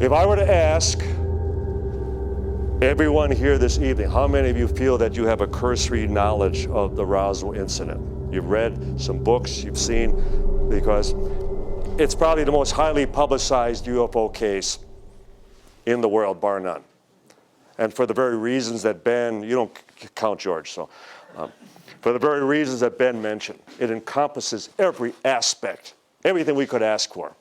If I were to ask everyone here this evening, how many of you feel that you have a cursory knowledge of the Roswell incident? You've read some books, you've seen, because it's probably the most highly publicized UFO case in the world, bar none. And for the very reasons that Ben, you don't count George, so. For the very reasons that Ben mentioned, it encompasses every aspect, everything we could ask for.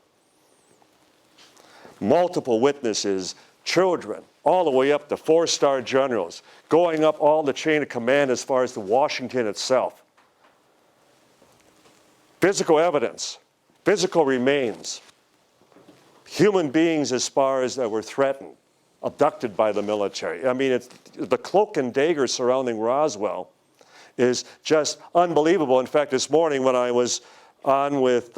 Multiple witnesses, children, all the way up to 4-star generals, going up all the chain of command as far as to Washington itself. Physical evidence, physical remains, human beings as far as that were threatened, abducted by the military. I mean, it's, the cloak and dagger surrounding Roswell is just unbelievable. In fact, this morning when I was on with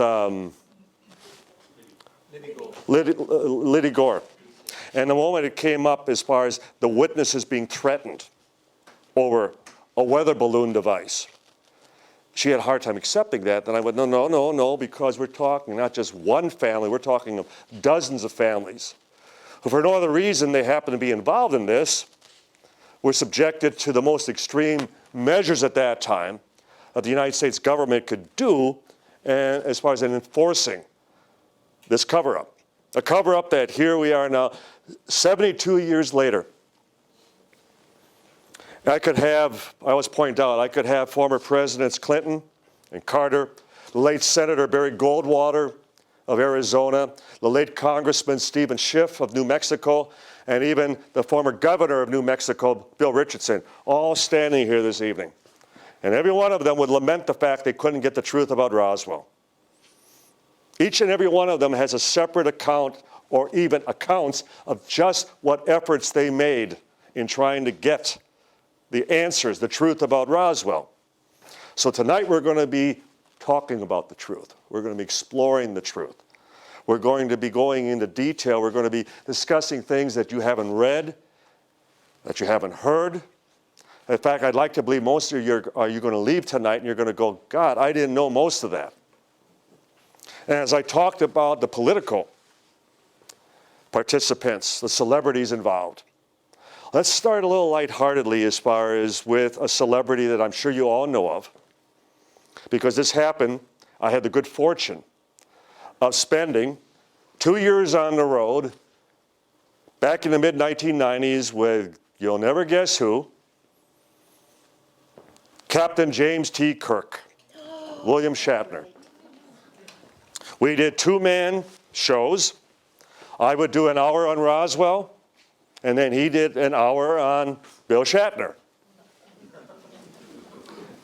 Liddy Gore, and the moment it came up as far as the witnesses being threatened over a weather balloon device, she had a hard time accepting that. Then I went, no, because we're talking not just one family, we're talking of dozens of families who, for no other reason they happen to be involved in this, were subjected to the most extreme measures at that time that the United States government could do, and as far as in enforcing this cover-up. A cover-up that here we are now, 72 years later. I always point out, I could have former Presidents Clinton and Carter, the late Senator Barry Goldwater of Arizona, the late Congressman Stephen Schiff of New Mexico, and even the former governor of New Mexico, Bill Richardson, all standing here this evening. And every one of them would lament the fact they couldn't get the truth about Roswell. Each and every one of them has a separate account or even accounts of just what efforts they made in trying to get the answers, the truth about Roswell. So tonight we're going to be talking about the truth. We're going to be exploring the truth. We're going to be going into detail. We're going to be discussing things that you haven't read, that you haven't heard. In fact, I'd like to believe most of you are going to leave tonight and you're going to go, God, I didn't know most of that. And as I talked about the political participants, the celebrities involved, let's start a little lightheartedly as far as with a celebrity that I'm sure you all know of. Because this happened, I had the good fortune of spending 2 years on the road back in the mid-1990s with, you'll never guess who, Captain James T. Kirk, William Shatner. We did 2-man shows. I would do an hour on Roswell, and then he did an hour on Bill Shatner.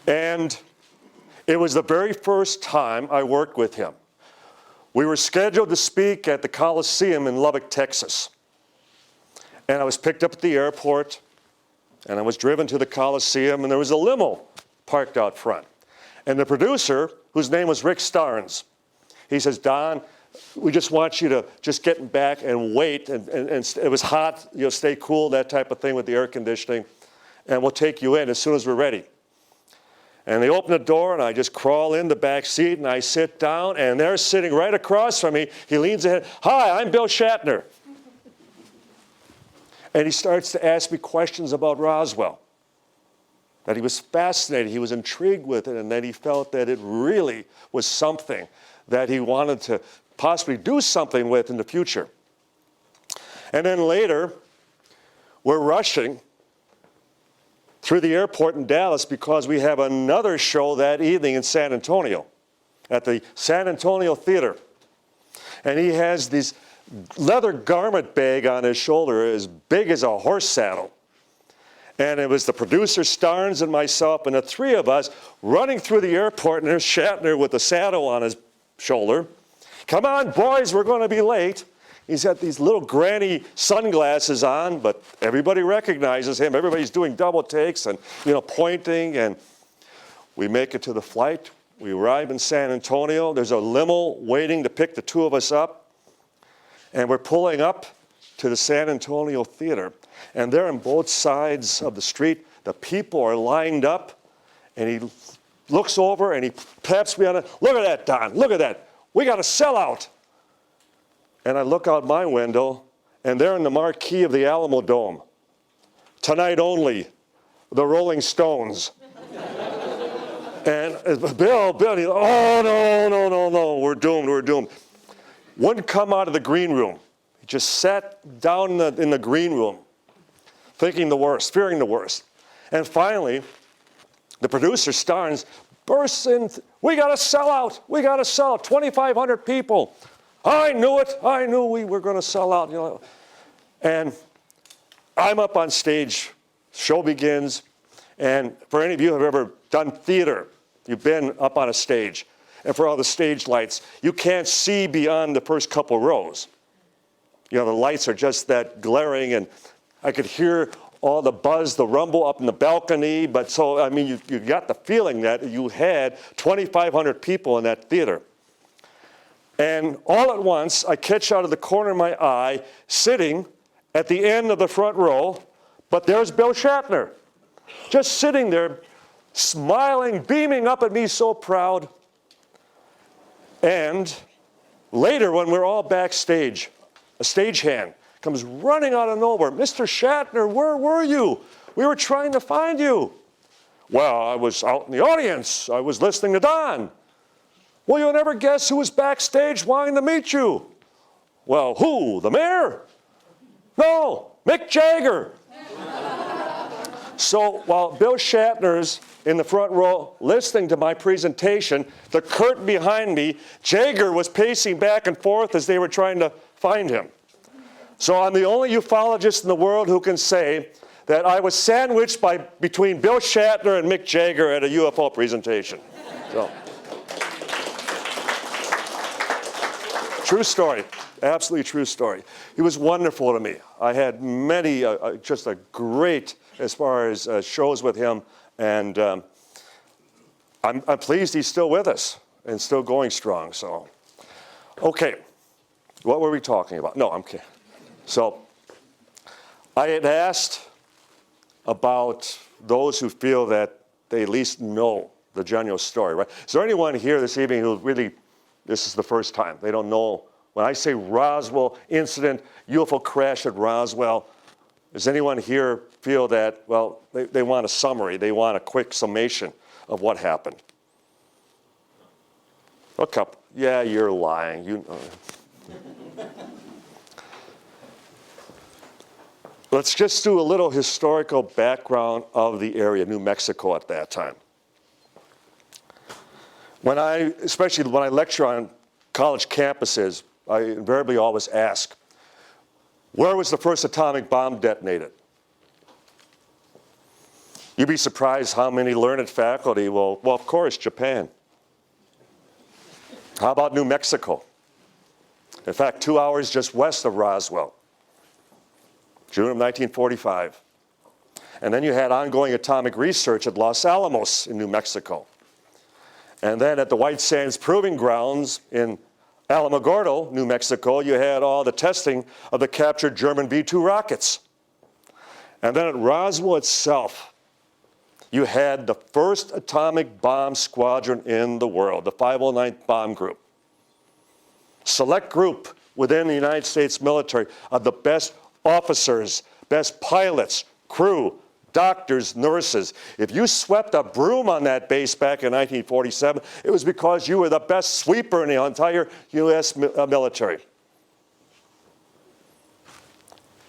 And it was the very first time I worked with him. We were scheduled to speak at the Coliseum in Lubbock, Texas. And I was picked up at the airport, and I was driven to the Coliseum, and there was a limo parked out front. And the producer, whose name was Rick Starnes, he says, Don, we just want you to just get back and wait, and it was hot, stay cool, that type of thing with the air conditioning, and we'll take you in as soon as we're ready. And they open the door, and I just crawl in the back seat, and I sit down, and they're sitting right across from me. He leans ahead, hi, I'm Bill Shatner. And he starts to ask me questions about Roswell, that he was fascinated, he was intrigued with it, and that he felt that it really was something that he wanted to possibly do something with in the future. And then later, we're rushing through the airport in Dallas because we have another show that evening in San Antonio at the San Antonio Theater. And he has this leather garment bag on his shoulder as big as a horse saddle. And it was the producer, Starnes, and myself, and the three of us running through the airport, and there's Shatner with the saddle on his shoulder. Come on, boys, we're going to be late. He's got these little granny sunglasses on, but everybody recognizes him. Everybody's doing double takes and, pointing, and we make it to the flight. We arrive in San Antonio. There's a limo waiting to pick the two of us up, and we're pulling up to the San Antonio Theater, and there on both sides of the street, the people are lined up, and he looks over and he taps me on it. Look at that, Don, look at that. We got a sellout. And I look out my window, and there in the marquee of the Alamo Dome, tonight only, the Rolling Stones. And Bill, oh, no, we're doomed. Wouldn't come out of the green room. He just sat down in the green room, thinking the worst, fearing the worst. And finally, the producer, Starnes, bursts in, we got to sell out, 2,500 people. I knew it, I knew we were going to sell out, you know. And I'm up on stage, show begins, and for any of you who have ever done theater, you've been up on a stage, and for all the stage lights, you can't see beyond the first couple rows. You know, the lights are just that glaring, and I could hear all the buzz, the rumble up in the balcony, but so, I mean, you got the feeling that you had 2,500 people in that theater. And all at once, I catch out of the corner of my eye, sitting at the end of the front row, but there's Bill Shatner, just sitting there, smiling, beaming up at me, so proud. And later, when we're all backstage, a stagehand comes running out of nowhere. Mr. Shatner, where were you? We were trying to find you. Well, I was out in the audience. I was listening to Don. Well, you'll never guess who was backstage wanting to meet you. Well, who? The mayor? No, Mick Jagger. So while Bill Shatner's in the front row listening to my presentation, the curtain behind me, Jagger was pacing back and forth as they were trying to find him. So I'm the only ufologist in the world who can say that I was sandwiched between Bill Shatner and Mick Jagger at a UFO presentation. So, true story, absolutely true story. He was wonderful to me. I had many, just a great, as far as shows with him, and I'm pleased he's still with us and still going strong. So, okay, what were we talking about? No, I'm kidding. So, I had asked about those who feel that they at least know the general story, right? Is there anyone here this evening who really, this is the first time, they don't know? When I say Roswell incident, UFO crash at Roswell, does anyone here feel that, well, they want a summary, they want a quick summation of what happened? A couple. Yeah, you're lying. You know. Let's just do a little historical background of the area, New Mexico at that time. Especially when I lecture on college campuses, I invariably always ask, where was the first atomic bomb detonated? You'd be surprised how many learned faculty will, well, of course, Japan. How about New Mexico? In fact, 2 hours just west of Roswell, June of 1945. And then you had ongoing atomic research at Los Alamos in New Mexico. And then at the White Sands Proving Grounds in Alamogordo, New Mexico, you had all the testing of the captured German V-2 rockets. And then at Roswell itself, you had the first atomic bomb squadron in the world, the 509th Bomb Group. Select group within the United States military of the best officers, best pilots, crew, doctors, nurses. If you swept a broom on that base back in 1947, it was because you were the best sweeper in the entire U.S. military.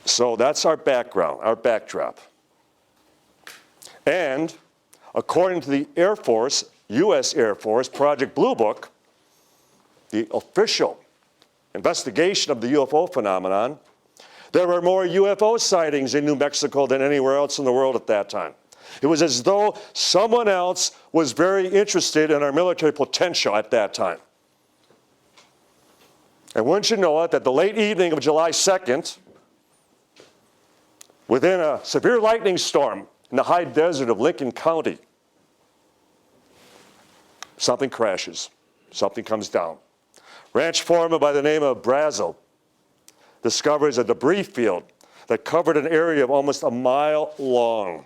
So that's our background, our backdrop. And according to the Air Force, U.S. Air Force, Project Blue Book, the official investigation of the UFO phenomenon, there were more UFO sightings in New Mexico than anywhere else in the world at that time. It was as though someone else was very interested in our military potential at that time. And wouldn't you know it, that the late evening of July 2nd, within a severe lightning storm in the high desert of Lincoln County, something crashes, something comes down. Ranch foreman by the name of Brazel discovers a debris field that covered an area of almost a mile long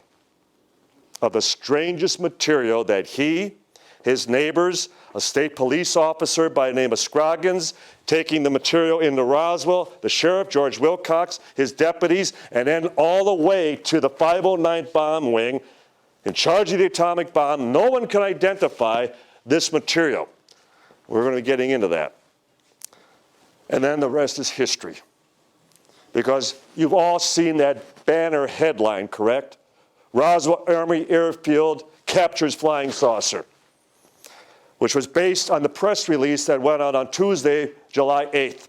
of the strangest material that he, his neighbors, a state police officer by the name of Scroggins, taking the material into Roswell, the sheriff, George Wilcox, his deputies, and then all the way to the 509th Bomb Wing in charge of the atomic bomb. No one can identify this material. We're going to be getting into that. And then the rest is history. Because you've all seen that banner headline, correct? Roswell Army Airfield captures flying saucer, which was based on the press release that went out on Tuesday, July 8th.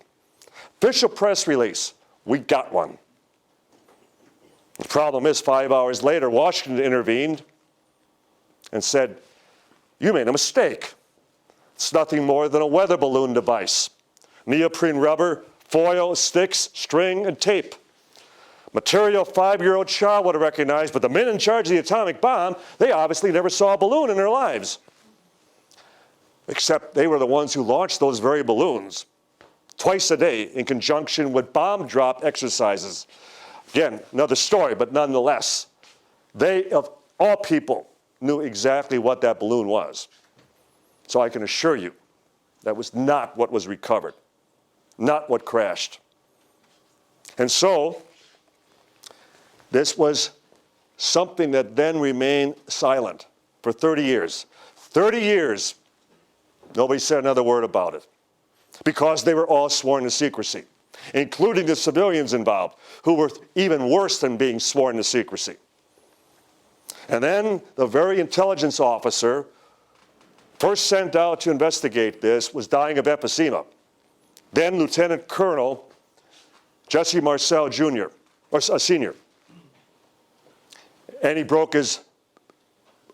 Official press release, we got one. The problem is 5 hours later, Washington intervened and said, you made a mistake. It's nothing more than a weather balloon device. Neoprene rubber, foil, sticks, string, and tape. Material a 5-year-old child would have recognized, but the men in charge of the atomic bomb, they obviously never saw a balloon in their lives. Except they were the ones who launched those very balloons twice a day in conjunction with bomb drop exercises. Again, another story, but nonetheless, they, of all people, knew exactly what that balloon was. So I can assure you, that was not what was recovered, not what crashed. And so, this was something that then remained silent for 30 years. 30 years, nobody said another word about it, because they were all sworn to secrecy, including the civilians involved, who were even worse than being sworn to secrecy. And then the very intelligence officer first sent out to investigate this was dying of emphysema. Then Lieutenant Colonel Jesse Marcel Jr., or Sr. And he broke his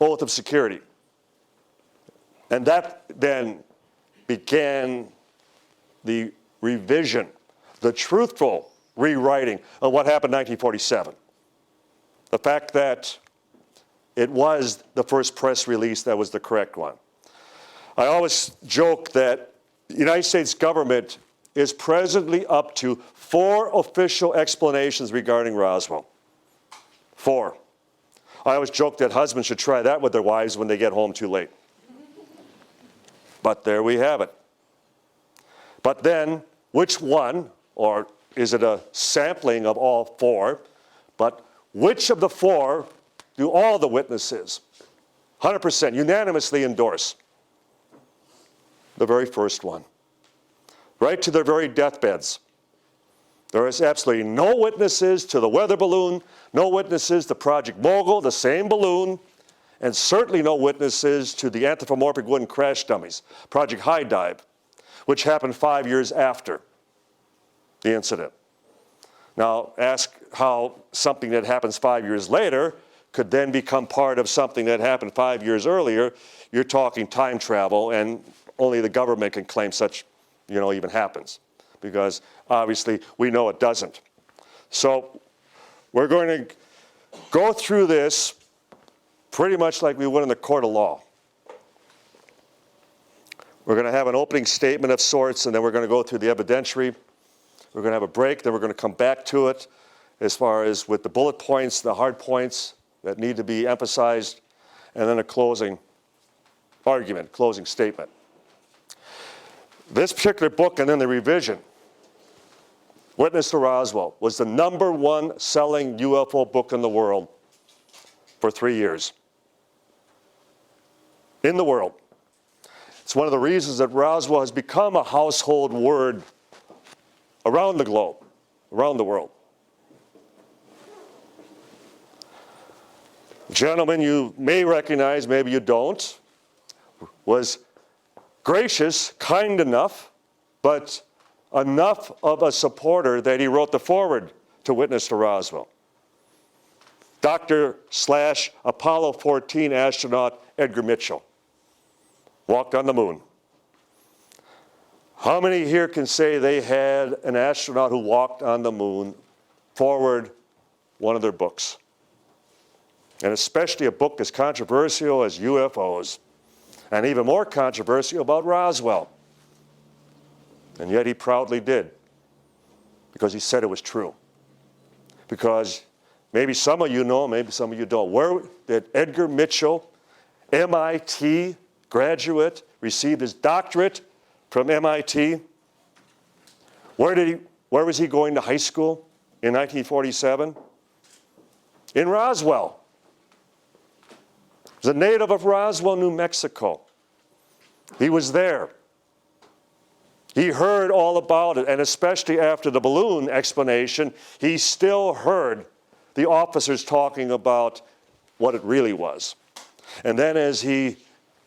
oath of security. And that then began the revision, the truthful rewriting of what happened in 1947. The fact that it was the first press release that was the correct one. I always joke that the United States government is presently up to 4 official explanations regarding Roswell. 4. I always joke that husbands should try that with their wives when they get home too late. But there we have it. But then, which one, or is it a sampling of all 4, but which of the 4 do all the witnesses 100% unanimously endorse? The very first one. Right to their very deathbeds. There is absolutely no witnesses to the weather balloon, no witnesses to Project Mogul, the same balloon, and certainly no witnesses to the anthropomorphic wooden crash dummies, Project High Dive, which happened 5 years after the incident. Now, ask how something that happens 5 years later could then become part of something that happened 5 years earlier. You're talking time travel, and only the government can claim such, even happens, because obviously we know it doesn't. So we're going to go through this pretty much like we would in the court of law. We're going to have an opening statement of sorts, and then we're going to go through the evidentiary. We're going to have a break, then we're going to come back to it as far as with the bullet points, the hard points that need to be emphasized, and then a closing argument, closing statement. This particular book and then the revision, Witness to Roswell, was the #1 selling UFO book in the world for 3 years. In the world. It's one of the reasons that Roswell has become a household word around the globe, around the world. The gentleman you may recognize, maybe you don't, was gracious, kind enough, but enough of a supporter that he wrote the foreword to Witness to Roswell. Dr./Apollo 14 astronaut Edgar Mitchell walked on the moon. How many here can say they had an astronaut who walked on the moon forward one of their books? And especially a book as controversial as UFOs, and even more controversial about Roswell. And yet he proudly did, because he said it was true. Because maybe some of you know, maybe some of you don't. Where did Edgar Mitchell, MIT, graduate, received his doctorate from MIT. Where was he going to high school in 1947? In Roswell. He was a native of Roswell, New Mexico. He was there. He heard all about it, and especially after the balloon explanation, he still heard the officers talking about what it really was. And then as he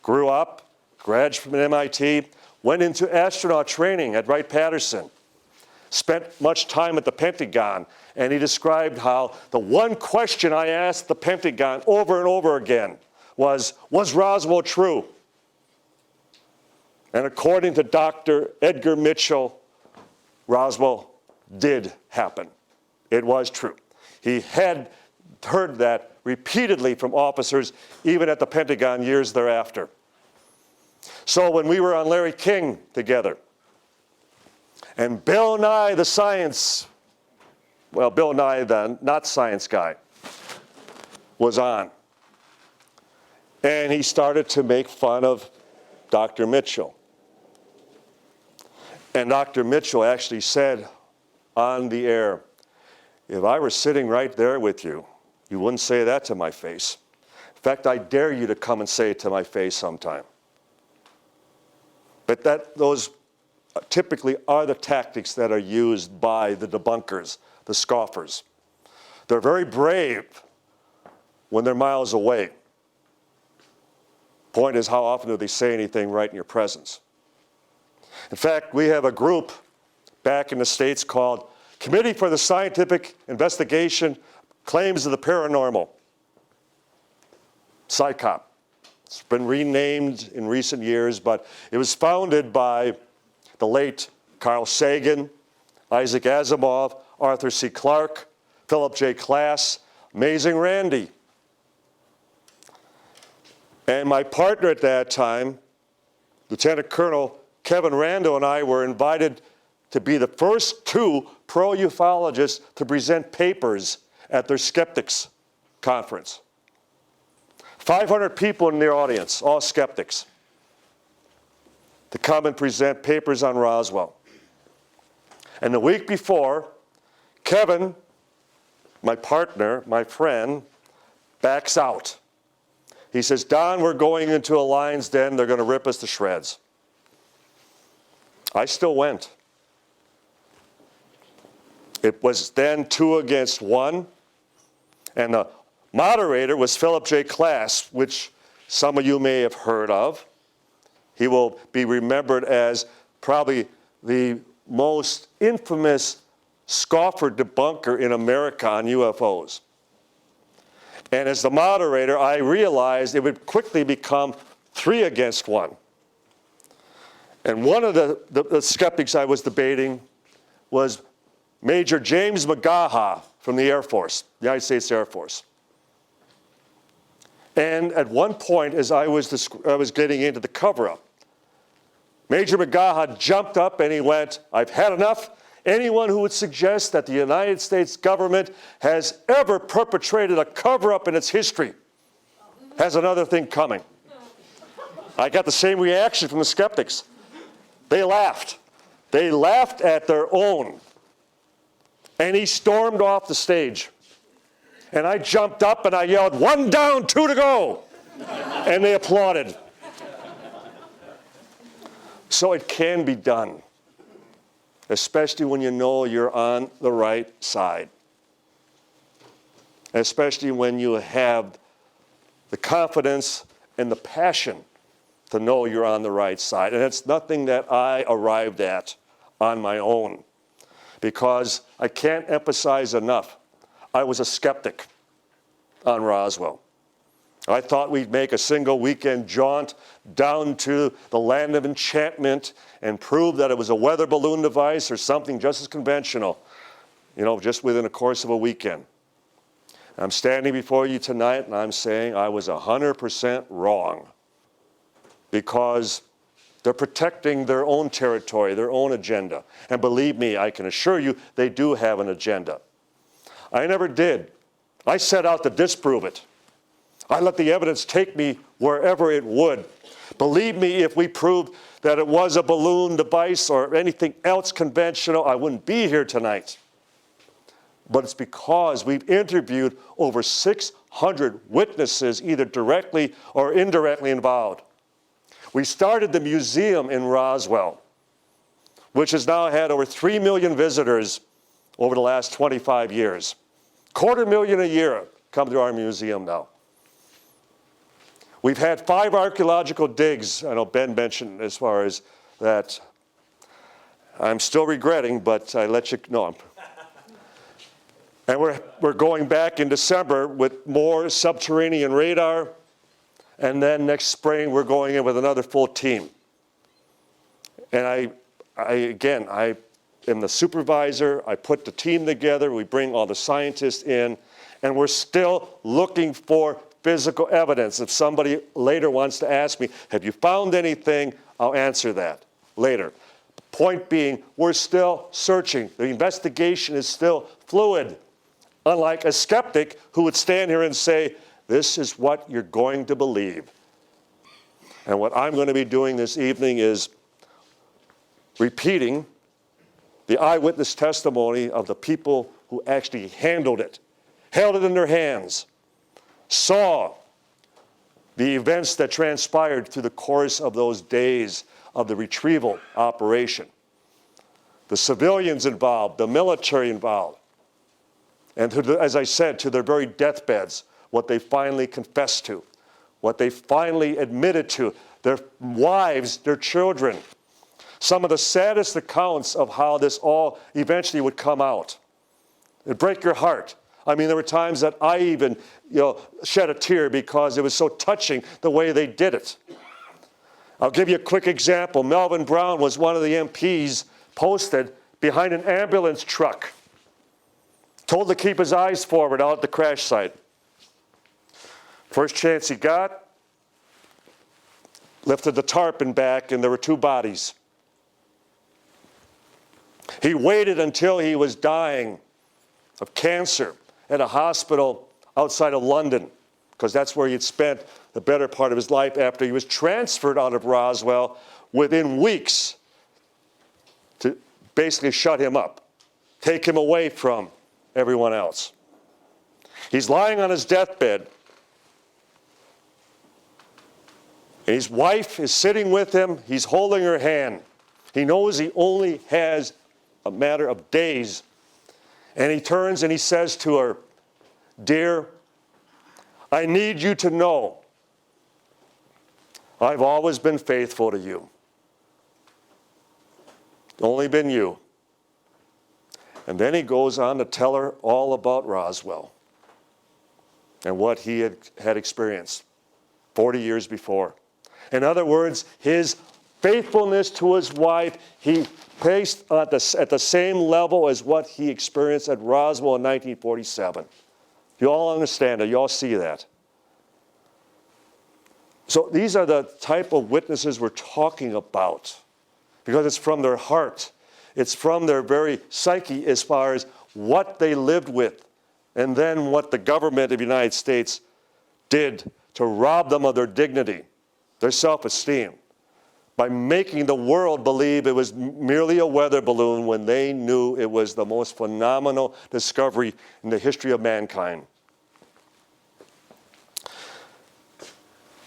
grew up, graduated from MIT, went into astronaut training at Wright-Patterson, spent much time at the Pentagon, and he described how the one question I asked the Pentagon over and over again was Roswell true? And according to Dr. Edgar Mitchell, Roswell did happen. It was true. He had heard that repeatedly from officers, even at the Pentagon years thereafter. So when we were on Larry King together, and Bill Nye, the science, well, Bill Nye, the not science guy, was on. And he started to make fun of Dr. Mitchell. And Dr. Mitchell actually said on the air, if I were sitting right there with you, you wouldn't say that to my face. In fact, I dare you to come and say it to my face sometime. But those typically are the tactics that are used by the debunkers, the scoffers. They're very brave when they're miles away. Point is, how often do they say anything right in your presence? In fact, we have a group back in the States called Committee for the Scientific Investigation Claims of the Paranormal, CSICOP. It's been renamed in recent years, but it was founded by the late Carl Sagan, Isaac Asimov, Arthur C. Clarke, Philip J. Klass, Amazing Randy. And my partner at that time, Lieutenant Colonel Kevin Rando, and I were invited to be the first two pro-ufologists to present papers at their Skeptics conference. 500 people in the audience, all skeptics, to come and present papers on Roswell. And the week before, Kevin, my partner, my friend, backs out. He says, Don, we're going into a lion's den. They're going to rip us to shreds. I still went. It was then 2 against 1. And the moderator was Philip J. Klass, which some of you may have heard of. He will be remembered as probably the most infamous scoffer debunker in America on UFOs. And as the moderator, I realized it would quickly become 3 against 1. And one of the skeptics I was debating was Major James McGaha from the Air Force, the United States Air Force. And at one point, as I was getting into the cover-up, Major McGaha jumped up and he went, I've had enough. Anyone who would suggest that the United States government has ever perpetrated a cover-up in its history has another thing coming. I got the same reaction from the skeptics. They laughed. They laughed at their own. And he stormed off the stage. And I jumped up and I yelled, 1 down, 2 to go. And they applauded. So it can be done, especially when you know you're on the right side. Especially when you have the confidence and the passion to know you're on the right side. And it's nothing that I arrived at on my own, because I can't emphasize enough, I was a skeptic on Roswell. I thought we'd make a single weekend jaunt down to the land of enchantment and prove that it was a weather balloon device or something just as conventional, just within the course of a weekend. I'm standing before you tonight and I'm saying I was 100% wrong, because they're protecting their own territory, their own agenda. And believe me, I can assure you they do have an agenda. I never did. I set out to disprove it. I let the evidence take me wherever it would. Believe me, if we proved that it was a balloon device or anything else conventional, I wouldn't be here tonight. But it's because we've interviewed over 600 witnesses, either directly or indirectly involved. We started the museum in Roswell, which has now had over 3 million visitors over the last 25 years. 250,000 a year come to our museum now. We've had 5 archaeological digs. I know Ben mentioned as far as that. I'm still regretting, but I let you know. And we're going back in December with more subterranean radar. And then next spring, we're going in with another full team. And I am the supervisor. I put the team together. We bring all the scientists in. And we're still looking for physical evidence. If somebody later wants to ask me, have you found anything? I'll answer that later. Point being, we're still searching. The investigation is still fluid. Unlike a skeptic who would stand here and say, this is what you're going to believe. And what I'm going to be doing this evening is repeating the eyewitness testimony of the people who actually handled it, held it in their hands, saw the events that transpired through the course of those days of the retrieval operation. The civilians involved, the military involved, and as I said, to their very deathbeds, what they finally confessed to, what they finally admitted to, their wives, their children. Some of the saddest accounts of how this all eventually would come out. It'd break your heart. I mean, there were times that I even, shed a tear because it was so touching the way they did it. I'll give you a quick example. Melvin Brown was one of the MPs posted behind an ambulance truck, told to keep his eyes forward out at the crash site. First chance he got, lifted the tarpaulin back, and there were 2 bodies. He waited until he was dying of cancer at a hospital outside of London, because that's where he had spent the better part of his life after he was transferred out of Roswell within weeks to basically shut him up, take him away from everyone else. He's lying on his deathbed. And his wife is sitting with him. He's holding her hand. He knows he only has a matter of days. And he turns and he says to her, "Dear, I need you to know I've always been faithful to you. Only been you." And then he goes on to tell her all about Roswell and what he had experienced 40 years before. In other words, his faithfulness to his wife, he placed at the same level as what he experienced at Roswell in 1947. You all understand that. You all see that. So these are the type of witnesses we're talking about, because it's from their heart. It's from their very psyche as far as what they lived with, and then what the government of the United States did to rob them of their dignity, their self-esteem, by making the world believe it was merely a weather balloon when they knew it was the most phenomenal discovery in the history of mankind.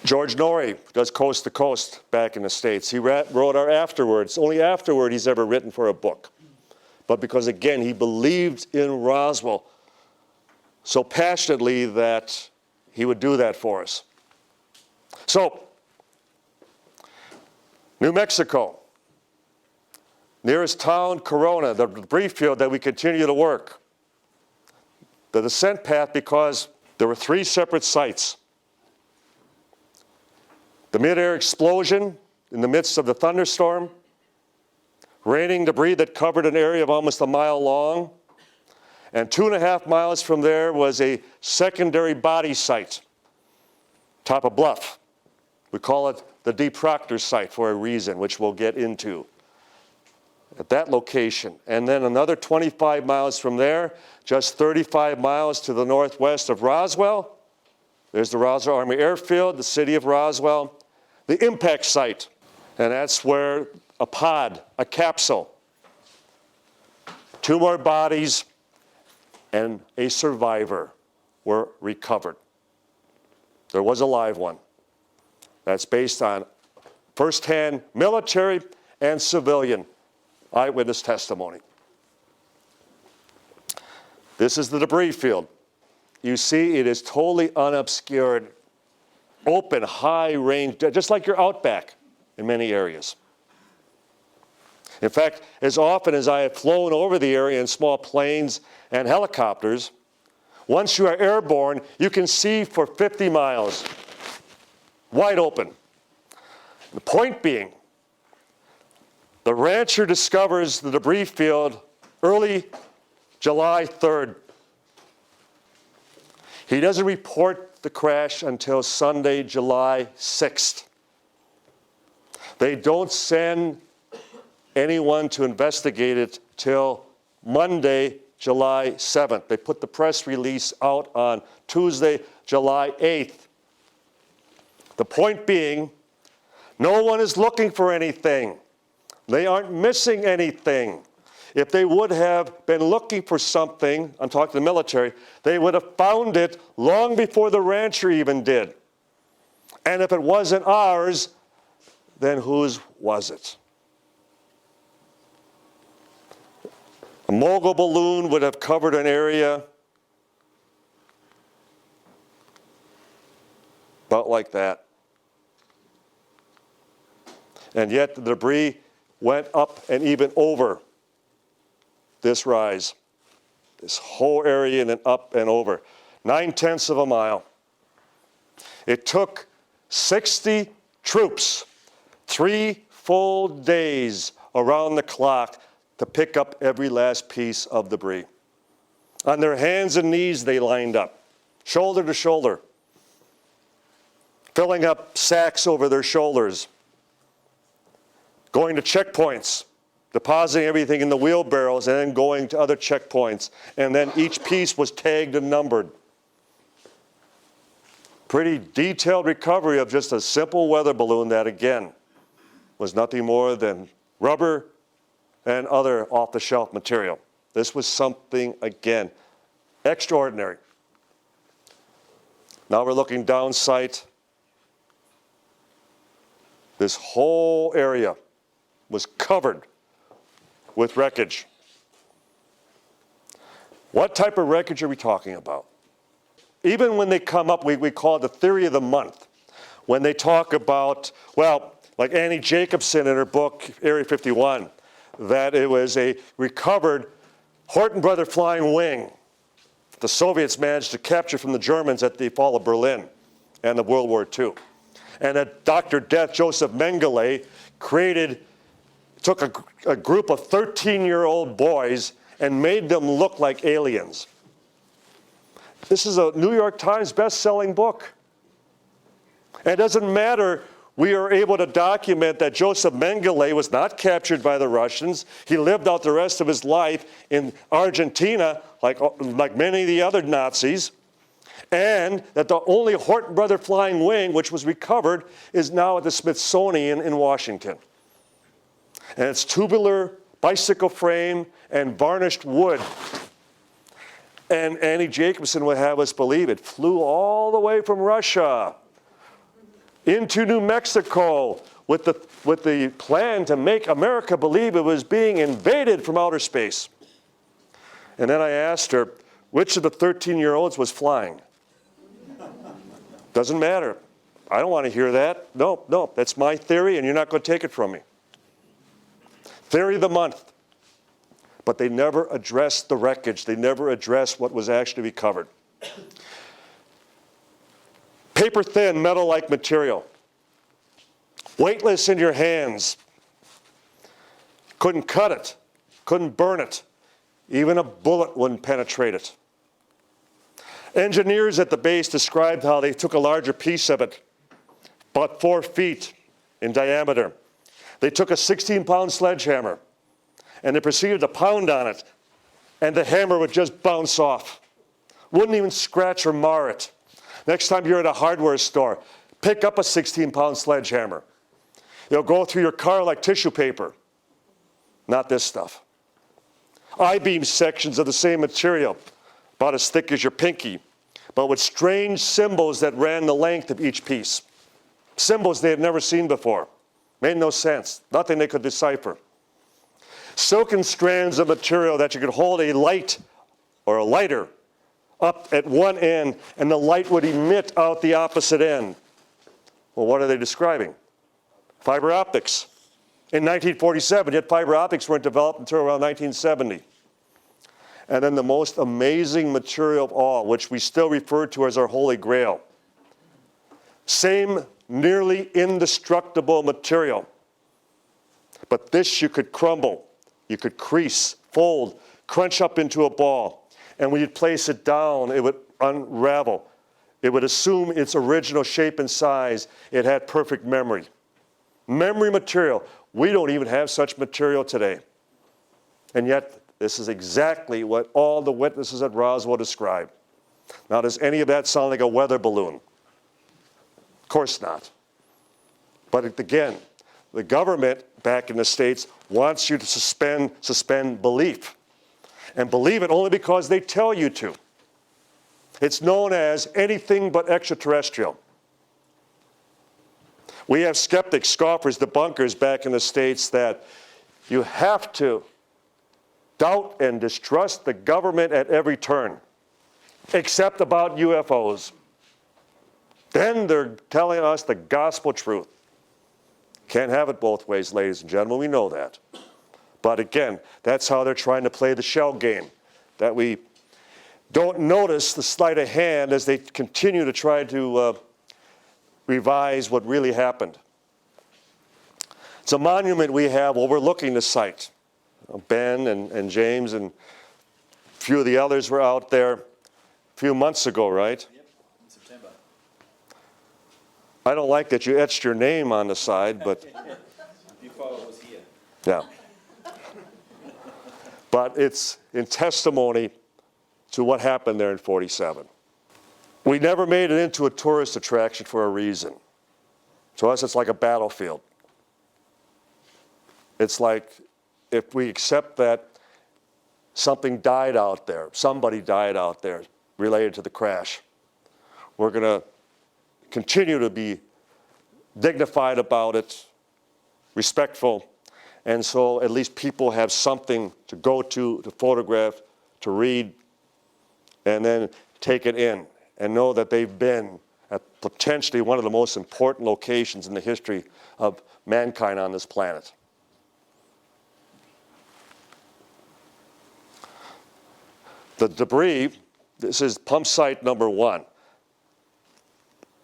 George Norrie does Coast to Coast back in the States. He wrote our afterwards. Only afterward he's ever written for a book. But because, again, he believed in Roswell so passionately that he would do that for us. So, New Mexico, nearest town, Corona, the debris field that we continue to work. The descent path, because there were 3 separate sites. The mid-air explosion in the midst of the thunderstorm, raining debris that covered an area of almost a mile long, and 2.5 miles from there was a secondary body site, top of bluff. We call it the D. Proctor site for a reason, which we'll get into at that location. And then another 25 miles from there, just 35 miles to the northwest of Roswell, there's the Roswell Army Airfield, the city of Roswell. the impact site. And that's where a pod, a capsule, 2 more bodies, and a survivor were recovered. There was a live one. That's based on firsthand military and civilian eyewitness testimony. This is the debris field. You see, it is totally unobscured, open, high range, just like your outback in many areas. In fact, as often as I have flown over the area in small planes and helicopters, once you are airborne, you can see for 50 miles, wide open. The point being, the rancher discovers the debris field early July 3rd. He doesn't report the crash until Sunday, July 6th. They don't send anyone to investigate it till Monday, July 7th. They put the press release out on Tuesday, July 8th. The point being, no one is looking for anything. They aren't missing anything. If they would have been looking for something, I'm talking to the military, they would have found it long before the rancher even did. And if it wasn't ours, then whose was it? A mogul balloon would have covered an area about like that. And yet the debris went up and even over this rise. This whole area and then up and over. 9/10 of a mile. It took 60 troops 3 full days around the clock to pick up every last piece of debris. On their hands and knees they lined up, shoulder to shoulder, filling up sacks over their shoulders, going to checkpoints, depositing everything in the wheelbarrows and then going to other checkpoints. And then each piece was tagged and numbered. Pretty detailed recovery of just a simple weather balloon that, again, was nothing more than rubber and other off-the-shelf material. This was something, again, extraordinary. Now we're looking down sight. This whole area was covered with wreckage. What type of wreckage are we talking about? Even when they come up, we call it the theory of the month. When they talk about, well, like Annie Jacobson in her book, Area 51, that it was a recovered Horton brother flying wing the Soviets managed to capture from the Germans at the fall of Berlin and of World War II. And that Dr. Death, Joseph Mengele, took a group of 13-year-old boys and made them look like aliens. This is a New York Times best-selling book. And it doesn't matter, we are able to document that Joseph Mengele was not captured by the Russians. He lived out the rest of his life in Argentina, like many of the other Nazis. And that the only Horton brother flying wing, which was recovered, is now at the Smithsonian in Washington. And it's tubular, bicycle frame, and varnished wood. And Annie Jacobson would have us believe it flew all the way from Russia into New Mexico with the plan to make America believe it was being invaded from outer space. And then I asked her, which of the 13-year-olds was flying? Doesn't matter. I don't want to hear that. No, that's my theory, and you're not going to take it from me. Theory of the month. But they never addressed the wreckage. They never addressed what was actually recovered. Paper-thin, metal-like material. Weightless in your hands. Couldn't cut it. Couldn't burn it. Even a bullet wouldn't penetrate it. Engineers at the base described how they took a larger piece of it, about 4 feet in diameter. They took a 16-pound sledgehammer, and they proceeded to pound on it, and the hammer would just bounce off. Wouldn't even scratch or mar it. Next time you're at a hardware store, Pick up a 16-pound sledgehammer. It'll go through your car like tissue paper. Not this stuff. I-beam sections of the same material, about as thick as your pinky, but with strange symbols that ran the length of each piece. Symbols they had never seen before. Made no sense. Nothing they could decipher. Silken strands of material that you could hold a light or a lighter up at one end, and the light would emit out the opposite end. Well, what are they describing? Fiber optics. In 1947, yet fiber optics weren't developed until around 1970. And then the most amazing material of all, which we still refer to as our Holy Grail. Same nearly indestructible material. But this you could crumble, you could crease, fold, crunch up into a ball. And when you'd place it down, it would unravel. It would assume its original shape and size. It had perfect memory. Memory material. We don't even have such material today. And yet, this is exactly what all the witnesses at Roswell described. Now, does any of that sound like a weather balloon? Of course not. But again, the government back in the States wants you to suspend belief. And believe it only because they tell you to. It's known as anything but extraterrestrial. We have skeptics, scoffers, debunkers back in the States that you have to doubt and distrust the government at every turn, except about UFOs. Then they're telling us the gospel truth. Can't have it both ways, ladies and gentlemen, we know that. But again, that's how they're trying to play the shell game, that we don't notice the sleight of hand as they continue to try to revise what really happened. It's a monument we have overlooking the site. Ben and James and a few of the others were out there a few months ago, right? Yep, in September. I don't like that you etched your name on the side, but... Before I was here. Yeah. But it's in testimony to what happened there in 47. We never made it into a tourist attraction for a reason. To us, it's like a battlefield. It's like if we accept that something died out there, somebody died out there related to the crash, we're going to continue to be dignified about it, respectful, and so at least people have something to go to photograph, to read, and then take it in and know that they've been at potentially one of the most important locations in the history of mankind on this planet. The debris, this is pump site number 1.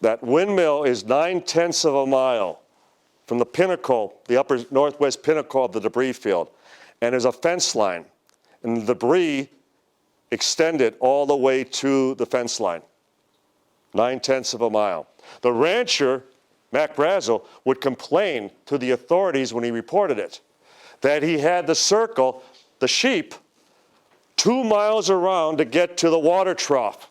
That windmill is 9/10 of a mile from the pinnacle, the upper northwest pinnacle of the debris field. And there's a fence line. And the debris extended all the way to the fence line. 9/10 of a mile. The rancher, Mac Brazel, would complain to the authorities when he reported it, that he had to circle the sheep 2 miles around to get to the water trough.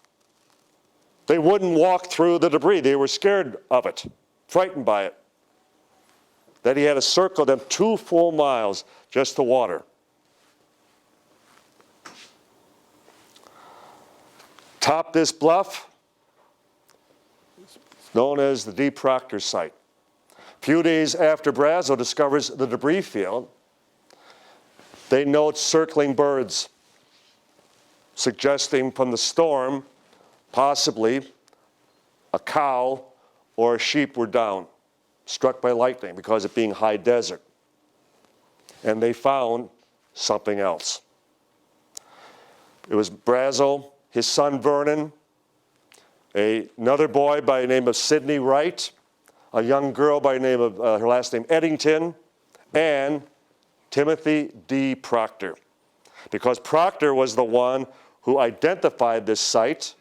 They wouldn't walk through the debris. They were scared of it, frightened by it. That he had to circle them 2 full miles just to water. Top this bluff, known as the D. Proctor site. A few days after Brazel discovers the debris field, they note circling birds, suggesting from the storm, possibly a cow or a sheep were down, struck by lightning because of being high desert. And they found something else. It was Brazel, his son Vernon, another boy by the name of Sidney Wright, a young girl by the name of her last name Eddington, and Timothy D. Proctor. Because Proctor was the one who identified this site.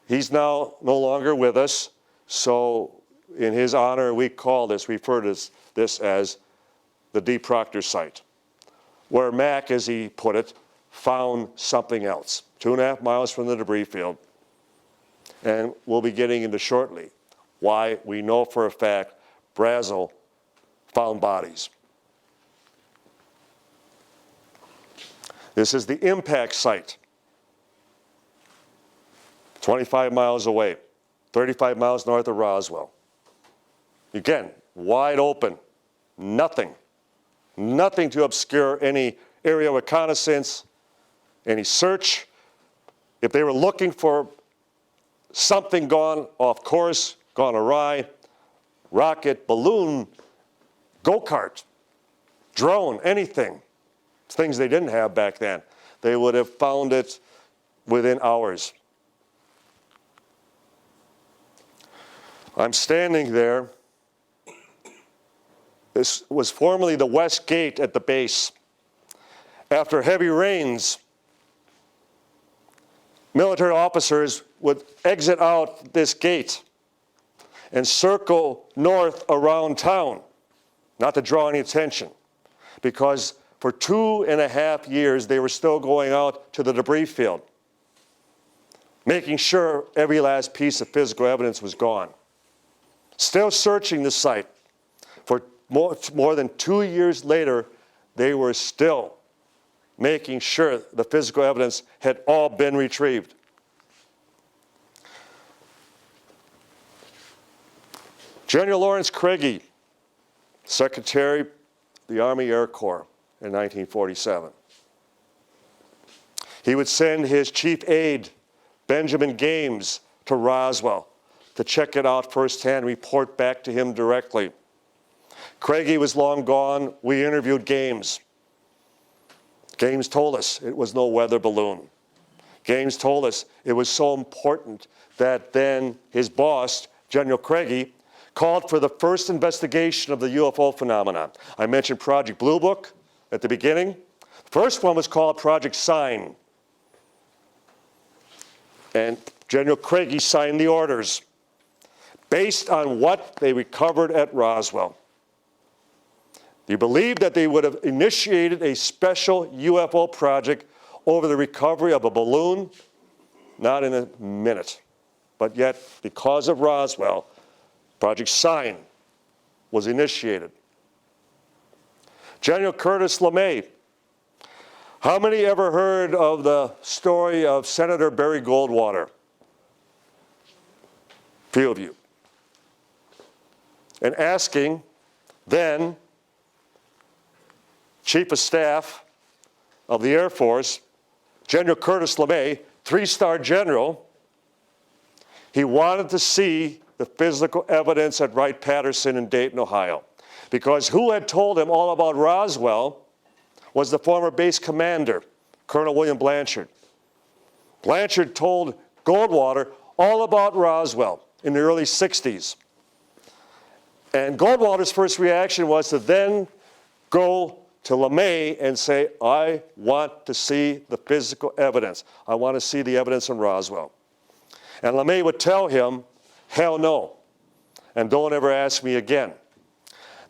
He's now no longer with us, so in his honor, we refer to this as the D. Proctor site, where Mac, as he put it, found something else, 2.5 miles from the debris field. And we'll be getting into shortly why we know for a fact Roswell found bodies. This is the impact site, 25 miles away, 35 miles north of Roswell. Again, wide open, nothing to obscure any area of reconnaissance, any search. If they were looking for something gone off course, gone awry, rocket, balloon, go-kart, drone, anything, things they didn't have back then, they would have found it within hours. I'm standing there. This was formerly the west gate at the base. After heavy rains, military officers would exit out this gate and circle north around town, not to draw any attention, because for 2.5 years they were still going out to the debris field, making sure every last piece of physical evidence was gone. Still searching the site. For more than 2 years later, they were still making sure the physical evidence had all been retrieved. General Lawrence Craigie, Secretary of the Army Air Corps in 1947. He would send his chief aide, Benjamin Games, to Roswell to check it out firsthand, report back to him directly. Craigie was long gone. We interviewed Games. Games told us it was no weather balloon. Games told us it was so important that then his boss, General Craigie, called for the first investigation of the UFO phenomenon. I mentioned Project Blue Book at the beginning. The first one was called Project Sign. And General Craigie signed the orders based on what they recovered at Roswell. You believe that they would have initiated a special UFO project over the recovery of a balloon? Not in a minute. But yet, because of Roswell, Project Sign was initiated. General Curtis LeMay. How many ever heard of the story of Senator Barry Goldwater? Few of you. And asking then Chief of Staff of the Air Force, General Curtis LeMay, 3-star general, he wanted to see the physical evidence at Wright-Patterson in Dayton, Ohio. Because who had told him all about Roswell was the former base commander, Colonel William Blanchard. Blanchard told Goldwater all about Roswell in the early 60s. And Goldwater's first reaction was to then go to LeMay and say, I want to see the physical evidence. I want to see the evidence in Roswell. And LeMay would tell him, hell no, and don't ever ask me again.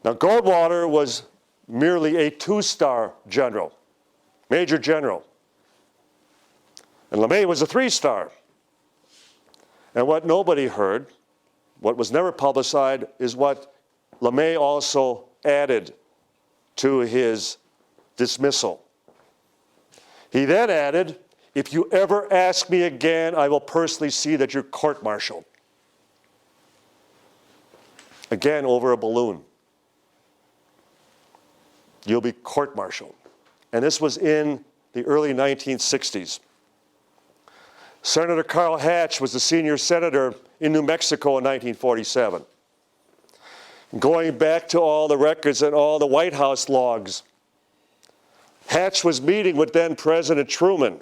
Now, Goldwater was merely a 2-star general, major general. And LeMay was a 3-star. And what nobody heard, what was never publicized, is what LeMay also added to his dismissal. He then added, if you ever ask me again, I will personally see that you're court-martialed. Again, over a balloon. You'll be court-martialed. And this was in the early 1960s. Senator Carl Hatch was the senior senator in New Mexico in 1947. Going back to all the records and all the White House logs, Hatch was meeting with then President Truman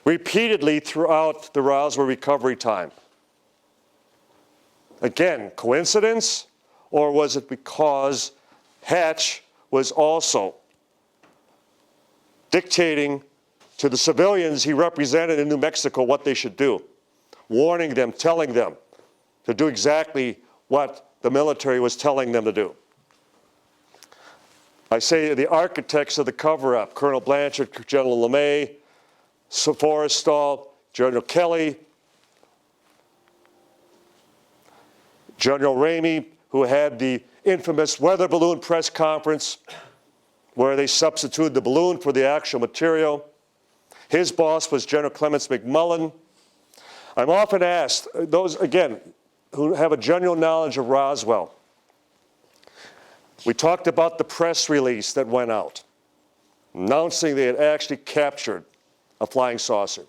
repeatedly throughout the Roswell recovery time. Again, coincidence, or was it because Hatch was also dictating to the civilians he represented in New Mexico what they should do, warning them, telling them to do exactly what the military was telling them to do. I say the architects of the cover-up, Colonel Blanchard, General LeMay, Forrestal, General Kelly, General Ramey, who had the infamous weather balloon press conference where they substituted the balloon for the actual material. His boss was General Clements McMullen. I'm often asked, those, again, who have a genuine knowledge of Roswell. We talked about the press release that went out, announcing they had actually captured a flying saucer.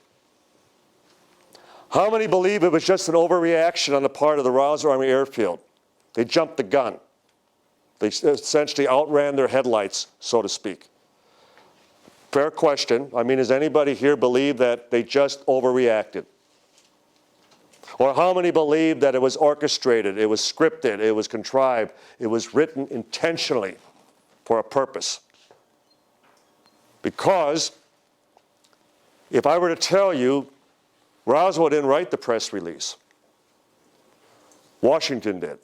How many believe it was just an overreaction on the part of the Roswell Army Airfield? They jumped the gun. They essentially outran their headlights, so to speak. Fair question. I mean, does anybody here believe that they just overreacted? Or how many believe that it was orchestrated, it was scripted, it was contrived, it was written intentionally for a purpose? Because if I were to tell you, Roswell didn't write the press release. Washington did.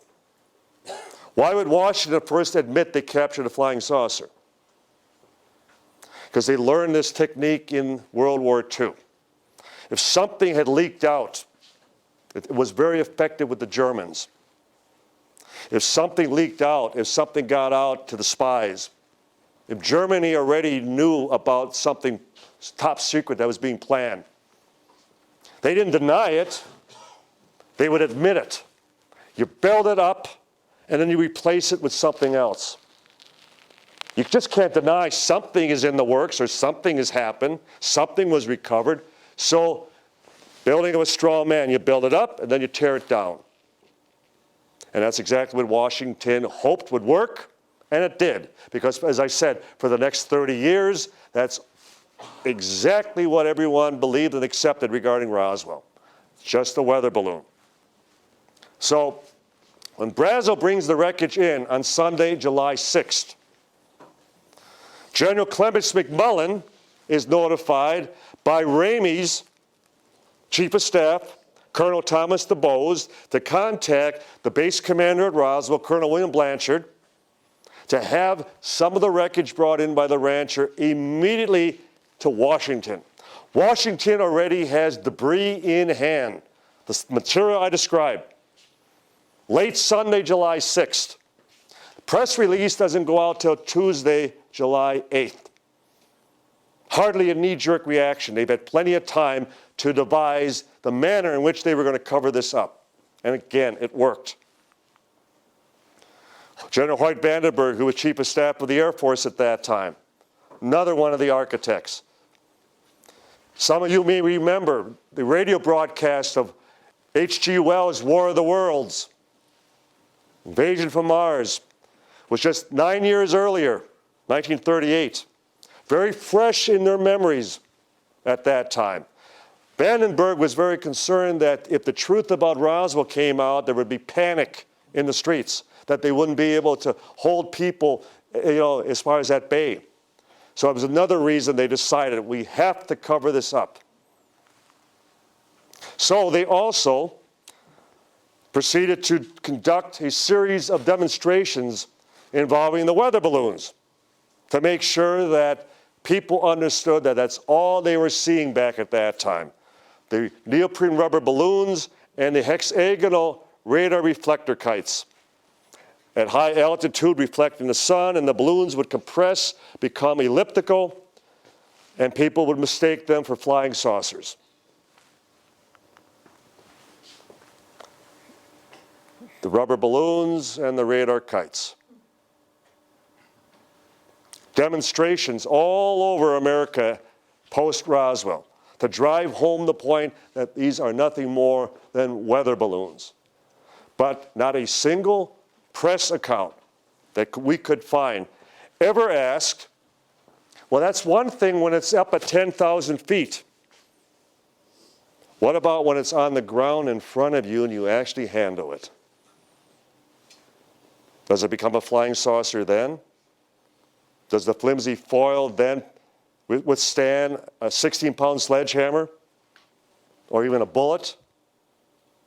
Why would Washington first admit they captured a flying saucer? Because they learned this technique in World War II. If something had leaked out, it was very effective with the Germans. If something leaked out, if something got out to the spies, if Germany already knew about something top secret that was being planned, they didn't deny it, they would admit it. You build it up, and then you replace it with something else. You just can't deny something is in the works or something has happened, something was recovered. So, building of a straw man, you build it up and then you tear it down. And that's exactly what Washington hoped would work, and it did. Because, as I said, for the next 30 years, that's exactly what everyone believed and accepted regarding Roswell. Just a weather balloon. So, when Brazel brings the wreckage in on Sunday, July 6th, General Clements McMullen is notified by Ramey's Chief of Staff, Colonel Thomas DeBose, to contact the base commander at Roswell, Colonel William Blanchard, to have some of the wreckage brought in by the rancher immediately to Washington. Washington already has debris in hand, the material I described. Late Sunday, July 6th. Press release doesn't go out till Tuesday, July 8th. Hardly a knee-jerk reaction. They've had plenty of time to devise the manner in which they were going to cover this up. And again, it worked. General Hoyt Vandenberg, who was Chief of Staff of the Air Force at that time, another one of the architects. Some of you may remember the radio broadcast of H.G. Wells' War of the Worlds. Invasion from Mars was just 9 years earlier, 1938. Very fresh in their memories at that time. Vandenberg was very concerned that if the truth about Roswell came out, there would be panic in the streets, that they wouldn't be able to hold people, as far as at bay. So it was another reason they decided we have to cover this up. So they also proceeded to conduct a series of demonstrations involving the weather balloons to make sure that people understood that that's all they were seeing back at that time. The neoprene rubber balloons and the hexagonal radar reflector kites. At high altitude, reflecting the sun, and the balloons would compress, become elliptical, and people would mistake them for flying saucers. The rubber balloons and the radar kites. Demonstrations all over America post-Roswell to drive home the point that these are nothing more than weather balloons. But not a single press account that we could find ever asked, well, that's one thing when it's up at 10,000 feet. What about when it's on the ground in front of you and you actually handle it? Does it become a flying saucer then? Does the flimsy foil then withstand a 16-pound sledgehammer or even a bullet?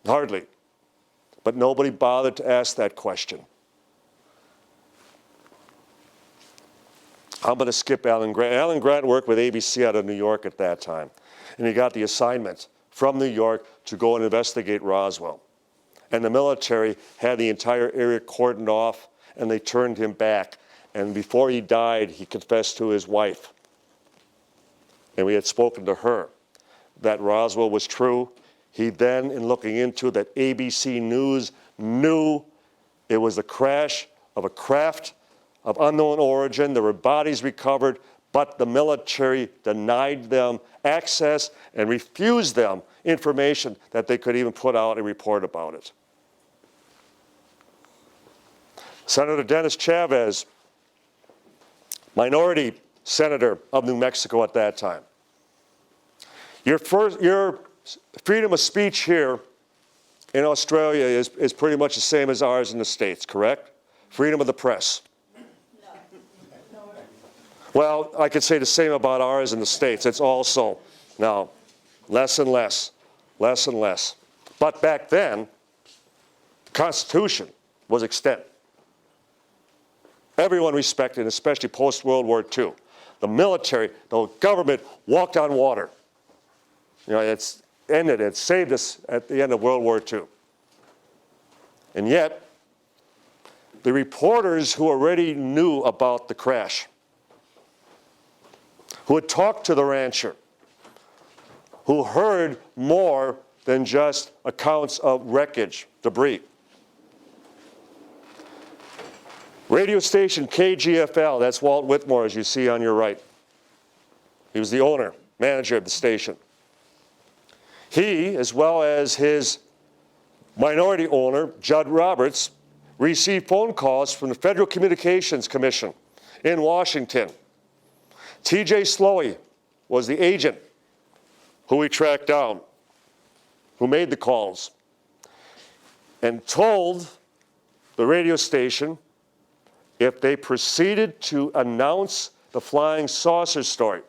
Hardly. But nobody bothered to ask that question. I'm going to skip Alan Grant. Alan Grant worked with ABC out of New York at that time. And he got the assignment from New York to go and investigate Roswell. and the military had the entire area cordoned off, and they turned him back. And before he died, he confessed to his wife. And we had spoken to her that Roswell was true. He then, in looking into that, ABC News knew it was the crash of a craft of unknown origin. There were bodies recovered, but the military denied them access and refused them information that they could even put out and report about it. Senator Dennis Chavez, minority senator of New Mexico at that time. Your freedom of speech here in Australia is pretty much the same as ours in the States, correct? Freedom of the press. No. Well, I could say the same about ours in the States. It's also now less and less, less and less. But back then, the Constitution was extant. Everyone respected, especially post-World War II. The military, the government walked on water. You know, it's ended, it saved us at the end of World War II. And yet, the reporters who already knew about the crash, who had talked to the rancher, who heard more than just accounts of wreckage, debris. Radio station KGFL, that's Walt Whitmore, as you see on your right. He was the owner, manager of the station. He, as well as his minority owner, Judd Roberts, received phone calls from the Federal Communications Commission in Washington. T.J. Slowey was the agent who we tracked down, who made the calls, and told the radio station if they proceeded to announce the flying saucer story,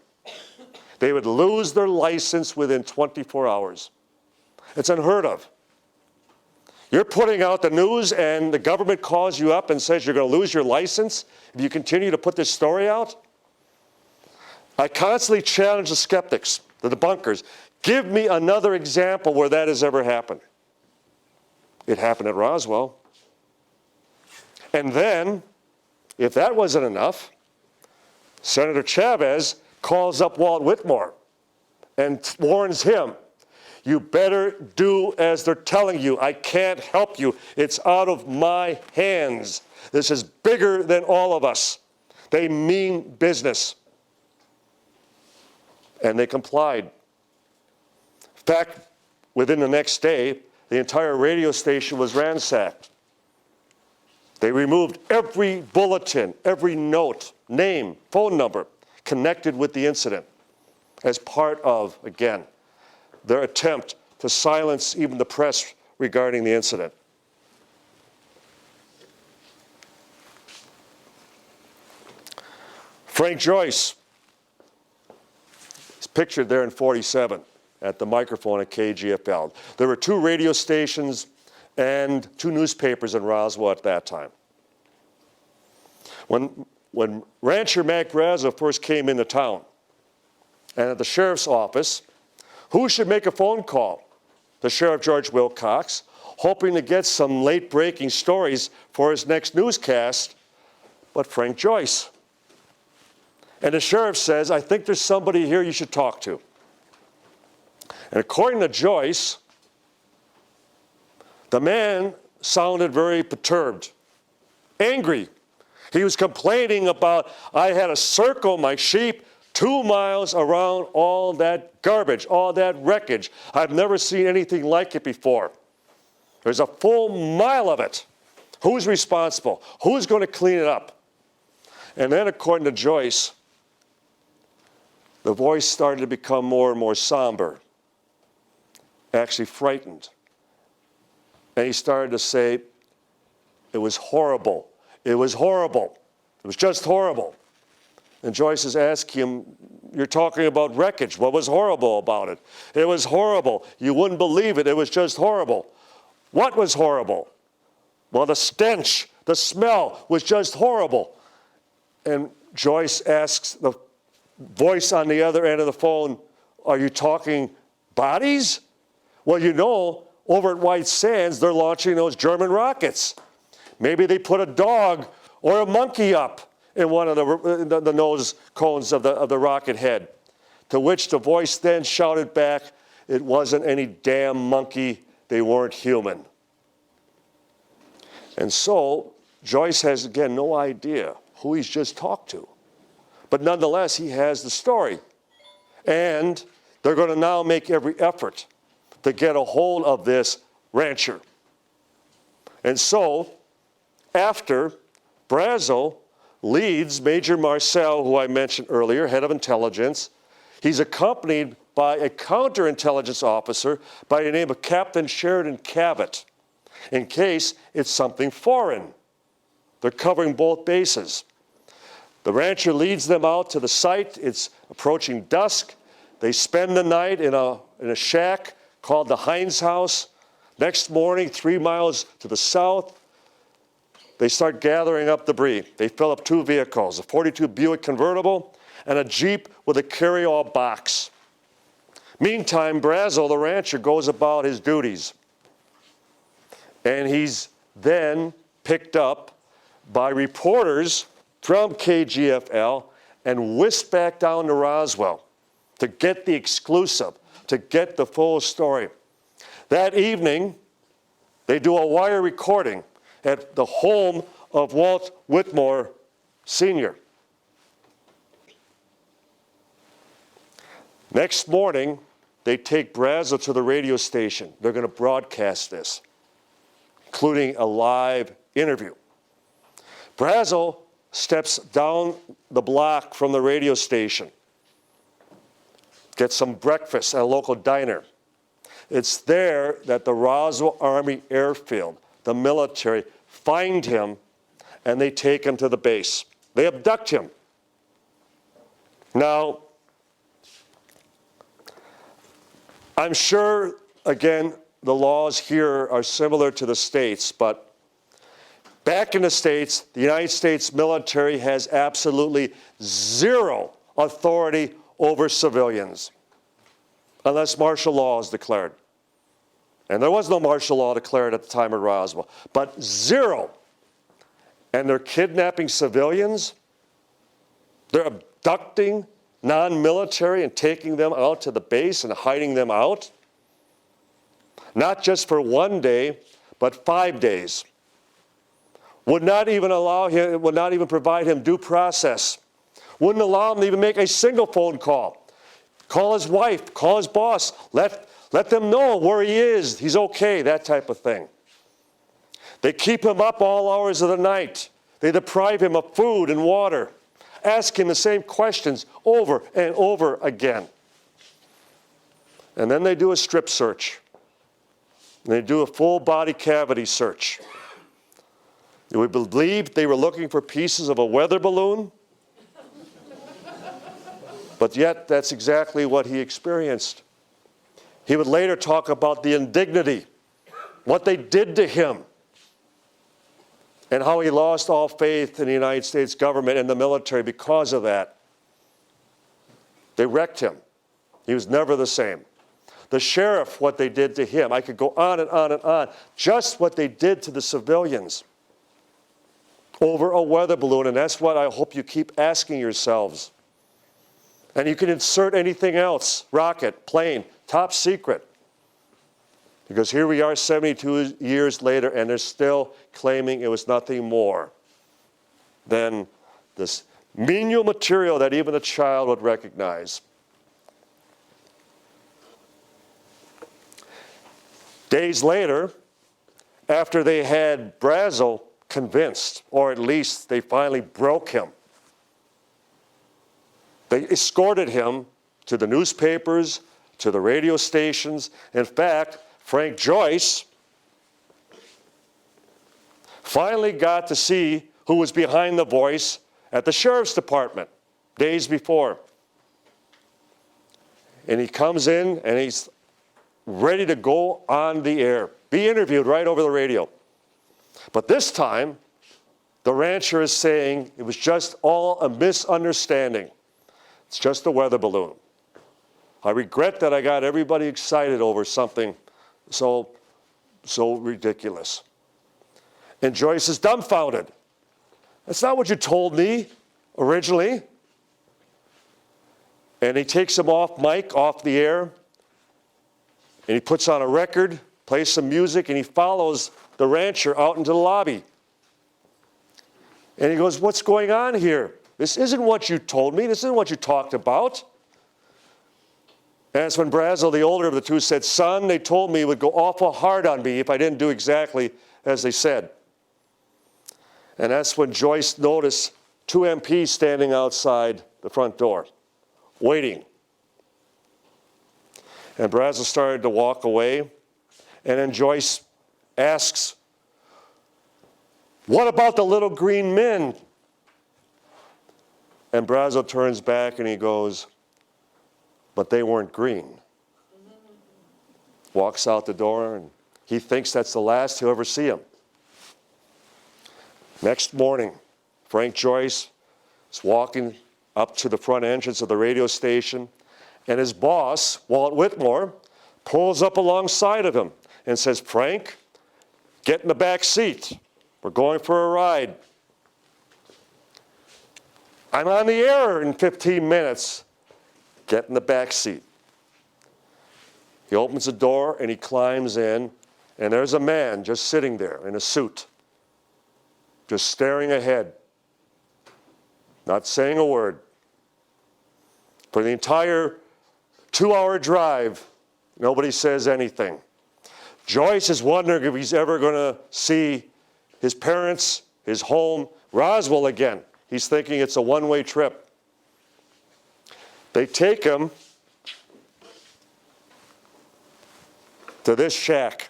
they would lose their license within 24 hours. It's unheard of. You're putting out the news and the government calls you up and says you're going to lose your license if you continue to put this story out? I constantly challenge the skeptics, the debunkers. Give me another example where that has ever happened. It happened at Roswell. And then, if that wasn't enough, Senator Chavez calls up Walt Whitmore and warns him, you better do as they're telling you. I can't help you. It's out of my hands. This is bigger than all of us. They mean business. And they complied. In fact, within the next day, the entire radio station was ransacked. They removed every bulletin, every note, name, phone number connected with the incident as part of, again, their attempt to silence even the press regarding the incident. Frank Joyce is pictured there in 47 at the microphone at KGFL. There were 2 radio stations and 2 newspapers in Roswell at that time. When rancher Mac Brazo first came into town, and at the sheriff's office, who should make a phone call? The Sheriff George Wilcox, hoping to get some late-breaking stories for his next newscast, but Frank Joyce. And the sheriff says, I think there's somebody here you should talk to. And according to Joyce, the man sounded very perturbed, angry. He was complaining about, I had to circle my sheep 2 miles around all that garbage, all that wreckage. I've never seen anything like it before. There's a full mile of it. Who's responsible? Who's going to clean it up? And then, according to Joyce, the voice started to become more and more somber, actually frightened. And he started to say, it was horrible. It was horrible. It was just horrible. And Joyce is asking him, you're talking about wreckage. What was horrible about it? It was horrible. You wouldn't believe it. It was just horrible. What was horrible? Well, the stench, the smell was just horrible. And Joyce asks the voice on the other end of the phone, are you talking bodies? Well, you know, over at White Sands, they're launching those German rockets. Maybe they put a dog or a monkey up in one of the nose cones of the rocket head. To which the voice then shouted back, it wasn't any damn monkey, they weren't human. And so Joyce has, again, no idea who he's just talked to. But nonetheless, he has the story. And they're going to now make every effort to get a hold of this rancher. And so, after Brazel leads Major Marcel, who I mentioned earlier, head of intelligence, he's accompanied by a counterintelligence officer by the name of Captain Sheridan Cabot, in case it's something foreign. They're covering both bases. The rancher leads them out to the site. It's approaching dusk. They spend the night in a shack called the Heinz House. Next morning, 3 miles to the south, they start gathering up debris. They fill up 2 vehicles, a 42 Buick convertible and a Jeep with a carry-all box. Meantime, Brazel, the rancher, goes about his duties. And he's then picked up by reporters from KGFL and whisked back down to Roswell to get the exclusive, to get the full story. That evening, they do a wire recording at the home of Walt Whitmore Sr. Next morning, they take Brazel to the radio station. They're going to broadcast this, including a live interview. Brazel steps down the block from the radio station, gets some breakfast at a local diner. It's there that the Roswell Army Airfield, the military, find him and they take him to the base. They abduct him. Now, I'm sure, again, the laws here are similar to the States, but back in the States, the United States military has absolutely zero authority over civilians, unless martial law is declared. And there was no martial law declared at the time of Roswell, but zero. And they're kidnapping civilians. They're abducting non-military and taking them out to the base and hiding them out. Not just for 1 day, but 5 days. Would not even provide him due process. Wouldn't allow him to even make a single phone call. Call his wife, call his boss, let them know where he is, he's okay, that type of thing. They keep him up all hours of the night. They deprive him of food and water. Ask him the same questions over and over again. And then they do a strip search. And they do a full body cavity search. We believe they were looking for pieces of a weather balloon. But yet, that's exactly what he experienced. He would later talk about the indignity, what they did to him, and how he lost all faith in the United States government and the military because of that. They wrecked him. He was never the same. The sheriff, what they did to him. I could go on and on and on. Just what they did to the civilians over a weather balloon, and that's what I hope you keep asking yourselves. And you can insert anything else, rocket, plane, top secret. Because here we are 72 years later, and they're still claiming it was nothing more than this menial material that even a child would recognize. Days later, after they had Brazel convinced, or at least they finally broke him, they escorted him to the newspapers, to the radio stations. In fact, Frank Joyce finally got to see who was behind the voice at the sheriff's department days before. And he comes in and he's ready to go on the air, be interviewed right over the radio. But this time, the rancher is saying it was just all a misunderstanding. It's just a weather balloon. I regret that I got everybody excited over something so so ridiculous. And Joyce is dumbfounded. That's not what you told me originally. And he takes him off mic, off the air, and he puts on a record, plays some music, and he follows the rancher out into the lobby. And he goes, what's going on here? This isn't what you told me. This isn't what you talked about. And that's when Brazel, the older of the two, said, son, they told me it would go awful hard on me if I didn't do exactly as they said. And that's when Joyce noticed two MPs standing outside the front door, waiting. And Brazel started to walk away. And then Joyce asks, what about the little green men? And Brazel turns back and he goes, but they weren't green. Walks out the door, and he thinks that's the last he'll ever see him. Next morning, Frank Joyce is walking up to the front entrance of the radio station, and his boss, Walt Whitmore, pulls up alongside of him and says, Frank, get in the back seat. We're going for a ride. I'm on the air in 15 minutes. Get in the back seat. He opens the door and he climbs in, and there's a man just sitting there in a suit, just staring ahead, not saying a word. For the entire 2-hour drive, nobody says anything. Joyce is wondering if he's ever going to see his parents, his home, Roswell again. He's thinking it's a one-way trip. They take him to this shack.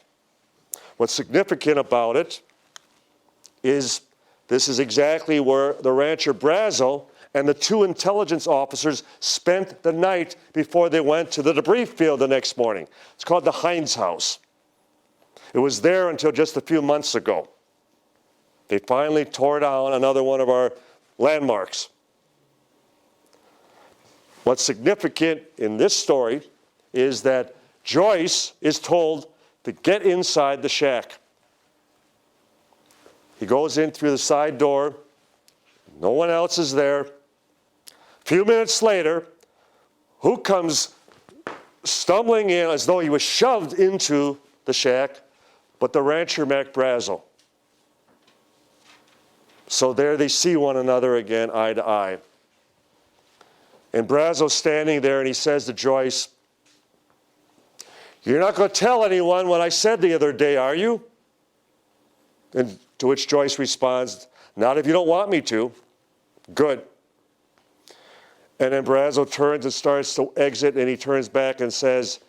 What's significant about it is this is exactly where the rancher Brazel and the two intelligence officers spent the night before they went to the debris field the next morning. It's called the Heinz House. It was there until just a few months ago. They finally tore down another one of our landmarks. What's significant in this story is that Joyce is told to get inside the shack. He goes in through the side door. No one else is there. A few minutes later, who comes stumbling in as though he was shoved into the shack, but the rancher Mac Brazel. So there they see one another again, eye to eye. And Brazel's standing there and he says to Joyce, you're not going to tell anyone what I said the other day, are you? And to which Joyce responds, not if you don't want me to. Good. And then Brazel turns and starts to exit, and he turns back and says,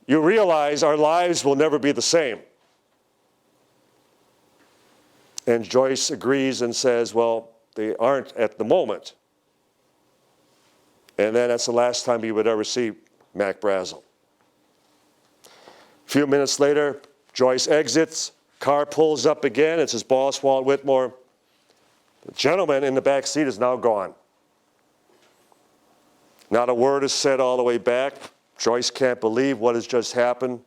you realize our lives will never be the same. And Joyce agrees and says, well, they aren't at the moment. And then that's the last time he would ever see Mac Brazel. A few minutes later, Joyce exits, car pulls up again, it's his boss, Walt Whitmore. The gentleman in the back seat is now gone. Not a word is said all the way back. Joyce can't believe what has just happened,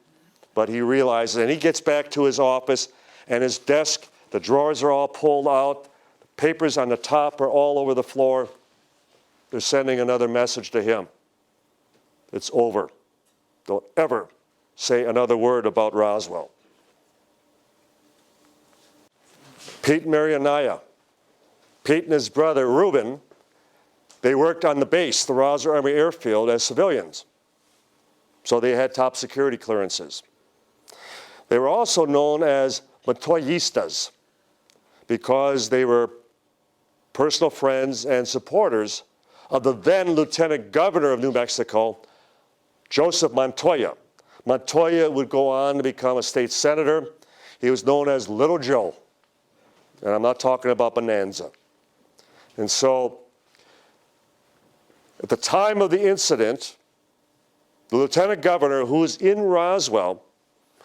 but he realizes, and he gets back to his office, and his desk, the drawers are all pulled out, the papers on the top are all over the floor. They're sending another message to him. It's over. Don't ever say another word about Roswell. Pete and Mary Anaya. Pete and his brother Reuben, they worked on the base, the Roswell Army Airfield, as civilians. So they had top security clearances. They were also known as Montoyistas because they were personal friends and supporters of the then Lieutenant Governor of New Mexico, Joseph Montoya. Montoya would go on to become a state senator. He was known as Little Joe. And I'm not talking about Bonanza. And so, at the time of the incident, the lieutenant governor, who was in Roswell,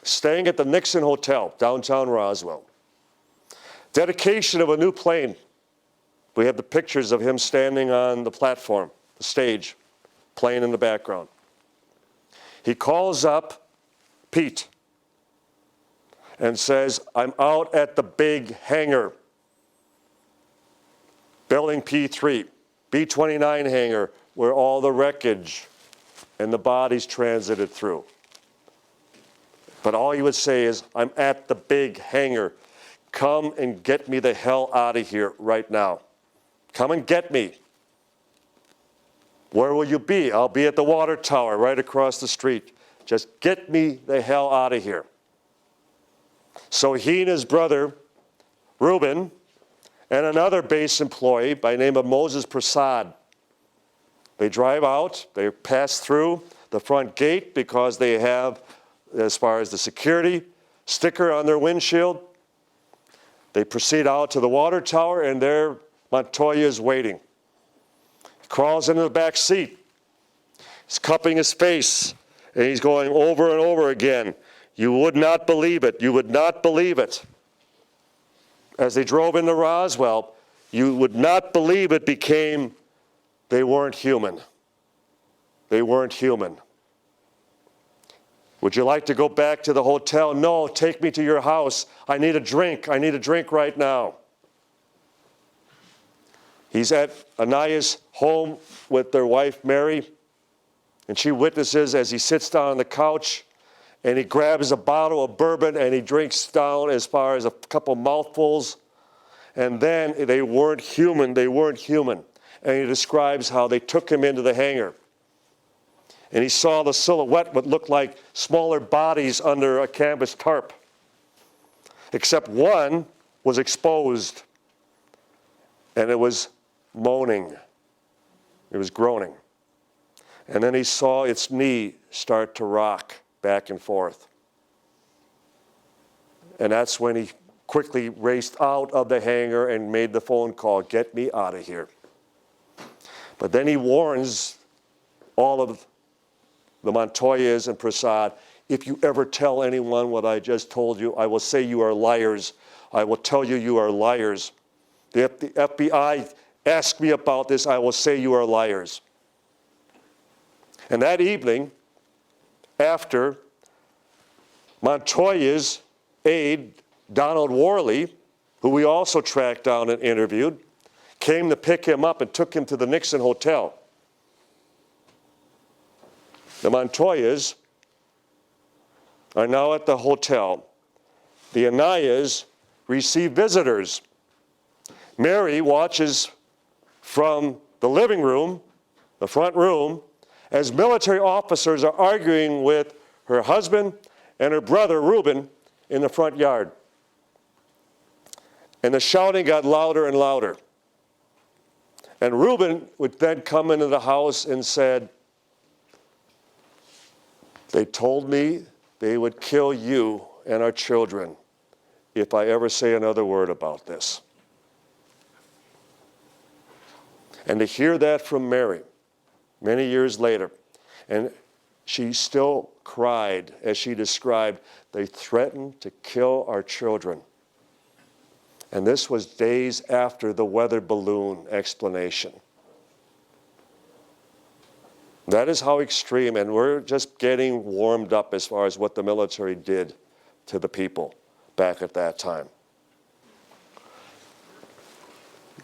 staying at the Nixon Hotel, downtown Roswell, dedication of a new plane. We have the pictures of him standing on the platform, the stage, plane in the background. He calls up Pete and says, I'm out at the big hangar, building P3, B-29 hangar, where all the wreckage and the bodies transited through. But all he would say is, I'm at the big hangar. Come and get me the hell out of here right now. Come and get me. Where will you be? I'll be at the water tower right across the street. Just get me the hell out of here. So he and his brother, Reuben, and another base employee by the name of Moses Prasad, they drive out, they pass through the front gate because they have, as far as the security sticker on their windshield. They proceed out to the water tower, and there Montoya is waiting. He crawls into the back seat. He's cupping his face, and he's going over and over again. You would not believe it. You would not believe it. As they drove into Roswell, you would not believe it became, they weren't human. They weren't human. Would you like to go back to the hotel? No, take me to your house. I need a drink. I need a drink right now. He's at Anaya's home with their wife, Mary, and she witnesses as he sits down on the couch and he grabs a bottle of bourbon and he drinks down as far as a couple mouthfuls. And then they weren't human. They weren't human. And he describes how they took him into the hangar. And he saw the silhouette what looked like smaller bodies under a canvas tarp. Except one was exposed, and it was moaning. It was groaning. And then he saw its knee start to rock back and forth. And that's when he quickly raced out of the hangar and made the phone call, get me out of here. But then he warns all of the Montoyas and Prasad, if you ever tell anyone what I just told you, I will say you are liars. I will tell you you are liars. If the FBI asks me about this, I will say you are liars. And that evening, after Montoya's aide, Donald Worley, who we also tracked down and interviewed, came to pick him up and took him to the Nixon Hotel. The Montoyas are now at the hotel. The Anayas receive visitors. Mary watches from the living room, the front room, as military officers are arguing with her husband and her brother, Reuben, in the front yard. And the shouting got louder and louder. And Reuben would then come into the house and said, they told me they would kill you and our children if I ever say another word about this. And to hear that from Mary many years later, and she still cried as she described, they threatened to kill our children. And this was days after the weather balloon explanation. That is how extreme, and we're just getting warmed up as far as what the military did to the people back at that time.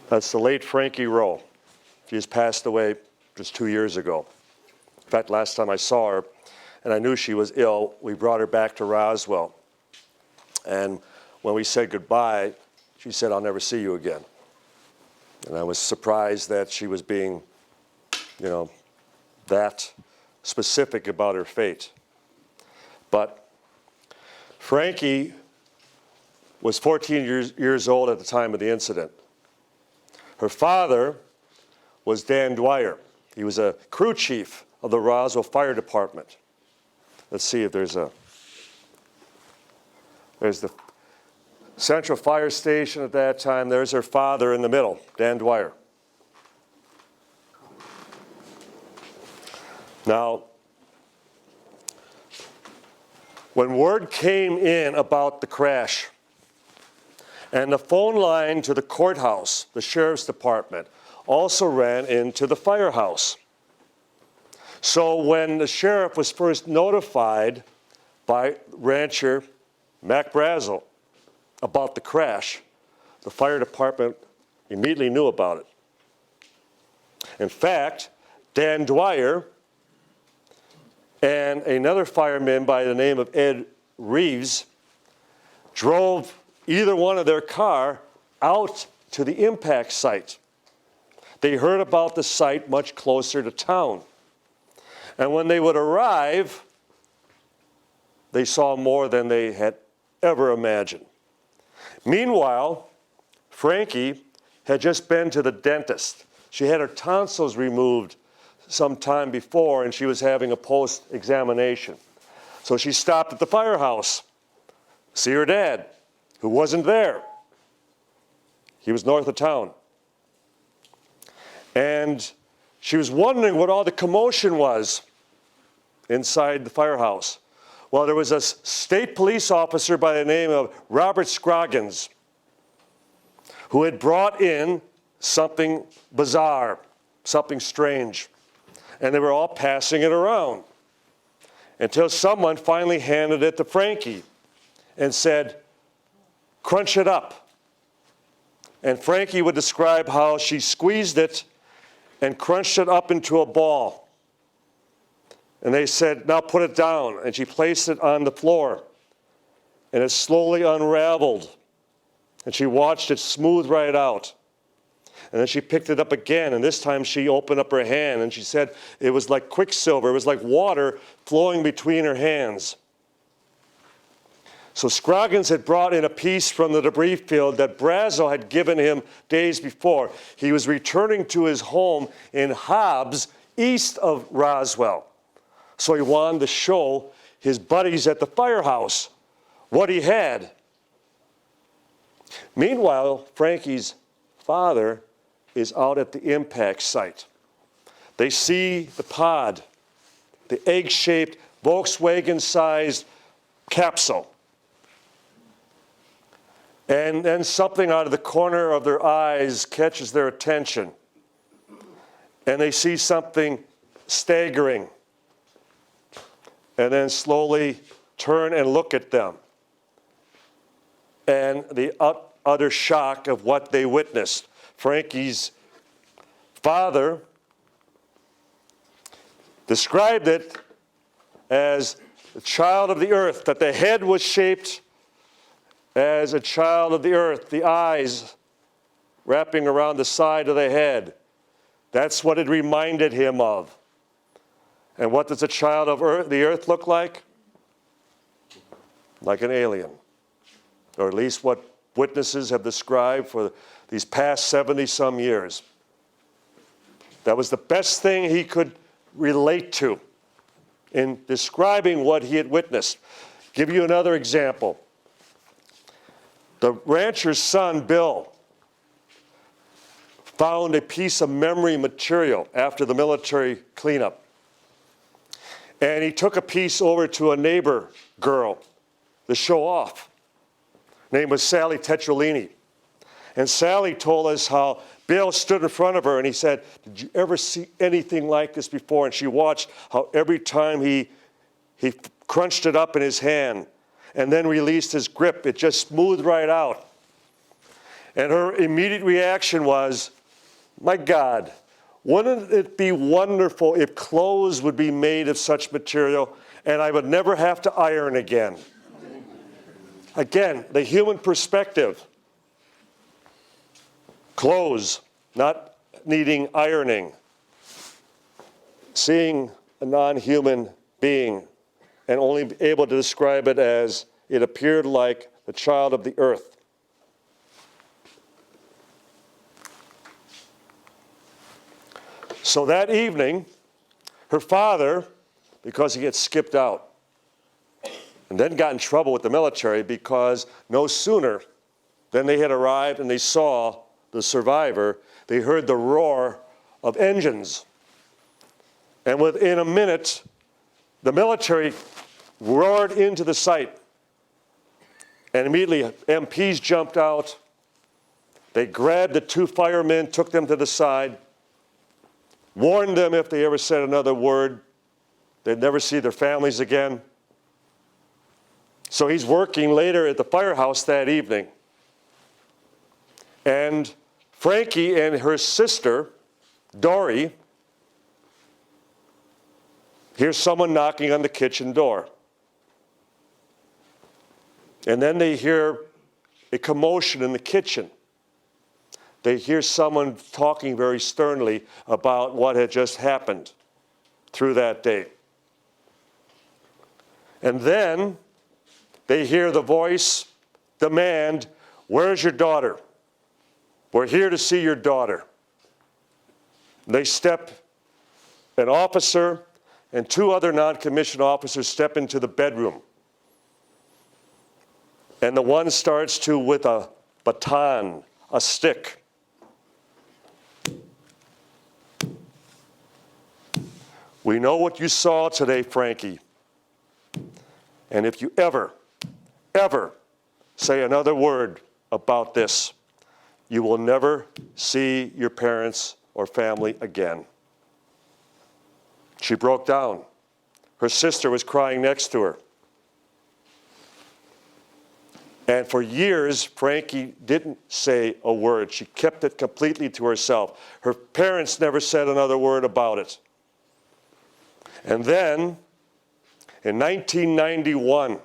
That's the late Frankie Rowe. She just passed away just 2 years ago. In fact, last time I saw her, and I knew she was ill, we brought her back to Roswell. And when we said goodbye, she said, I'll never see you again. And I was surprised that she was being, that specific about her fate. But Frankie was 14 years old at the time of the incident. Her father was Dan Dwyer. He was a crew chief of the Roswell Fire Department. Let's see if there's the Central Fire Station at that time. There's her father in the middle, Dan Dwyer. Now, when word came in about the crash, and the phone line to the courthouse, the sheriff's department, also ran into the firehouse. So when the sheriff was first notified by rancher Mac Brazel about the crash, the fire department immediately knew about it. In fact, Dan Dwyer and another fireman by the name of Ed Reeves drove either one of their car out to the impact site. They heard about the site much closer to town. And when they would arrive, they saw more than they had ever imagined. Meanwhile, Frankie had just been to the dentist. She had her tonsils removed some time before, and she was having a post-examination. So she stopped at the firehouse to see her dad, who wasn't there. He was north of town. And she was wondering what all the commotion was inside the firehouse. Well, there was a state police officer by the name of Robert Scroggins who had brought in something bizarre, something strange. And they were all passing it around until someone finally handed it to Frankie and said, "Crunch it up." And Frankie would describe how she squeezed it and crunched it up into a ball. And they said, "Now put it down." And she placed it on the floor. And it slowly unraveled. And she watched it smooth right out. And then she picked it up again, and this time she opened up her hand, and she said it was like quicksilver. It was like water flowing between her hands. So Scroggins had brought in a piece from the debris field that Brazel had given him days before. He was returning to his home in Hobbs, east of Roswell. So he wanted to show his buddies at the firehouse what he had. Meanwhile, Frankie's father is out at the impact site. They see the pod, the egg-shaped Volkswagen-sized capsule. And then something out of the corner of their eyes catches their attention. And they see something staggering. And then slowly turn and look at them. And the utter shock of what they witnessed. Frankie's father described it as a child of the earth, that the head was shaped as a child of the earth, the eyes wrapping around the side of the head. That's what it reminded him of. And what does a child of the earth look like? Like an alien. Or at least what witnesses have described for these past 70-some years. That was the best thing he could relate to in describing what he had witnessed. Give you another example. The rancher's son, Bill, found a piece of memory material after the military cleanup. And he took a piece over to a neighbor girl to show off. Her name was Sally Tetralini. And Sally told us how Bill stood in front of her and he said, "Did you ever see anything like this before?" And she watched how every time he crunched it up in his hand and then released his grip, it just smoothed right out. And her immediate reaction was, "My God, wouldn't it be wonderful if clothes would be made of such material and I would never have to iron again?" Again, the human perspective. Clothes, not needing ironing. Seeing a non-human being and only able to describe it as it appeared like the child of the earth. So that evening, her father, because he had skipped out, and then got in trouble with the military because no sooner than they had arrived and they saw the survivor, they heard the roar of engines. And within a minute, the military roared into the site. And immediately, MPs jumped out. They grabbed the two firemen, took them to the side, warned them if they ever said another word, they'd never see their families again. So he's working later at the firehouse that evening. And Frankie and her sister, Dory, hear someone knocking on the kitchen door. And then they hear a commotion in the kitchen. They hear someone talking very sternly about what had just happened through that day. And then they hear the voice demand, "Where's your daughter? We're here to see your daughter." An officer and two other non-commissioned officers step into the bedroom. And the one starts to, with a baton, a stick, "We know what you saw today, Frankie. And if you ever say another word about this, you will never see your parents or family again." She broke down. Her sister was crying next to her. And for years, Frankie didn't say a word. She kept it completely to herself. Her parents never said another word about it. And then, in 1991,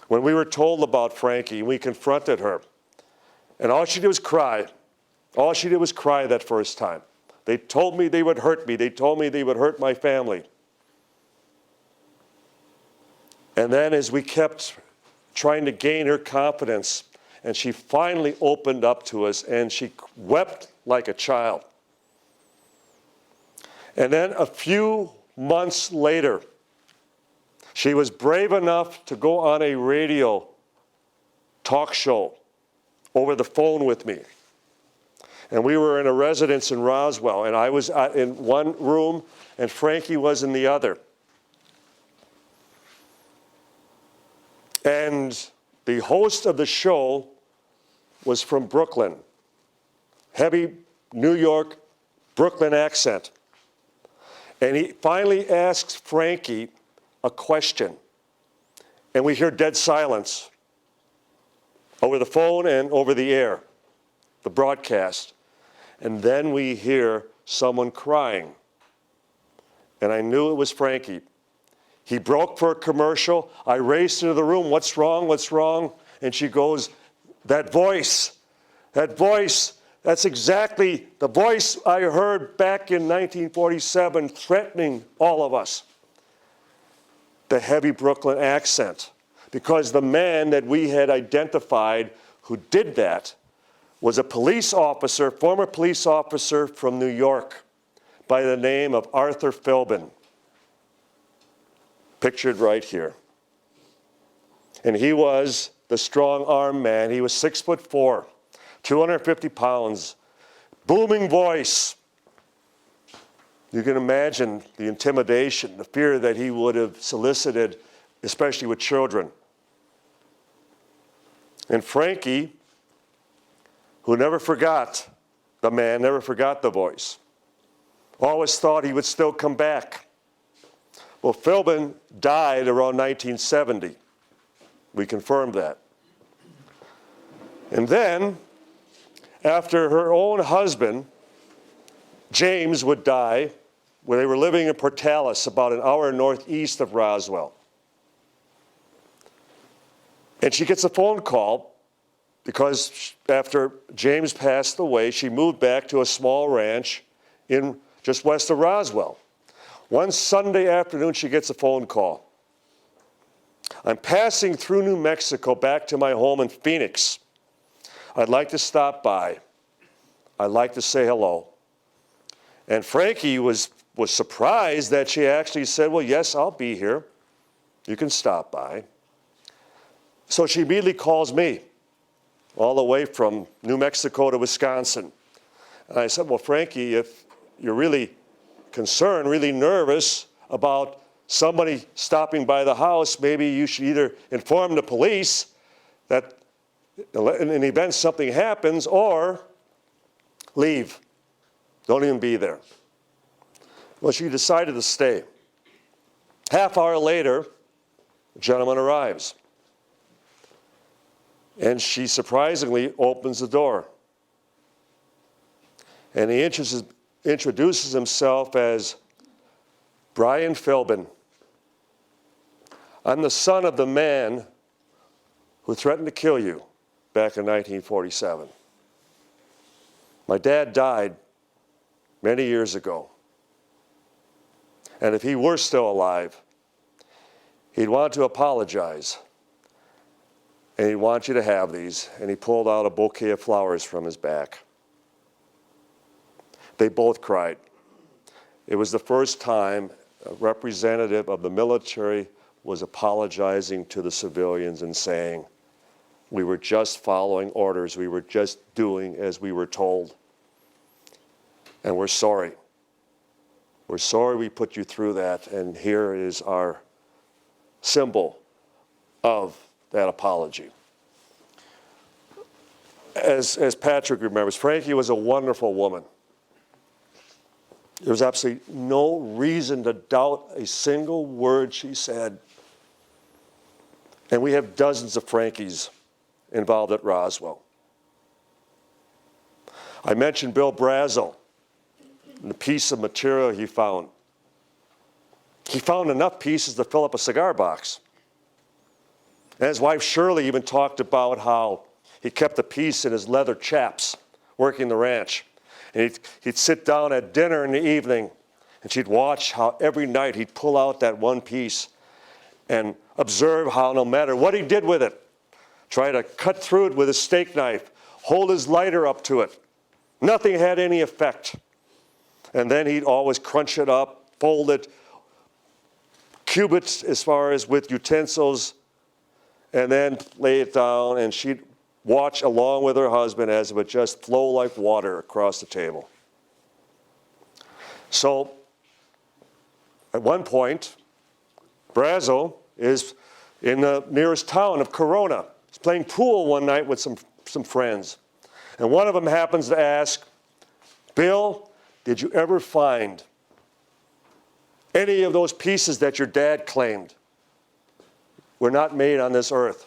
when we were told about Frankie, we confronted her. And all she did was cry. All she did was cry that first time. They told me they would hurt me. They told me they would hurt my family. And then as we kept trying to gain her confidence, and she finally opened up to us, and she wept like a child. And then a few months later, she was brave enough to go on a radio talk show over the phone with me. And we were in a residence in Roswell, and I was in one room, and Frankie was in the other. And the host of the show was from Brooklyn. Heavy New York, Brooklyn accent. And he finally asks Frankie a question. And we hear dead silence over the phone and over the air, the broadcast. And then we hear someone crying. And I knew it was Frankie. He broke for a commercial. I raced into the room. "What's wrong? What's wrong?" And she goes, that voice, that's exactly the voice I heard back in 1947 threatening all of us." The heavy Brooklyn accent. Because the man that we had identified who did that was a police officer, former police officer from New York by the name of Arthur Philbin. Pictured right here. And he was the strong-arm man. He was 6'4", 250 pounds, booming voice. You can imagine the intimidation, the fear that he would have solicited, especially with children. And Frankie, who never forgot the man, never forgot the voice, always thought he would still come back. Well, Philbin died around 1970. We confirmed that. And then, after her own husband, James, would die, where they were living in Portales, about an hour northeast of Roswell. And she gets a phone call because after James passed away, she moved back to a small ranch in just west of Roswell. One Sunday afternoon, she gets a phone call. "I'm passing through New Mexico back to my home in Phoenix. I'd like to stop by. I'd like to say hello." And Frankie was surprised that she actually said, "Well, yes, I'll be here. You can stop by." So she immediately calls me, all the way from New Mexico to Wisconsin. And I said, "Well, Frankie, if you're really concerned, really nervous about somebody stopping by the house, maybe you should either inform the police that in an event something happens, or leave. Don't even be there." Well, she decided to stay. Half hour later, A gentleman arrives. And she surprisingly opens the door. And he introduces himself as Brian Philbin. I'm the son of the man who threatened to kill you back in 1947. My dad died many years ago. And if he were still alive, he'd want to apologize. And he'd want you to have these. And he pulled out a bouquet of flowers from his back. They both cried. It was the first time a representative of the military was apologizing to the civilians and saying, we were just following orders. We were just doing as we were told. And we're sorry. We're sorry we put you through that. And here is our symbol of that apology. As Patrick remembers, Frankie was a wonderful woman. There was absolutely no reason to doubt a single word she said. And we have dozens of Frankies involved at Roswell. I mentioned Bill Brazel and the piece of material he found. He found enough pieces to fill up a cigar box. And his wife Shirley even talked about how he kept a piece in his leather chaps working the ranch. And he'd sit down at dinner in the evening, and she'd watch how every night he'd pull out that one piece and observe how no matter what he did with it, try to cut through it with a steak knife, hold his lighter up to it, nothing had any effect. And then he'd always crunch it up, fold it, cube it as far as with utensils, and then lay it down, and she'd watch along with her husband as it would just flow like water across the table. So at one point, Brazel is in the nearest town of Corona. He's playing pool one night with some friends. And one of them happens to ask, Bill, did you ever find any of those pieces that your dad claimed were not made on this earth?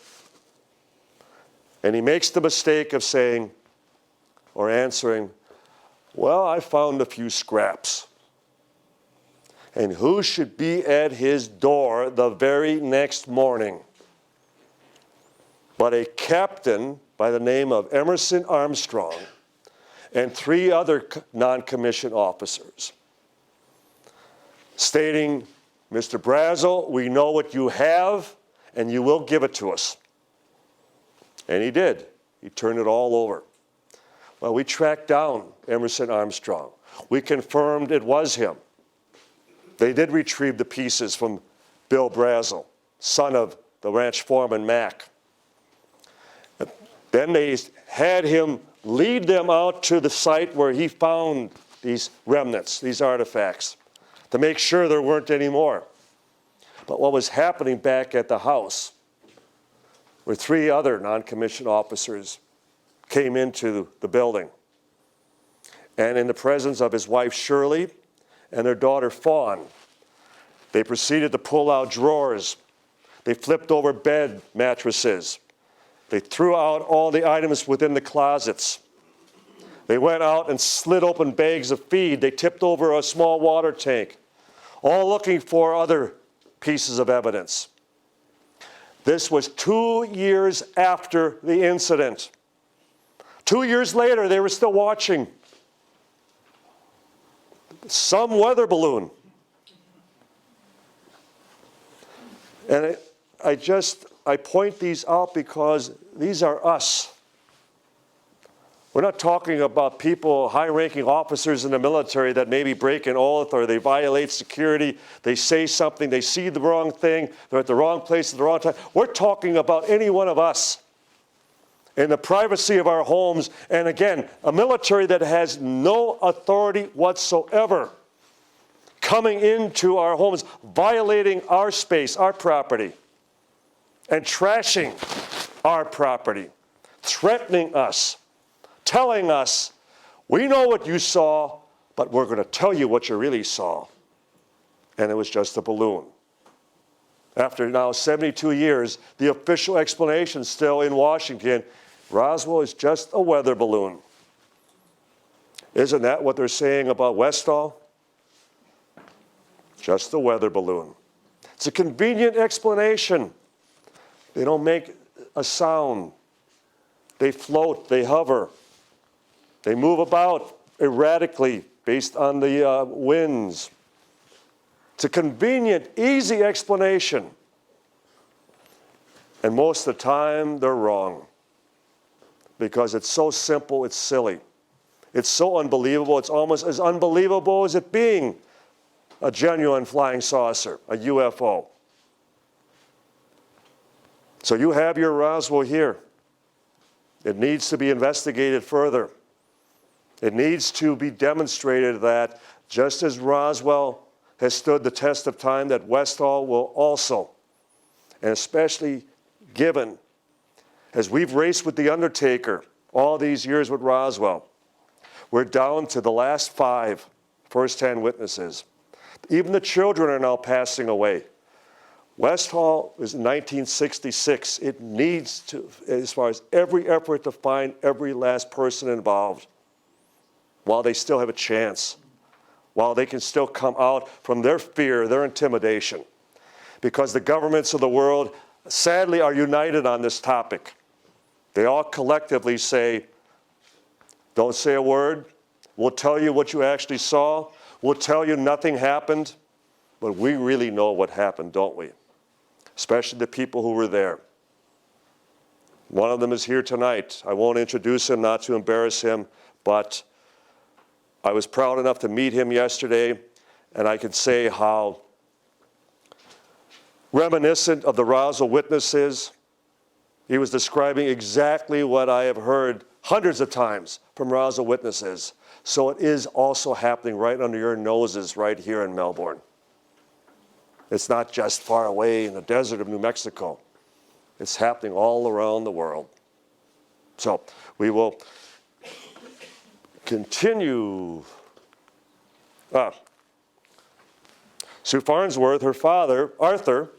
And he makes the mistake of saying, or answering, well, I found a few scraps. And who should be at his door the very next morning but a captain by the name of Emerson Armstrong and 3 other non-commissioned officers, stating, Mr. Brazel, we know what you have, and you will give it to us. And he did. He turned it all over. Well, we tracked down Emerson Armstrong. We confirmed it was him. They did retrieve the pieces from Bill Brazel, son of the ranch foreman, Mac. Then they had him lead them out to the site where he found these remnants, these artifacts, to make sure there weren't any more. But what was happening back at the house where 3 other non-commissioned officers came into the building. And in the presence of his wife, Shirley, and their daughter, Fawn, they proceeded to pull out drawers. They flipped over bed mattresses. They threw out all the items within the closets. They went out and slid open bags of feed. They tipped over a small water tank, all looking for other pieces of evidence. This was 2 years after the incident. 2 years later, they were still watching some weather balloon. And I point these out because these are us. We're not talking about people, high-ranking officers in the military that maybe break an oath or they violate security, they say something, they see the wrong thing, they're at the wrong place at the wrong time. We're talking about any one of us in the privacy of our homes, and again, a military that has no authority whatsoever coming into our homes, violating our space, our property, and trashing our property, threatening us, telling us, we know what you saw, but we're going to tell you what you really saw. And it was just a balloon. After now 72 years, the official explanation still in Washington, Roswell is just a weather balloon. Isn't that what they're saying about Westall? Just a weather balloon. It's a convenient explanation. They don't make a sound. They float, they hover. They move about erratically based on the winds. It's a convenient, easy explanation. And most of the time, they're wrong. Because it's so simple, it's silly. It's so unbelievable, it's almost as unbelievable as it being a genuine flying saucer, a UFO. So you have your Roswell here. It needs to be investigated further. It needs to be demonstrated that just as Roswell has stood the test of time, that Westall will also, and especially given, as we've raced with the Undertaker all these years with Roswell, we're down to the last 5 first-hand witnesses. Even the children are now passing away. Westall is in 1966. It needs to, as far as every effort to find every last person involved, while they still have a chance, while they can still come out from their fear, their intimidation. Because the governments of the world, sadly, are united on this topic. They all collectively say, don't say a word. We'll tell you what you actually saw. We'll tell you nothing happened. But we really know what happened, don't we? Especially the people who were there. One of them is here tonight. I won't introduce him, not to embarrass him, but I was proud enough to meet him yesterday, and I can say how reminiscent of the Roswell witnesses. He was describing exactly what I have heard hundreds of times from Roswell witnesses. So it is also happening right under your noses right here in Melbourne. It's not just far away in the desert of New Mexico. It's happening all around the world. So we will continue. Sue Farnsworth, her father, Arthur,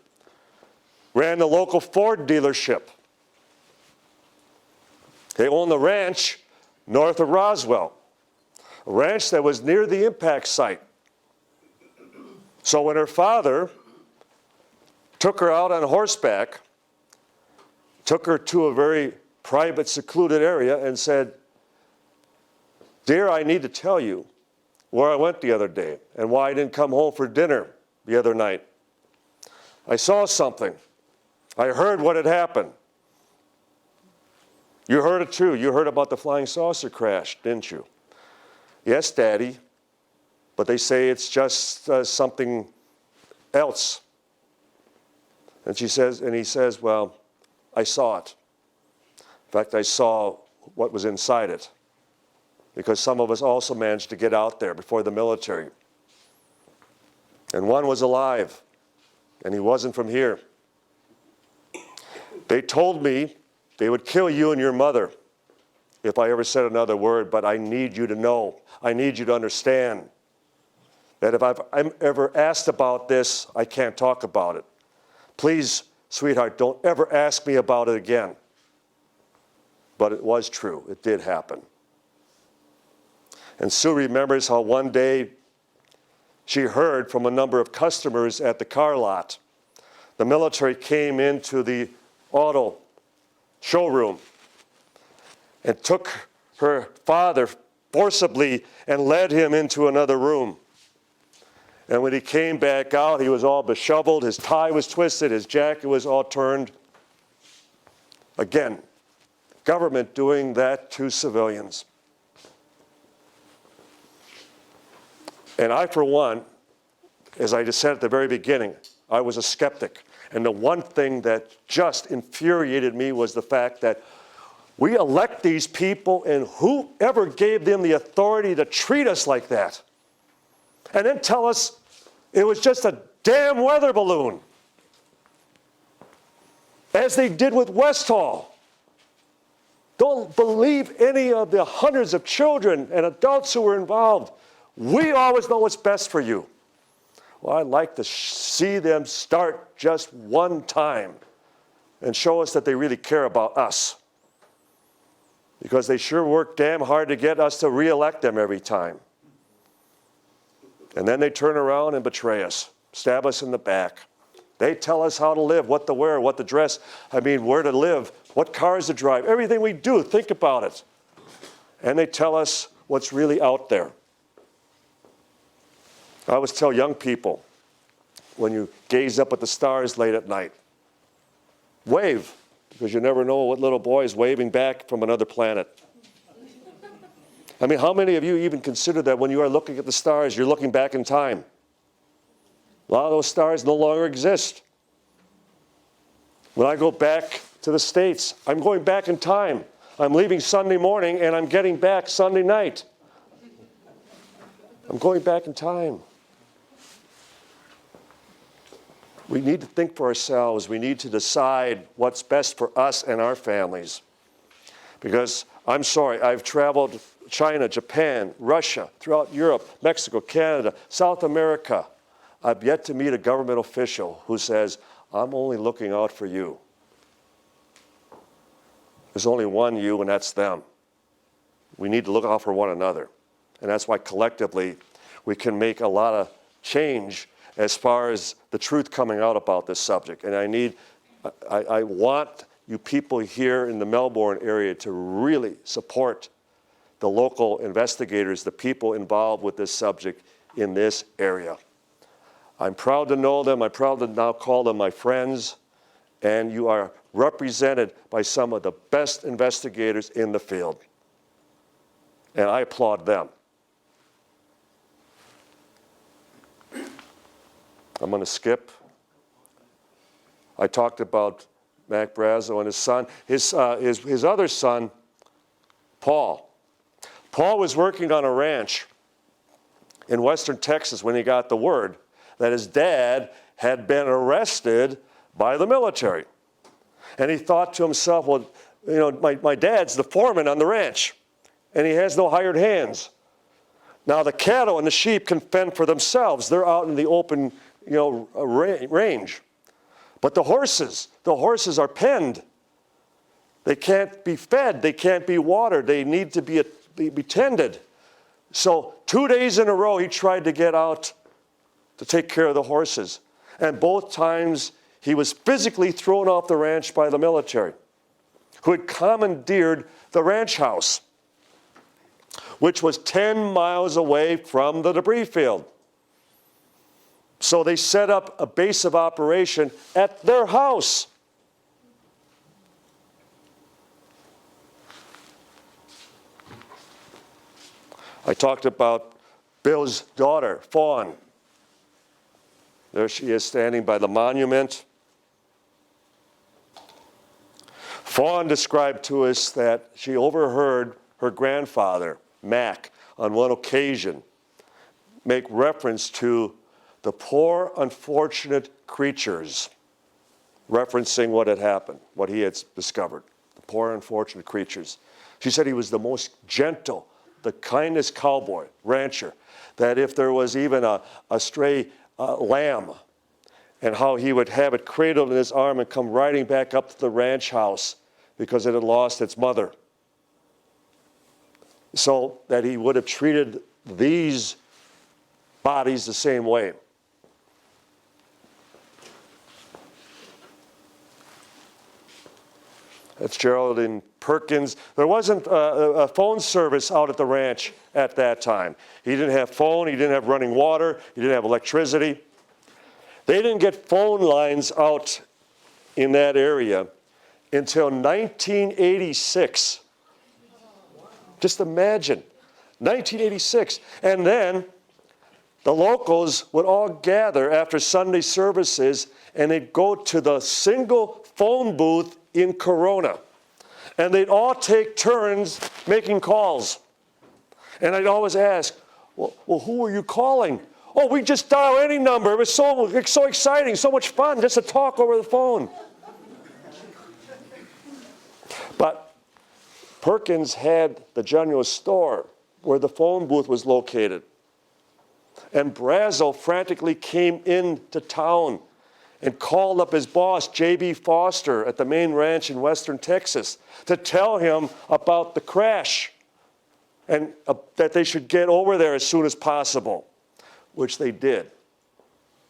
ran the local Ford dealership. They owned the ranch north of Roswell, a ranch that was near the impact site. So when her father took her out on horseback, took her to a very private, secluded area and said, "Dear, I need to tell you where I went the other day and why I didn't come home for dinner the other night. I saw something. I heard what had happened." You heard it too. You heard about the flying saucer crash, didn't you? "Yes, Daddy, but they say it's just something else." And he says, "Well, I saw it. In fact, I saw what was inside it, because some of us also managed to get out there before the military. And one was alive, and he wasn't from here. They told me they would kill you and your mother if I ever said another word, but I need you to know, I need you to understand that if I'm ever asked about this, I can't talk about it. Please, sweetheart, don't ever ask me about it again." But it was true. It did happen. And Sue remembers how one day she heard from a number of customers at the car lot. The military came into the auto showroom and took her father forcibly and led him into another room. And when he came back out, he was all disheveled, his tie was twisted, his jacket was all turned. Again, government doing that to civilians. And I, for one, as I just said at the very beginning, I was a skeptic. And the one thing that just infuriated me was the fact that we elect these people, and whoever gave them the authority to treat us like that? And then tell us it was just a damn weather balloon, as they did with Westall. Don't believe any of the hundreds of children and adults who were involved. We always know what's best for you. Well, I'd like to see them start just one time and show us that they really care about us. Because they sure work damn hard to get us to re-elect them every time. And then they turn around and betray us, stab us in the back. They tell us how to live, what to wear, what to dress, where to live, what cars to drive, everything we do, think about it. And they tell us what's really out there. I always tell young people, when you gaze up at the stars late at night, wave, because you never know what little boy is waving back from another planet. How many of you even consider that when you are looking at the stars, you're looking back in time? A lot of those stars no longer exist. When I go back to the States, I'm going back in time. I'm leaving Sunday morning and I'm getting back Sunday night. I'm going back in time. We need to think for ourselves. We need to decide what's best for us and our families. Because I'm sorry, I've traveled China, Japan, Russia, throughout Europe, Mexico, Canada, South America. I've yet to meet a government official who says, I'm only looking out for you. There's only one you, and that's them. We need to look out for one another. And that's why collectively we can make a lot of change as far as the truth coming out about this subject. And I want you people here in the Melbourne area to really support the local investigators, the people involved with this subject in this area. I'm proud to know them. I'm proud to now call them my friends. And you are represented by some of the best investigators in the field. And I applaud them. I'm going to skip. I talked about Mac Brazo and his son. His other son, Paul. Paul was working on a ranch in western Texas when he got the word that his dad had been arrested by the military. And he thought to himself, well, my dad's the foreman on the ranch, and he has no hired hands. Now, the cattle and the sheep can fend for themselves. They're out in the open, range. But the horses are penned. They can't be fed. They can't be watered. They need to be tended. So 2 days in a row, he tried to get out to take care of the horses. And both times, he was physically thrown off the ranch by the military, who had commandeered the ranch house, which was 10 miles away from the debris field. So they set up a base of operation at their house. I talked about Bill's daughter, Fawn. There she is standing by the monument. Fawn described to us that she overheard her grandfather, Mac, on one occasion make reference to the poor, unfortunate creatures, referencing what had happened, what he had discovered, the poor, unfortunate creatures. She said he was the most gentle, the kindest cowboy, rancher, that if there was even a stray lamb, and how he would have it cradled in his arm and come riding back up to the ranch house because it had lost its mother. So that he would have treated these bodies the same way. That's Geraldine Perkins. There wasn't a phone service out at the ranch at that time. He didn't have phone, he didn't have running water, he didn't have electricity. They didn't get phone lines out in that area until 1986. Just imagine, 1986. And then the locals would all gather after Sunday services and they'd go to the single phone booth in Corona. And they'd all take turns making calls. And I'd always ask, well, who are you calling? Oh, we just dial any number. It was so exciting, so much fun just to talk over the phone. But Perkins had the general store where the phone booth was located. And Brazel frantically came into town and called up his boss, J.B. Foster, at the main ranch in western Texas to tell him about the crash and that they should get over there as soon as possible, which they did.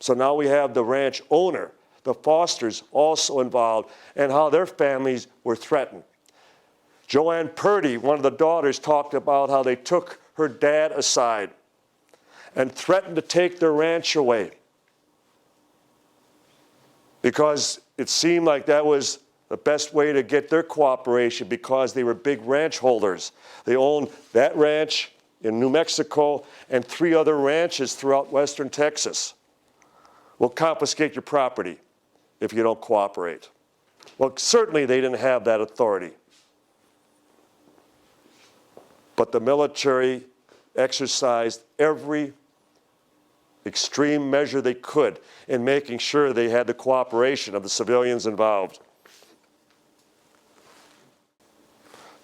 So now we have the ranch owner, the Fosters, also involved, and how their families were threatened. Joanne Purdy, one of the daughters, talked about how they took her dad aside and threatened to take their ranch away because it seemed like that was the best way to get their cooperation because they were big ranch holders. They owned that ranch in New Mexico and 3 other ranches throughout western Texas. We'll confiscate your property if you don't cooperate. Well, certainly they didn't have that authority. But the military exercised every extreme measure they could in making sure they had the cooperation of the civilians involved.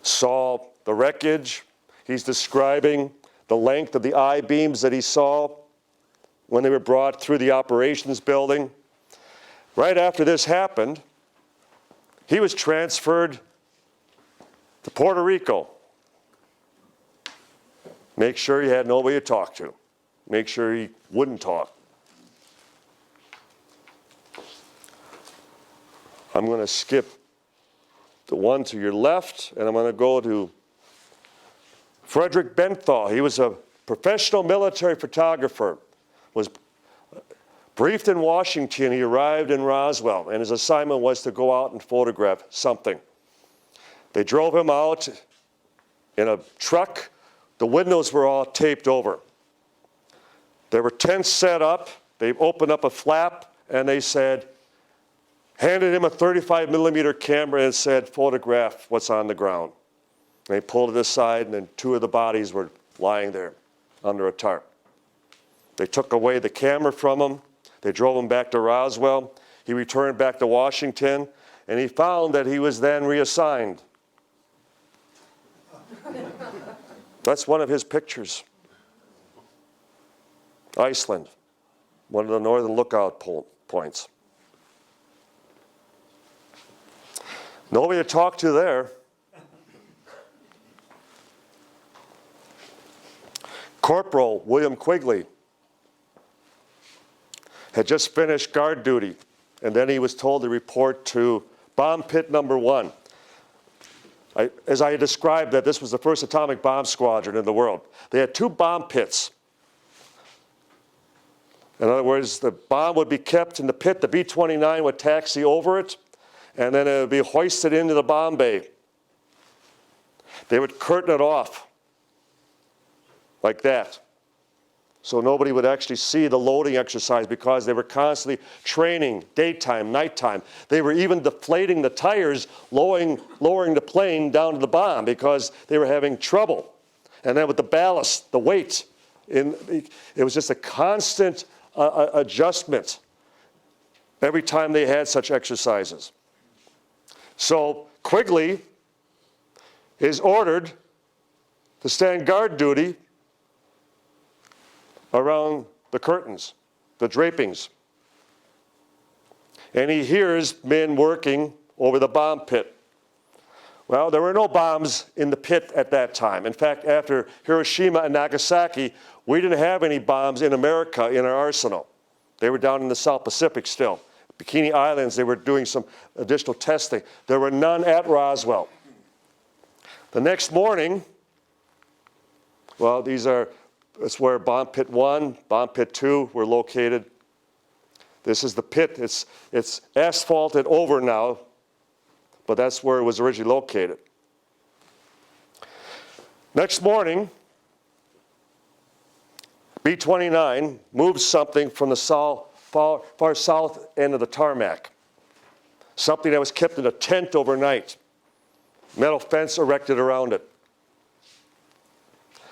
Saw the wreckage. He's describing the length of the I-beams that he saw when they were brought through the operations building. Right after this happened, he was transferred to Puerto Rico. Make sure he had nobody to talk to. Make sure he wouldn't talk. I'm going to skip the one to your left, and I'm going to go to Frederick Benthal. He was a professional military photographer, was briefed in Washington. He arrived in Roswell, and his assignment was to go out and photograph something. They drove him out in a truck. The windows were all taped over. There were tents set up. They opened up a flap, and they said, handed him a 35 millimeter camera and said, photograph what's on the ground. And they pulled it aside, and then 2 of the bodies were lying there under a tarp. They took away the camera from him. They drove him back to Roswell. He returned back to Washington, and he found that he was then reassigned. That's one of his pictures. Iceland, one of the northern lookout points. Nobody to talk to there. Corporal William Quigley had just finished guard duty, and then he was told to report to bomb pit number 1. As I described that, this was the first atomic bomb squadron in the world. They had 2 bomb pits. In other words, the bomb would be kept in the pit, the B-29 would taxi over it, and then it would be hoisted into the bomb bay. They would curtain it off like that, so nobody would actually see the loading exercise because they were constantly training daytime, nighttime. They were even deflating the tires, lowering the plane down to the bomb because they were having trouble. And then with the ballast, the weight, it was just a constant adjustment every time they had such exercises. So Quigley is ordered to stand guard duty around the curtains, the drapings. And he hears men working over the bomb pit. Well, there were no bombs in the pit at that time. In fact, after Hiroshima and Nagasaki, we didn't have any bombs in America in our arsenal. They were down in the South Pacific still. Bikini Islands, they were doing some additional testing. There were none at Roswell. The next morning, well, that's where bomb pit 1, bomb pit 2 were located. This is the pit. It's asphalted over now, but that's where it was originally located. Next morning, B-29 moved something from the far south end of the tarmac, something that was kept in a tent overnight, metal fence erected around it.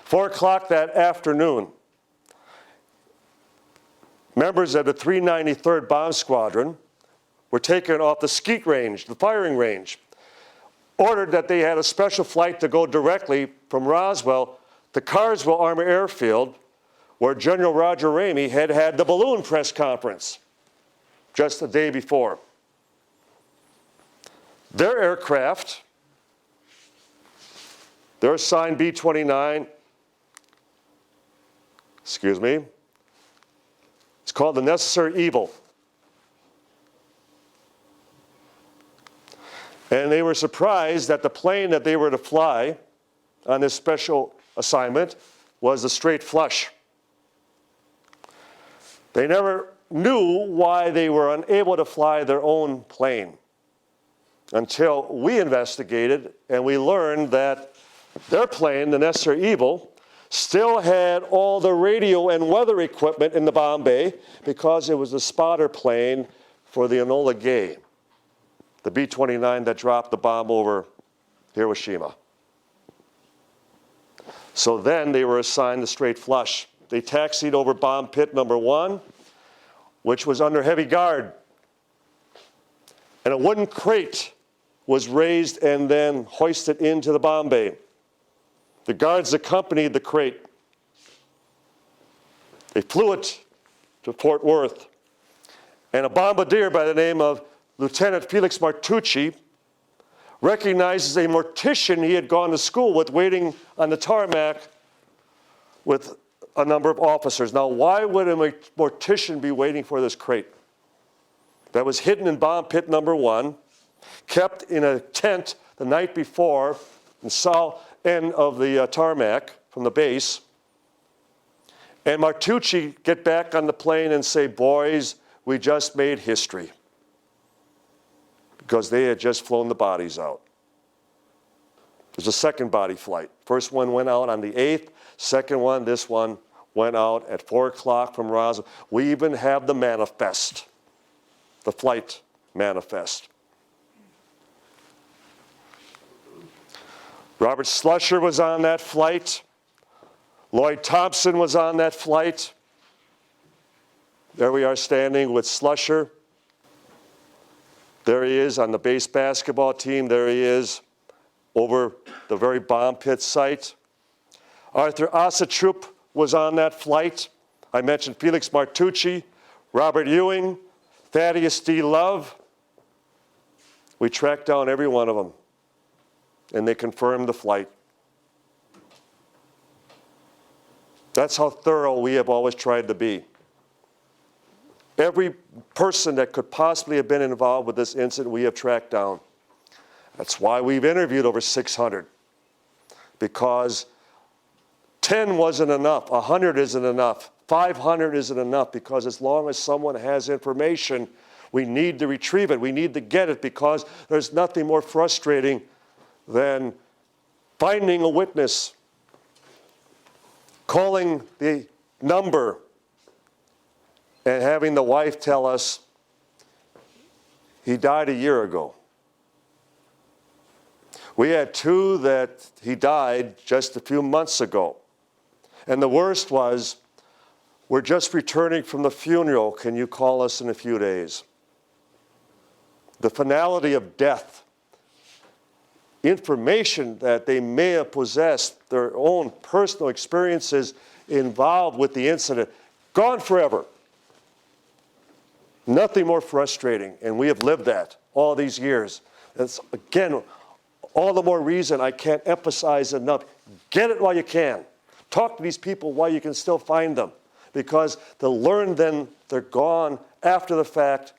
4 o'clock that afternoon, members of the 393rd Bomb Squadron were taken off the skeet range, the firing range, ordered that they had a special flight to go directly from Roswell to Carswell Army Airfield, where General Roger Ramey had had the balloon press conference just the day before. Their aircraft, their assigned B-29, excuse me, it's called the Necessary Evil. And they were surprised that the plane that they were to fly on this special assignment was the Straight Flush. They never knew why they were unable to fly their own plane until we investigated and we learned that their plane, the Necessary Evil, still had all the radio and weather equipment in the bomb bay because it was the spotter plane for the Enola Gay, the B-29 that dropped the bomb over Hiroshima. So then they were assigned the Straight Flush. They taxied over bomb pit number 1, which was under heavy guard. And a wooden crate was raised and then hoisted into the bomb bay. The guards accompanied the crate. They flew it to Fort Worth. And a bombardier by the name of Lieutenant Felix Martucci recognizes a mortician he had gone to school with waiting on the tarmac with a number of officers. Now, why would a mortician be waiting for this crate that was hidden in bomb pit number 1, kept in a tent the night before in the south end of the tarmac from the base? And Martucci get back on the plane and say, boys, we just made history. Because they had just flown the bodies out. There's a second body flight. First one went out on the 8th. Second one, this one, went out at 4 o'clock from Roswell. We even have the manifest, the flight manifest. Robert Schlusser was on that flight. Lloyd Thompson was on that flight. There we are standing with Schlusser. There he is on the base basketball team. There he is over the very bomb pit site. Arthur Asatrup was on that flight. I mentioned Felix Martucci, Robert Ewing, Thaddeus D. Love. We tracked down every one of them, and they confirmed the flight. That's how thorough we have always tried to be. Every person that could possibly have been involved with this incident, we have tracked down. That's why we've interviewed over 600, because 10 wasn't enough, 100 isn't enough, 500 isn't enough, because as long as someone has information, we need to retrieve it, we need to get it, because there's nothing more frustrating than finding a witness, calling the number, and having the wife tell us, he died a year ago. We had 2 that he died just a few months ago. And the worst was, we're just returning from the funeral. Can you call us in a few days? The finality of death, information that they may have possessed, their own personal experiences involved with the incident, gone forever. Nothing more frustrating, and we have lived that all these years. That's, again, all the more reason I can't emphasize enough. Get it while you can. Talk to these people while you can still find them, because to learn then they're gone after the fact,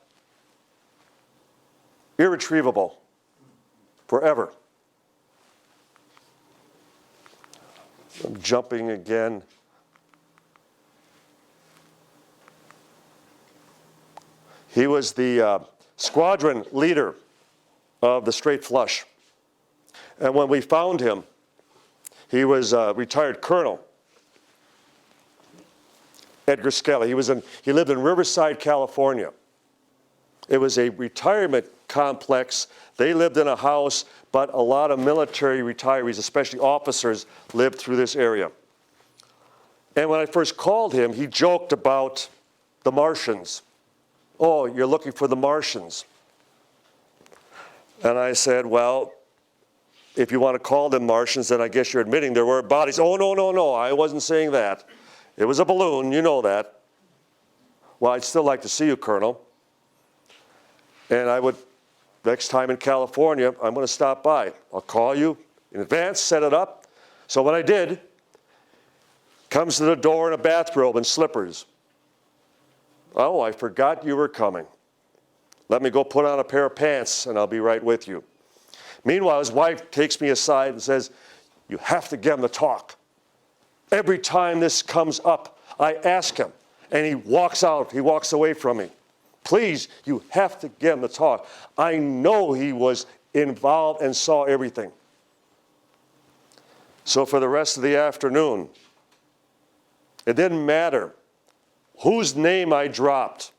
irretrievable, forever. I'm jumping again. He was the squadron leader of the Straight Flush. And when we found him, he was a retired colonel, Edgar Skelly. He lived in Riverside, California. It was a retirement complex. They lived in a house, but a lot of military retirees, especially officers, lived through this area. And when I first called him, he joked about the Martians. Oh, you're looking for the Martians. And I said, well, if you want to call them Martians, then I guess you're admitting there were bodies. Oh, no, I wasn't saying that. It was a balloon, you know that. Well, I'd still like to see you, Colonel. And I would, next time in California, I'm going to stop by. I'll call you in advance, set it up. So when I did, comes to the door in a bathrobe and slippers. Oh, I forgot you were coming. Let me go put on a pair of pants and I'll be right with you. Meanwhile, his wife takes me aside and says, you have to get him to talk. Every time this comes up, I ask him, and he walks out, he walks away from me. Please, you have to get him to talk. I know he was involved and saw everything. So for the rest of the afternoon, it didn't matter whose name I dropped.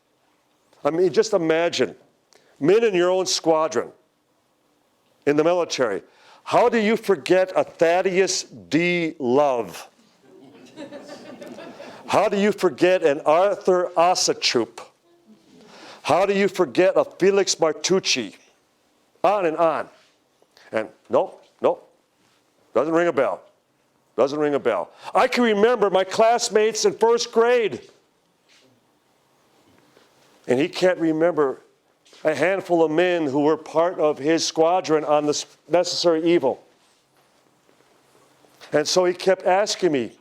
I mean, just imagine, men in your own squadron, in the military. How do you forget a Thaddeus D. Love? How do you forget an Arthur Osachuk? How do you forget a Felix Martucci? On and on. And nope, doesn't ring a bell. Doesn't ring a bell. I can remember my classmates in first grade. And he can't remember a handful of men who were part of his squadron on this necessary evil. And so he kept asking me,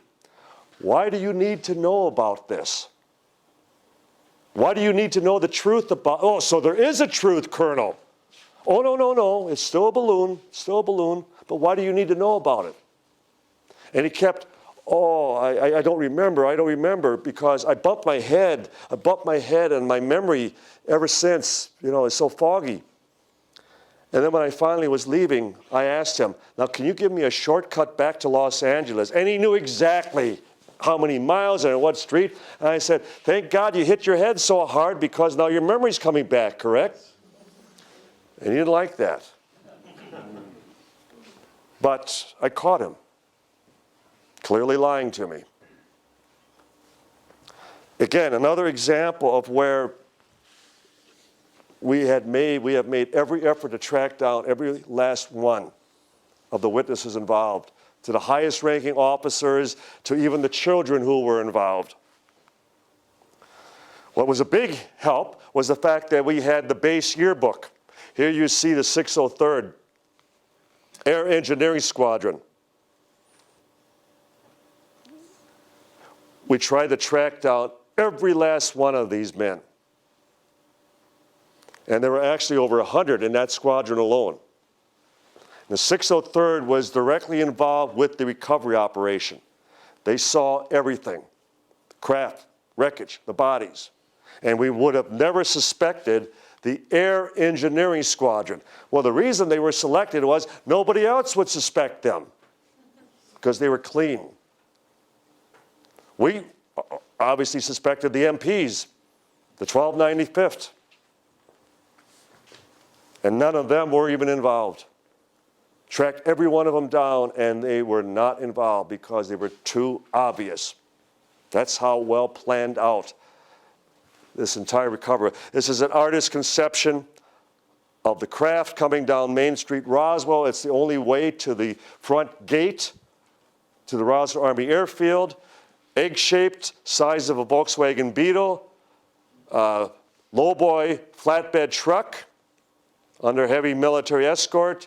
why do you need to know about this? Why do you need to know the truth about, oh, so there is a truth, Colonel. Oh, no, it's still a balloon, but why do you need to know about it? And he kept, I don't remember, because I bumped my head, and my memory ever since, is so foggy. And then when I finally was leaving, I asked him, now can you give me a shortcut back to Los Angeles? And he knew exactly how many miles and what street. And I said, thank God you hit your head so hard because now your memory's coming back, correct? And he didn't like that. But I caught him, clearly lying to me. Again, another example of where we have made every effort to track down every last one of the witnesses involved, to the highest ranking officers, to even the children who were involved. What was a big help was the fact that we had the base yearbook. Here you see the 603rd Air Engineering Squadron. We tried to track down every last one of these men. And there were actually over 100 in that squadron alone. The 603rd was directly involved with the recovery operation. They saw everything, the craft, wreckage, the bodies. And we would have never suspected the Air Engineering Squadron. Well, the reason they were selected was nobody else would suspect them because they were clean. We obviously suspected the MPs, the 1295th. And none of them were even involved. Tracked every one of them down, and they were not involved because they were too obvious. That's how well planned out this entire recovery. This is an artist's conception of the craft coming down Main Street, Roswell. It's the only way to the front gate to the Roswell Army Airfield. Egg-shaped, size of a Volkswagen Beetle, lowboy flatbed truck under heavy military escort,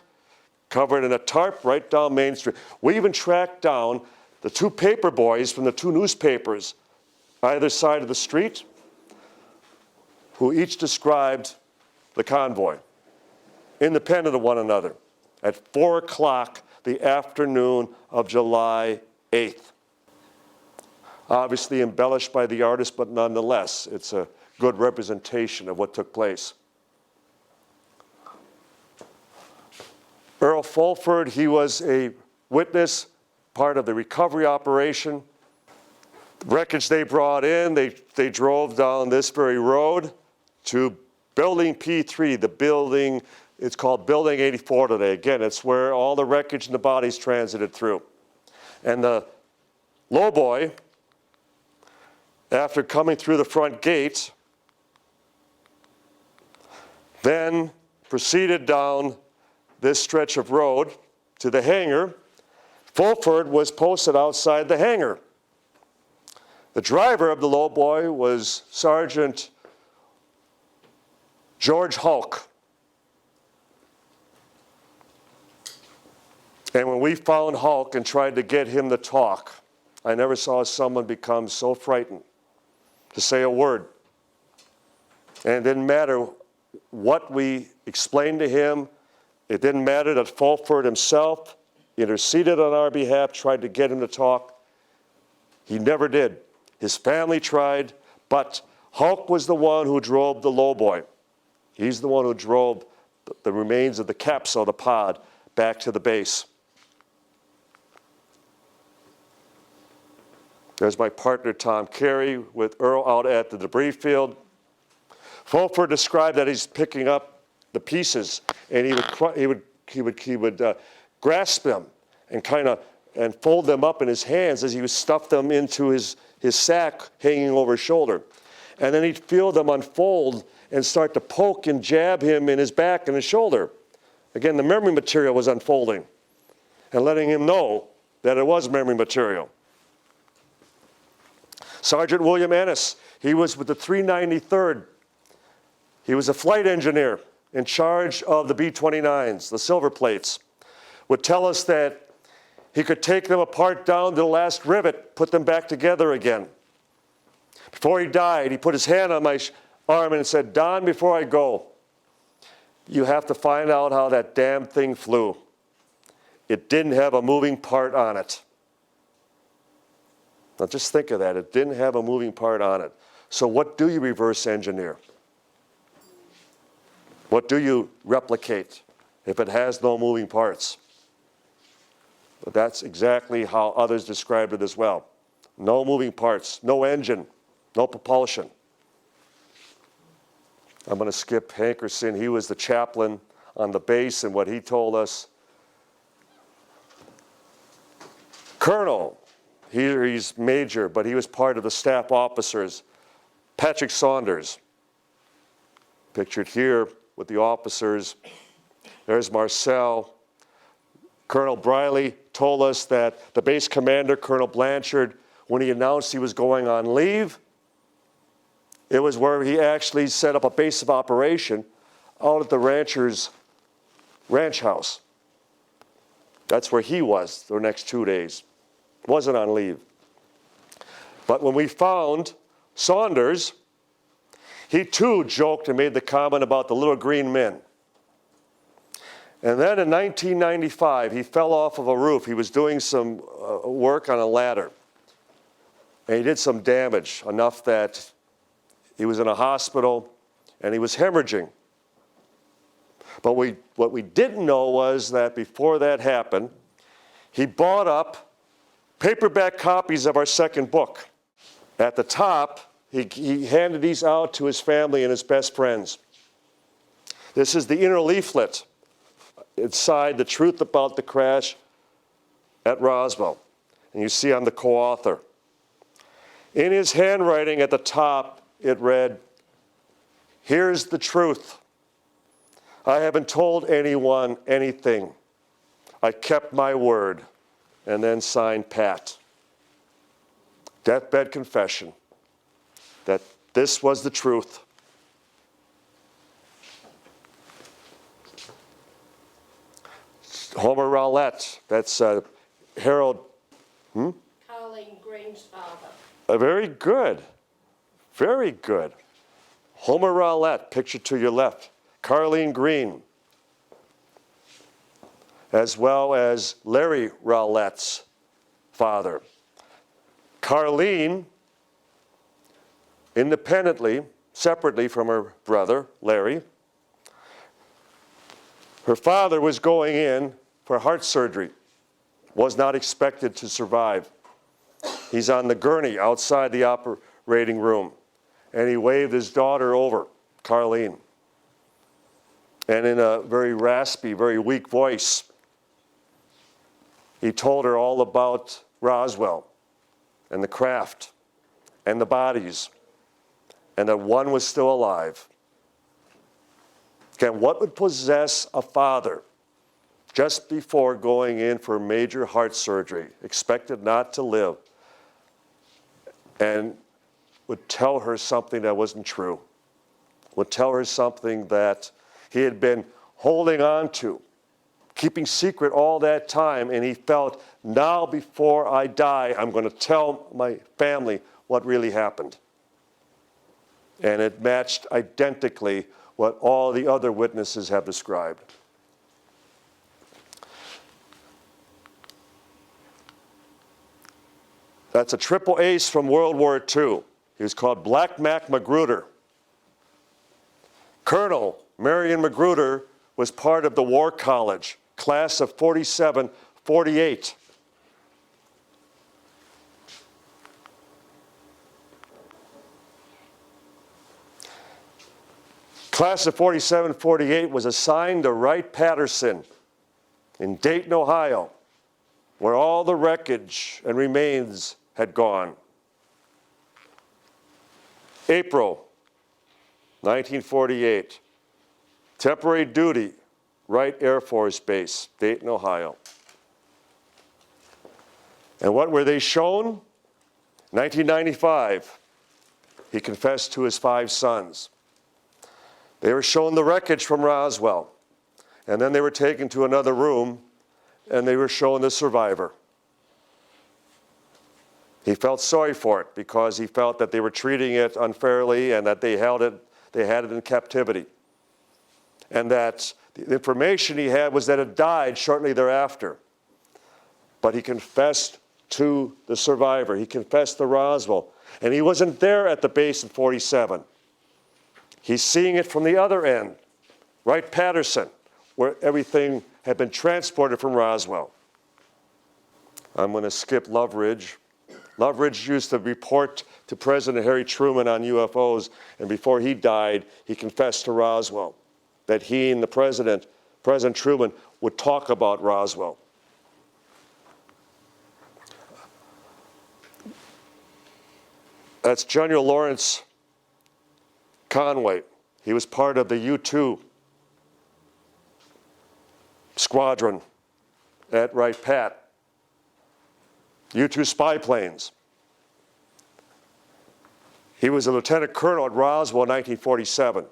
covered in a tarp right down Main Street. We even tracked down the two paper boys from the two newspapers either side of the street who each described the convoy, independent of one another, at 4 o'clock the afternoon of July 8th. Obviously embellished by the artist, but nonetheless, it's a good representation of what took place. Earl Fulford, he was a witness, part of the recovery operation. The wreckage they brought in, they drove down this very road to Building P3, the building, it's called Building 84 today. Again, it's where all the wreckage and the bodies transited through. And the lowboy, after coming through the front gate, then proceeded down this stretch of road to the hangar. Fulford was posted outside the hangar. The driver of the lowboy was Sergeant George Hulk. And when we found Hulk and tried to get him to talk, I never saw someone become so frightened to say a word. And it didn't matter what we explained to him. It didn't matter that Fulford himself interceded on our behalf, tried to get him to talk. He never did. His family tried, but Hulk was the one who drove the lowboy. He's the one who drove the remains of the capsule, the pod, back to the base. There's my partner, Tom Carey, with Earl out at the debris field. Fulford described that he's picking up the pieces, and he would grasp them and fold them up in his hands as he would stuff them into his sack hanging over his shoulder. And then he'd feel them unfold and start to poke and jab him in his back and his shoulder. Again, the memory material was unfolding and letting him know that it was memory material. Sergeant William Ennis, he was with the 393rd. He was a flight engineer in charge of the B-29s, the silver plates, would tell us that he could take them apart down to the last rivet, put them back together again. Before he died, he put his hand on my arm and said, "Don, before I go, you have to find out how that damn thing flew. It didn't have a moving part on it." Now just think of that. It didn't have a moving part on it. So what do you reverse engineer? What do you replicate if it has no moving parts? But that's exactly how others described it as well. No moving parts, no engine, no propulsion. I'm going to skip Hankerson. He was the chaplain on the base, and what he told us. Colonel, he's major, but he was part of the staff officers. Patrick Saunders, pictured here with the officers. There's Marcel. Colonel Briley told us that the base commander, Colonel Blanchard, when he announced he was going on leave, it was where he actually set up a base of operation out at the rancher's ranch house. That's where he was the next 2 days. Wasn't on leave. But when we found Saunders, he too joked and made the comment about the little green men. And then in 1995, he fell off of a roof. He was doing some work on a ladder. And he did some damage, enough that he was in a hospital and he was hemorrhaging. But what we didn't know was that before that happened, he bought up paperback copies of our second book. At the top, he handed these out to his family and his best friends. This is the inner leaflet. Inside, the truth about the crash at Roswell. And you see I'm the co-author. In his handwriting at the top, it read, "Here's the truth. I haven't told anyone anything. I kept my word." And then signed Pat. Deathbed confession that this was the truth. Homer Rowlett, that's Harold. Colleen Green's father. Very good. Very good. Homer Rowlett, picture to your left. Carleen Green, as well as Larry Rowlett's father. Carleen, independently, separately from her brother, Larry, her father was going in for heart surgery, was not expected to survive. He's on the gurney outside the operating room, and he waved his daughter over, Carleen. And in a very raspy, very weak voice, he told her all about Roswell and the craft and the bodies, and that one was still alive. Again, what would possess a father just before going in for major heart surgery, expected not to live, and would tell her something that wasn't true, would tell her something that he had been holding on to, keeping secret all that time, and he felt, now before I die, I'm going to tell my family what really happened. And it matched identically what all the other witnesses have described. That's a triple ace from World War II. He was called Black Mac Magruder. Colonel Marion Magruder was part of the War College, class of 47-48. Class of 47-48 was assigned to Wright-Patterson in Dayton, Ohio, where all the wreckage and remains had gone. April 1948, temporary duty, Wright Air Force Base, Dayton, Ohio. And what were they shown? 1995, he confessed to his 5 sons. They were shown the wreckage from Roswell, and then they were taken to another room, and they were shown the survivor. He felt sorry for it because he felt that they were treating it unfairly and that they had it in captivity. And that the information he had was that it died shortly thereafter. But he confessed to the survivor. He confessed to Roswell. And he wasn't there at the base in 47. He's seeing it from the other end, Wright-Patterson, where everything had been transported from Roswell. I'm going to skip Loveridge. Loveridge used to report to President Harry Truman on UFOs, and before he died, he confessed to Roswell that he and President Truman, would talk about Roswell. That's General Lawrence Conway. He was part of the U-2 squadron at Wright-Pat. U-2 spy planes. He was a lieutenant colonel at Roswell in 1947.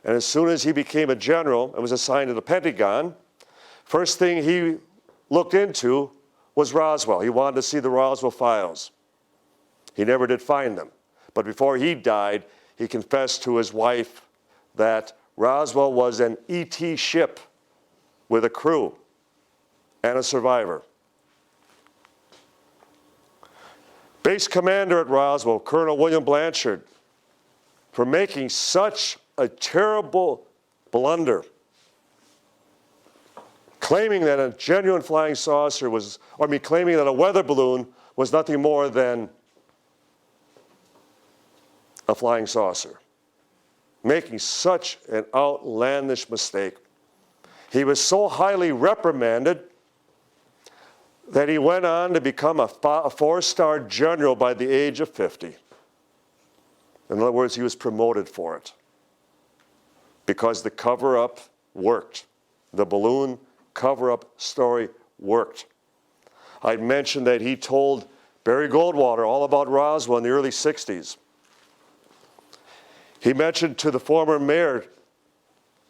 And as soon as he became a general and was assigned to the Pentagon, first thing he looked into was Roswell. He wanted to see the Roswell files. He never did find them. But before he died, he confessed to his wife that Roswell was an ET ship with a crew and a survivor. Base commander at Roswell, Colonel William Blanchard, for making such a terrible blunder, claiming that a genuine flying saucer claiming that a weather balloon was nothing more than a flying saucer, making such an outlandish mistake. He was so highly reprimanded that he went on to become a 4-star general by the age of 50. In other words, he was promoted for it because the cover-up worked. The balloon cover-up story worked. I'd mentioned that he told Barry Goldwater all about Roswell in the early 60s. He mentioned to the former mayor,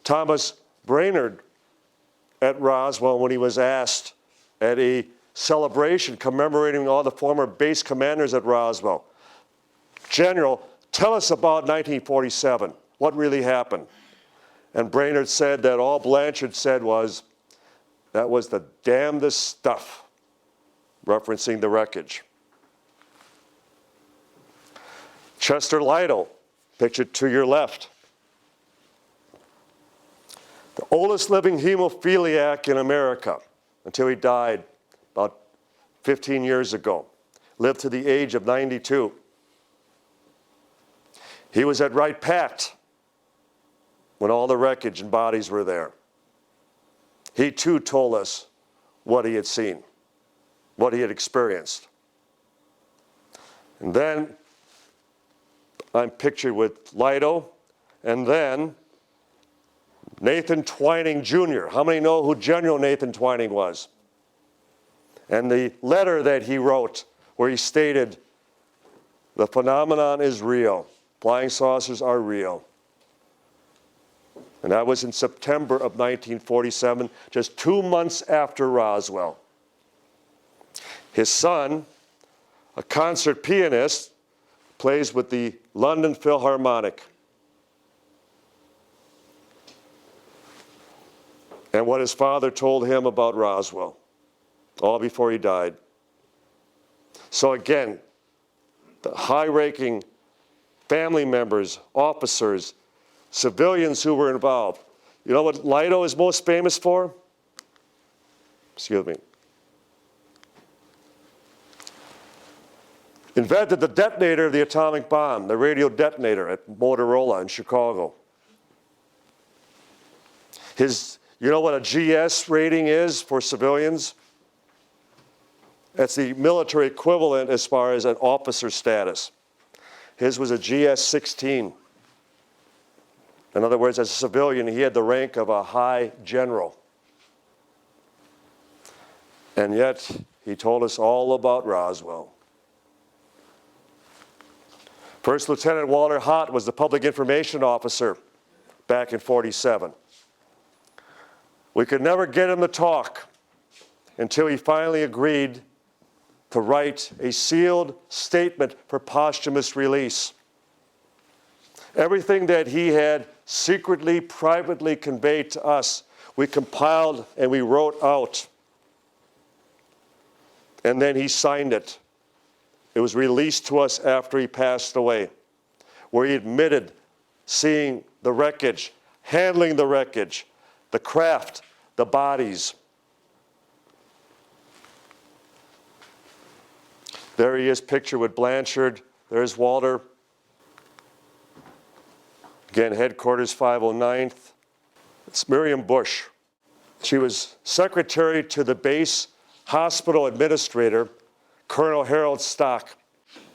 Thomas Brainerd, at Roswell when he was asked at a celebration commemorating all the former base commanders at Roswell, "General, tell us about 1947. What really happened?" And Brainerd said that all Blanchard said was, "That was the damnedest stuff," referencing the wreckage. Chester Lytle, pictured to your left. The oldest living hemophiliac in America until he died about 15 years ago. Lived to the age of 92. He was at Wright-Pat when all the wreckage and bodies were there. He too told us what he had seen, what he had experienced. And then I'm pictured with Lido, and then Nathan Twining Jr. How many know who General Nathan Twining was? And the letter that he wrote where he stated The phenomenon is real. Flying saucers are real. And that was in September of 1947, just 2 months after Roswell. His son, a concert pianist, plays with the London Philharmonic. And what his father told him about Roswell, all before he died. So again, the high-ranking family members, officers, civilians who were involved. You know what Lido is most famous for? Excuse me. Invented the detonator of the atomic bomb, the radio detonator at Motorola in Chicago. You know what a GS rating is for civilians? That's the military equivalent as far as an officer status. His was a GS-16. In other words, as a civilian, he had the rank of a high general. And yet, he told us all about Roswell. First Lieutenant Walter Hott was the public information officer back in '47. We could never get him to talk until he finally agreed to write a sealed statement for posthumous release. Everything that he had secretly, privately conveyed to us, we compiled and we wrote out. And then he signed it. It was released to us after he passed away, where he admitted seeing the wreckage, handling the wreckage, the craft, the bodies. There he is, pictured with Blanchard. There's Walter. Again, headquarters 509th. It's Miriam Bush. She was secretary to the base hospital administrator, Colonel Harold Stock.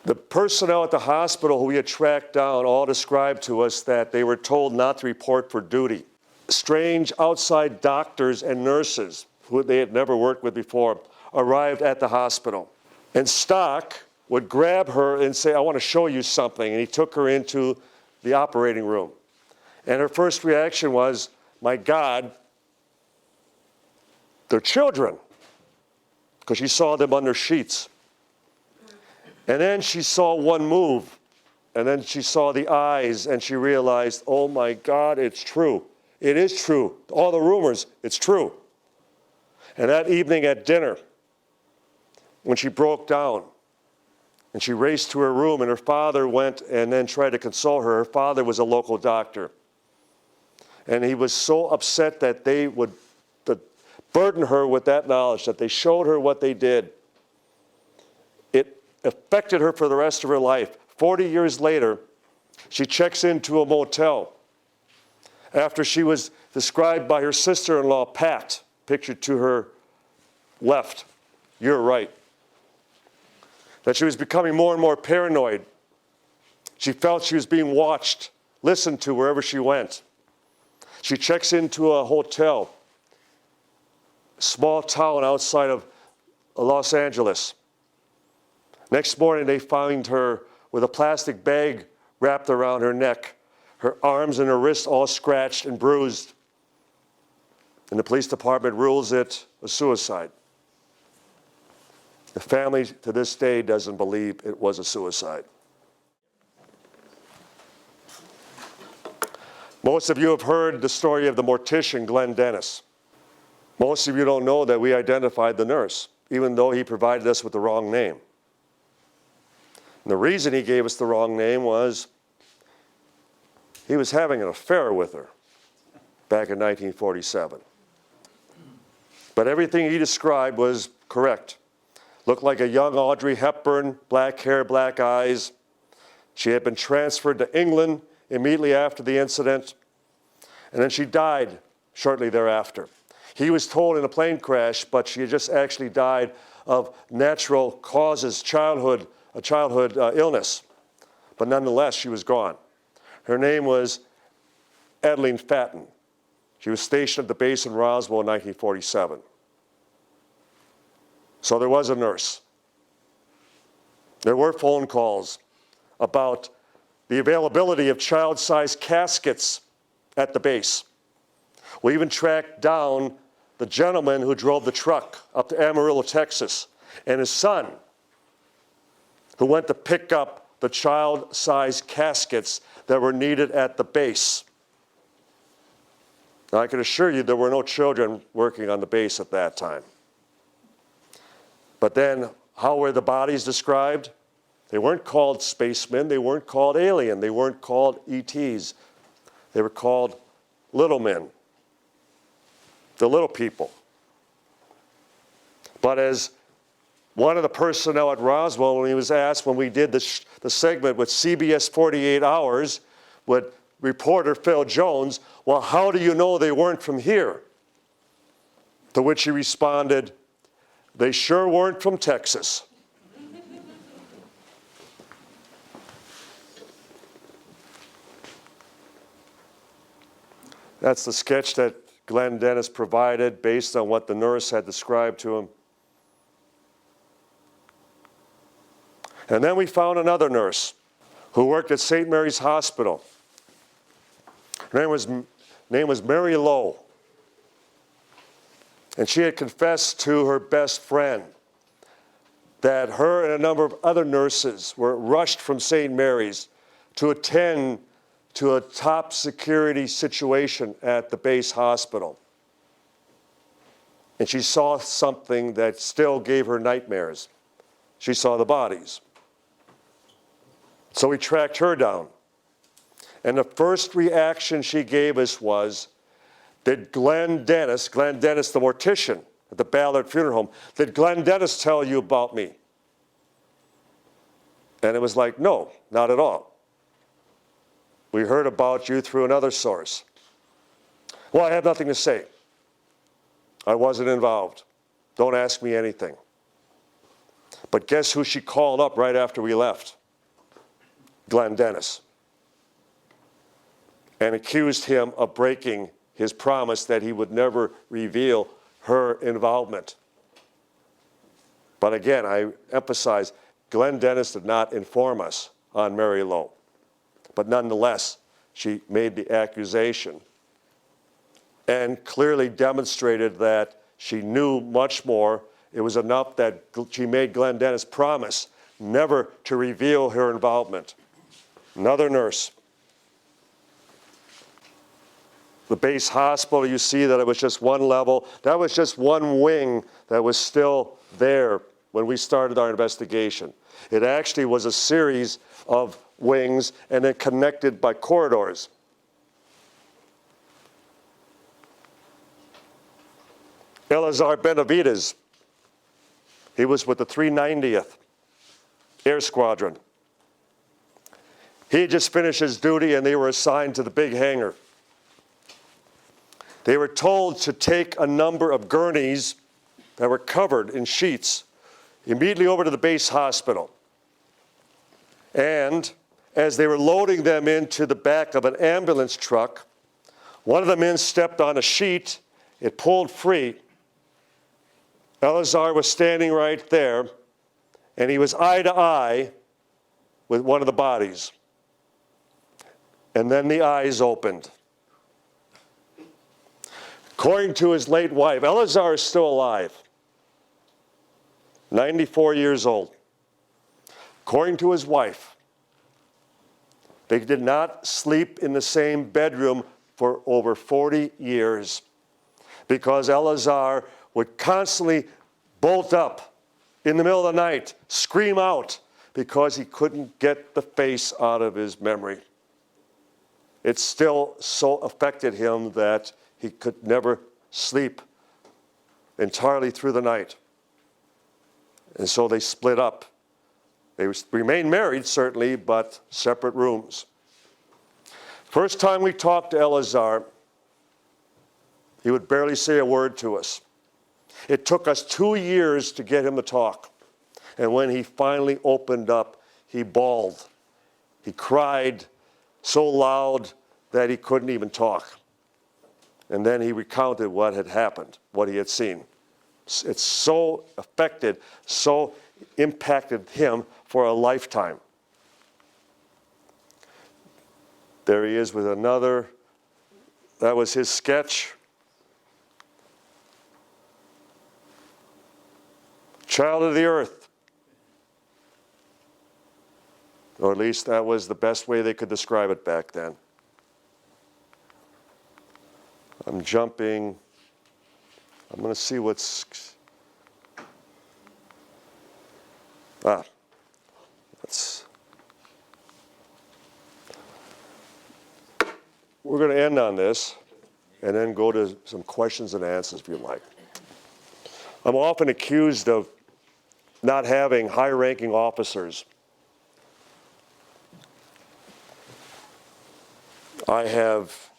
The personnel at the hospital who we had tracked down all described to us that they were told not to report for duty. Strange outside doctors and nurses who they had never worked with before arrived at the hospital. And Stock would grab her and say, "I want to show you something." And he took her into the operating room. And her first reaction was, "My God, they're children," because she saw them under sheets. And then she saw one move, and then she saw the eyes, and she realized, oh my God, it's true. It is true. All the rumors, it's true. And that evening at dinner, when she broke down, and she raced to her room, and her father went and then tried to console her. Her father was a local doctor. And he was so upset that they would burden her with that knowledge, that they showed her what they did. It affected her for the rest of her life. 40 years later, she checks into a motel after she was described by her sister-in-law, Pat, pictured to her left, your right, that she was becoming more and more paranoid. She felt she was being watched, listened to wherever she went. She checks into a hotel, small town outside of Los Angeles. Next morning, they find her with a plastic bag wrapped around her neck, her arms and her wrists all scratched and bruised. And the police department rules it a suicide. The family to this day doesn't believe it was a suicide. Most of you have heard the story of the mortician, Glenn Dennis. Most of you don't know that we identified the nurse, even though he provided us with the wrong name. And the reason he gave us the wrong name was he was having an affair with her back in 1947. But everything he described was correct. Looked like a young Audrey Hepburn, black hair, black eyes. She had been transferred to England immediately after the incident, and then she died shortly thereafter. He was told in a plane crash, but she had just actually died of natural causes, a childhood illness. But nonetheless, she was gone. Her name was Adeline Fatton. She was stationed at the base in Roswell in 1947. So there was a nurse. There were phone calls. about the availability of child-sized caskets at the base. We even tracked down the gentleman who drove the truck up to Amarillo, Texas, and his son, who went to pick up the child-sized caskets that were needed at the base. Now, I can assure you there were no children working on the base at that time. But then, how were the bodies described? They weren't called spacemen, they weren't called alien, they weren't called ETs. They were called little men, the little people. But as one of the personnel at Roswell, when he was asked when we did the segment with CBS 48 Hours with reporter Phil Jones, well, how do you know they weren't from here? To which he responded, they sure weren't from Texas. That's the sketch that Glenn Dennis provided based on what the nurse had described to him. And then we found another nurse who worked at St. Mary's Hospital. Her name was Mary Lowe. And she had confessed to her best friend that her and a number of other nurses were rushed from St. Mary's to attend to a top security situation at the base hospital. And she saw something that still gave her nightmares. She saw the bodies. So we tracked her down. And the first reaction she gave us was, did Glenn Dennis, the mortician at the Ballard Funeral Home, did Glenn Dennis tell you about me? And it was like, no, not at all. We heard about you through another source. Well, I have nothing to say. I wasn't involved. Don't ask me anything. But guess who she called up right after we left? Glenn Dennis. And accused him of breaking his promise that he would never reveal her involvement. But again, I emphasize, Glenn Dennis did not inform us on Mary Lowe. But nonetheless, she made the accusation and clearly demonstrated that she knew much more. It was enough that she made Glenn Dennis promise never to reveal her involvement. Another nurse. The base hospital, you see that it was just one level. That was just one wing that was still there when we started our investigation. It actually was a series of wings and then connected by corridors. Eleazar Benavides, he was with the 390th Air Squadron. He had just finished his duty and they were assigned to the big hangar. They were told to take a number of gurneys that were covered in sheets immediately over to the base hospital. And as they were loading them into the back of an ambulance truck, one of the men stepped on a sheet, it pulled free. Eleazar was standing right there, and he was eye to eye with one of the bodies. And then the eyes opened. According to his late wife, Eleazar is still alive, 94 years old. According to his wife, they did not sleep in the same bedroom for over 40 years because Eleazar would constantly bolt up in the middle of the night, scream out because he couldn't get the face out of his memory. It still so affected him that he could never sleep entirely through the night. And so they split up. They remained married, certainly, but separate rooms. First time we talked to Eleazar, he would barely say a word to us. It took us 2 years to get him to talk. And when he finally opened up, he bawled. He cried so loud that he couldn't even talk. And then he recounted what had happened, what he had seen. It so affected, so impacted him for a lifetime. There he is with another. That was his sketch. Child of the earth. Or at least that was the best way they could describe it back then. I'm jumping. I'm going to see what's... We're going to end on this and then go to some questions and answers if you like. I'm often accused of not having high-ranking officers. I have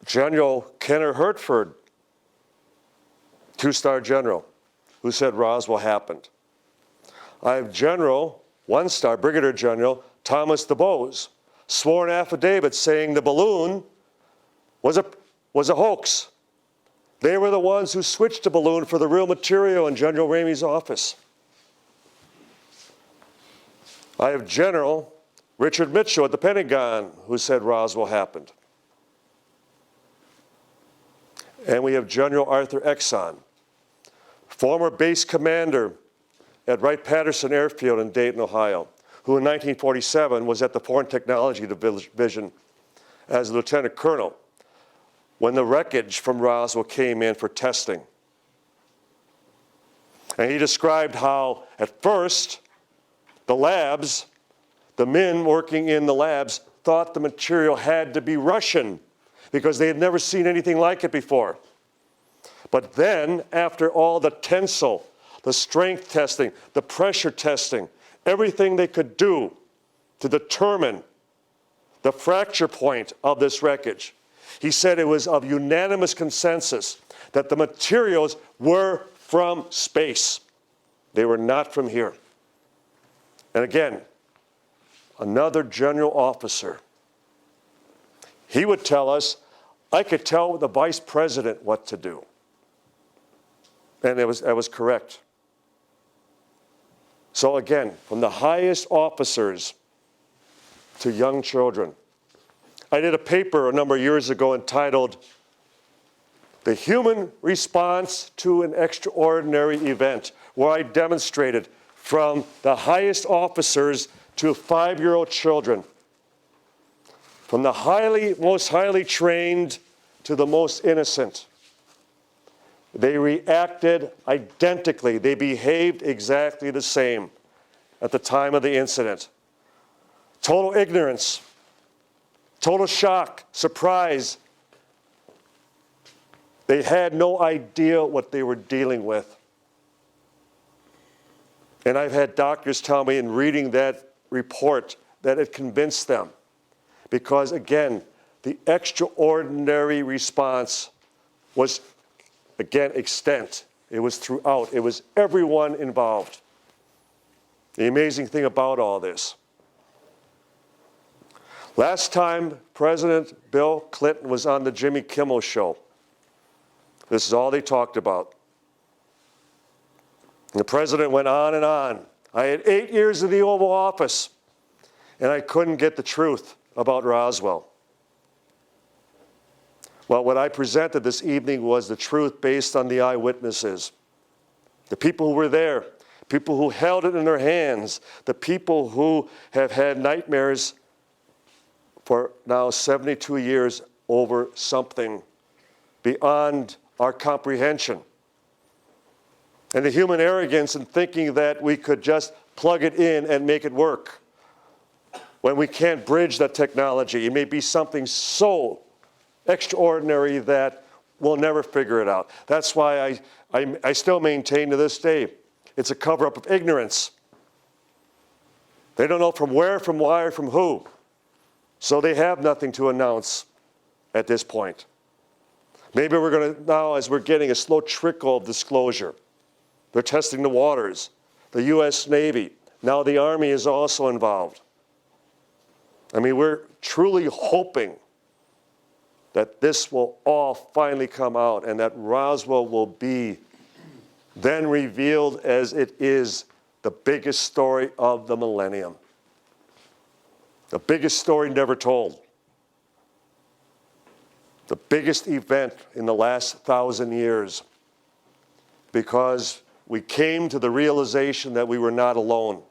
General Kenner Hertford, two-star general, who said Roswell happened. I have General, one-star Brigadier General Thomas DeBose, sworn affidavit saying the balloon was a hoax. They were the ones who switched the balloon for the real material in General Ramey's office. I have General Richard Mitchell at the Pentagon who said Roswell happened. And we have General Arthur Exon, former base commander at Wright-Patterson Airfield in Dayton, Ohio, who in 1947 was at the Foreign Technology Division as a lieutenant colonel when the wreckage from Roswell came in for testing. And he described how, at first, the men working in the labs thought the material had to be Russian because they had never seen anything like it before. But then, after all the tensile, the strength testing, the pressure testing, everything they could do to determine the fracture point of this wreckage, he said it was of unanimous consensus that the materials were from space. They were not from here. And again, another general officer, he would tell us, I could tell the vice president what to do. And that was correct. So again, from the highest officers to young children. I did a paper a number of years ago entitled, The Human Response to an Extraordinary Event, where I demonstrated from the highest officers to 5-year-old children, from the most highly trained to the most innocent. They reacted identically. They behaved exactly the same at the time of the incident. Total ignorance, total shock, surprise. They had no idea what they were dealing with. And I've had doctors tell me in reading that report that it convinced them. Because again, the extraordinary response was, again, extent. It was throughout. It was everyone involved. The amazing thing about all this. Last time President Bill Clinton was on the Jimmy Kimmel show, this is all they talked about. And the president went on and on. I had 8 years in the Oval Office, and I couldn't get the truth about Roswell. Well, what I presented this evening was the truth based on the eyewitnesses, the people who were there, people who held it in their hands, the people who have had nightmares for now 72 years over something beyond our comprehension. And the human arrogance in thinking that we could just plug it in and make it work. When we can't bridge that technology, it may be something so extraordinary that we'll never figure it out. That's why I still maintain to this day, it's a cover-up of ignorance. They don't know from where, from why, or from who. So they have nothing to announce at this point. Maybe we're going to, now as we're getting a slow trickle of disclosure, they're testing the waters, the U.S. Navy, now the Army is also involved. I mean, we're truly hoping that this will all finally come out and that Roswell will be then revealed as it is the biggest story of the millennium. The biggest story never told. the biggest event in the last 1,000 years, because we came to the realization that we were not alone,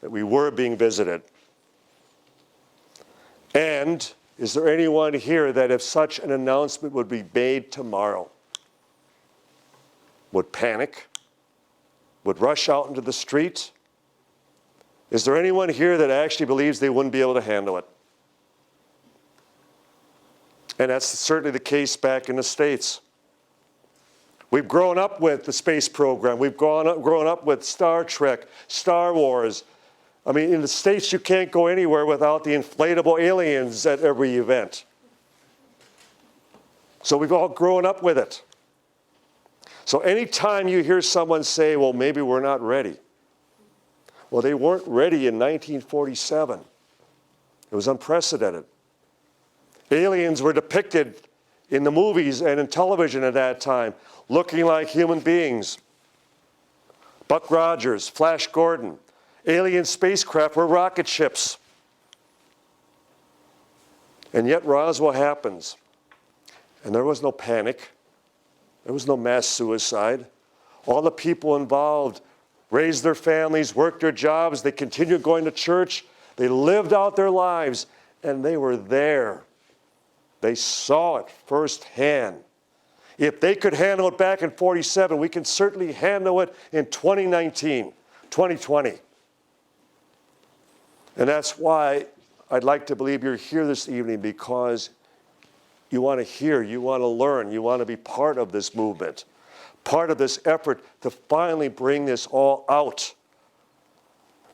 that we were being visited. And is there anyone here that if such an announcement would be made tomorrow, would panic, would rush out into the street? Is there anyone here that actually believes they wouldn't be able to handle it? And that's certainly the case back in the States. We've grown up with the space program. We've grown up with Star Trek, Star Wars. I mean, in the States, you can't go anywhere without the inflatable aliens at every event. So we've all grown up with it. So anytime you hear someone say, well, maybe we're not ready. Well, they weren't ready in 1947. It was unprecedented. Aliens were depicted in the movies and in television at that time, looking like human beings. Buck Rogers, Flash Gordon. Alien spacecraft were rocket ships. And yet Roswell happens. And there was no panic. There was no mass suicide. All the people involved raised their families, worked their jobs, they continued going to church, they lived out their lives, and they were there. They saw it firsthand. If they could handle it back in 47, we can certainly handle it in 2019, 2020. And that's why I'd like to believe you're here this evening, because you want to hear, you want to learn, you want to be part of this movement, part of this effort to finally bring this all out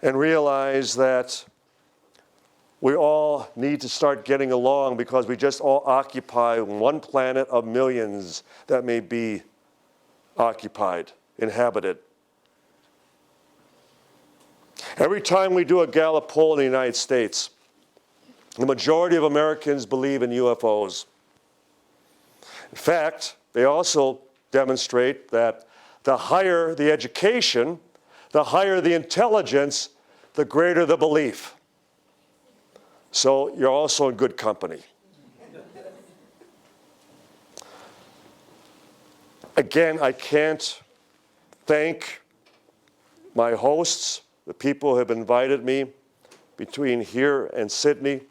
and realize that we all need to start getting along, because we just all occupy one planet of millions that may be occupied, inhabited. Every time we do a Gallup poll in the United States, the majority of Americans believe in UFOs. In fact, they also demonstrate that the higher the education, the higher the intelligence, the greater the belief. So you're also in good company. Again, I can't thank my hosts, the people who have invited me between here and Sydney.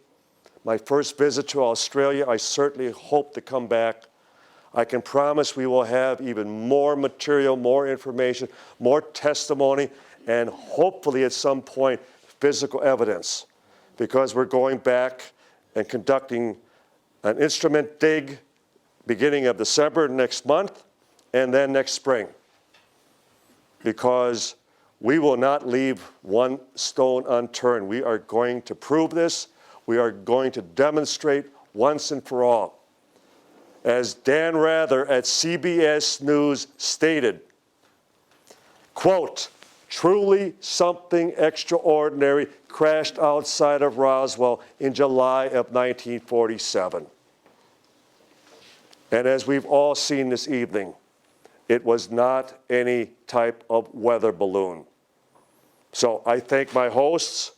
My first visit to Australia, I certainly hope to come back. I can promise we will have even more material, more information, more testimony, and hopefully at some point, physical evidence, because we're going back and conducting an instrument dig beginning of December next month, and then next spring, because we will not leave one stone unturned. We are going to prove this. We are going to demonstrate once and for all. As Dan Rather at CBS News stated, quote, truly something extraordinary crashed outside of Roswell in July of 1947. And as we've all seen this evening, it was not any type of weather balloon. So I thank my hosts.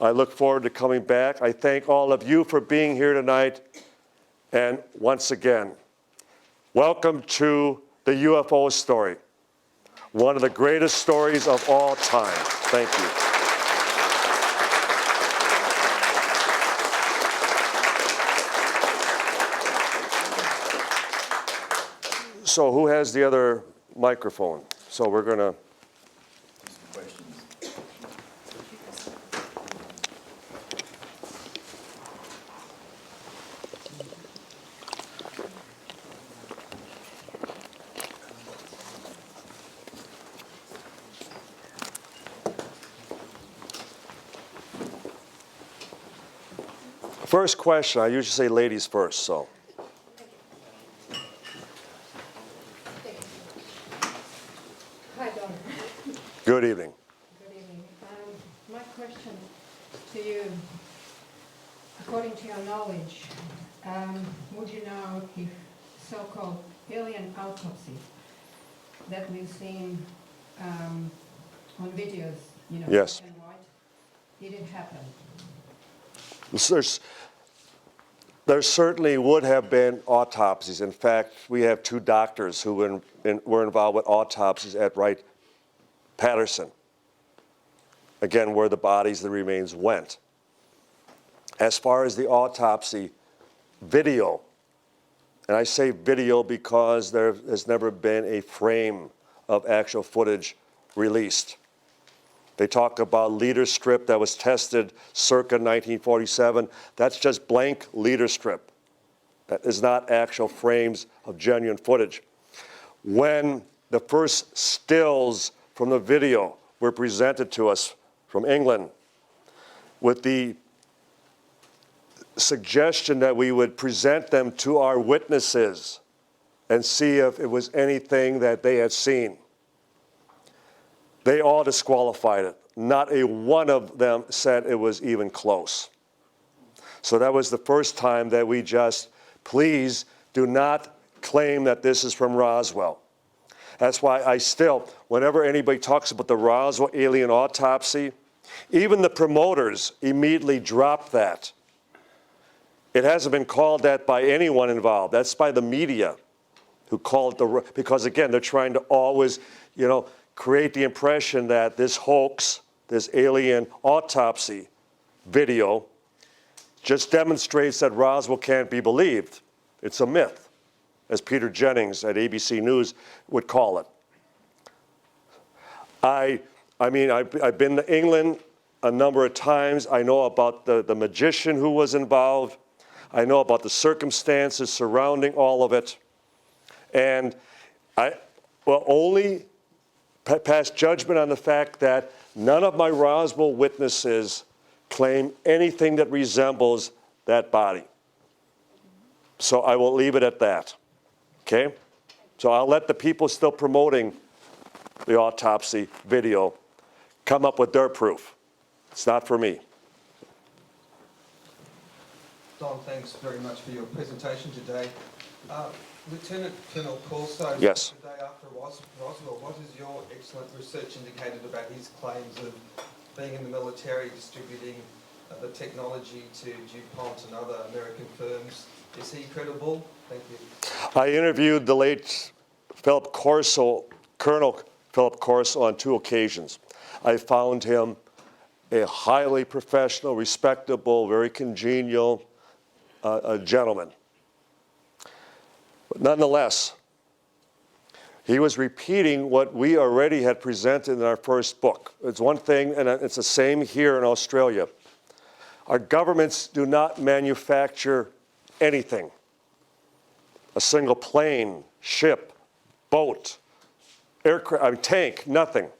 I look forward to coming back. I thank all of you for being here tonight. And once again, welcome to the UFO story, one of the greatest stories of all time. Thank you. So who has the other microphone? So we're going to... First question, I usually say ladies first, so. Hi, Don. Good evening. Good evening. My question to you, according to your knowledge, would you know if so-called alien autopsy that we've seen on videos, you know, Yes. black and white, did it happen? There certainly would have been autopsies. In fact, we have 2 doctors who were involved with autopsies at Wright-Patterson, again, where the bodies, the remains went. As far as the autopsy video, and I say video because there has never been a frame of actual footage released. They talk about leader strip that was tested circa 1947. That's just blank leader strip. That is not actual frames of genuine footage. When the first stills from the video were presented to us from England with the suggestion that we would present them to our witnesses and see if it was anything that they had seen, they all disqualified it. Not a one of them said it was even close. So that was the first time that we just, please do not claim that this is from Roswell. That's why I still, whenever anybody talks about the Roswell alien autopsy, even the promoters immediately drop that. It hasn't been called that by anyone involved. That's by the media who call it because again, they're trying to always, create the impression that this hoax, this alien autopsy video, just demonstrates that Roswell can't be believed. It's a myth, as Peter Jennings at ABC News would call it. I've been to England a number of times. I know about the magician who was involved. I know about the circumstances surrounding all of it. And I will only pass judgment on the fact that none of my Roswell witnesses claim anything that resembles that body. So I will leave it at that, okay? So I'll let the people still promoting the autopsy video come up with their proof. It's not for me. Don, thanks very much for your presentation today. Lieutenant Colonel Corso, Yes. the day after Roswell, what has your excellent research indicated about his claims of being in the military, distributing the technology to DuPont and other American firms? Is he credible? Thank you. I interviewed the late Colonel Philip Corso on 2 occasions. I found him a highly professional, respectable, very congenial gentleman. But nonetheless, he was repeating what we already had presented in our first book. It's one thing, and it's the same here in Australia. Our governments do not manufacture anything. A single plane, ship, boat, aircraft, tank, nothing.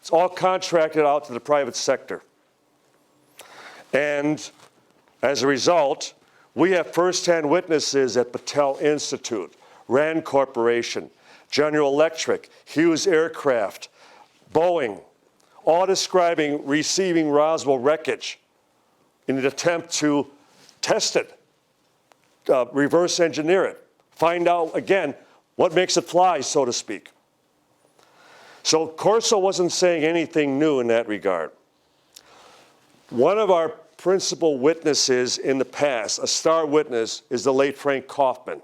It's all contracted out to the private sector. And as a result, we have firsthand witnesses at Battelle Institute, Rand Corporation, General Electric, Hughes Aircraft, Boeing, all describing receiving Roswell wreckage in an attempt to test it, reverse engineer it, find out, again, what makes it fly, so to speak. So Corso wasn't saying anything new in that regard. One of our principal witnesses in the past, a star witness, is the late Frank Kaufman.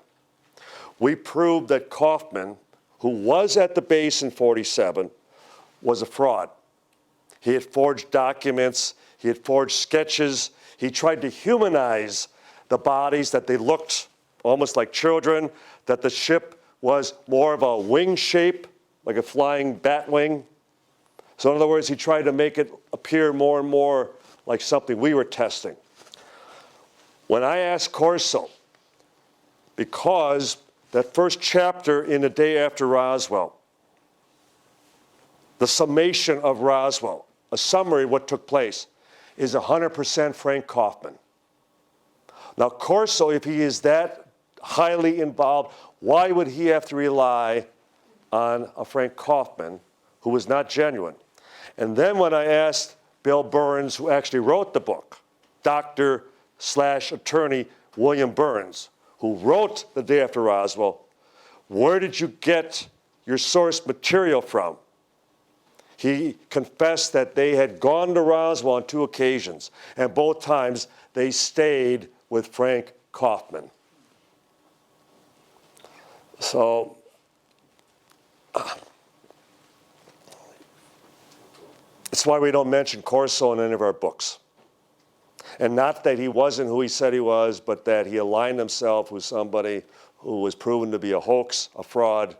We proved that Kaufman, who was at the base in '47, was a fraud. He had forged documents, he had forged sketches, he tried to humanize the bodies, that they looked almost like children, that the ship was more of a wing shape, like a flying bat wing. So in other words, he tried to make it appear more and more like something we were testing. When I asked Corso, because that first chapter in The Day After Roswell, the summation of Roswell, a summary of what took place, is 100% Frank Kaufman. Now Corso, if he is that highly involved, why would he have to rely on a Frank Kaufman who was not genuine? And then when I asked Bill Burns, who actually wrote the book, Dr./attorney William Burns, who wrote The Day After Roswell, where did you get your source material from? He confessed that they had gone to Roswell on 2 occasions, and both times they stayed with Frank Kaufman. So, that's why we don't mention Corso in any of our books. And not that he wasn't who he said he was, but that he aligned himself with somebody who was proven to be a hoax, a fraud.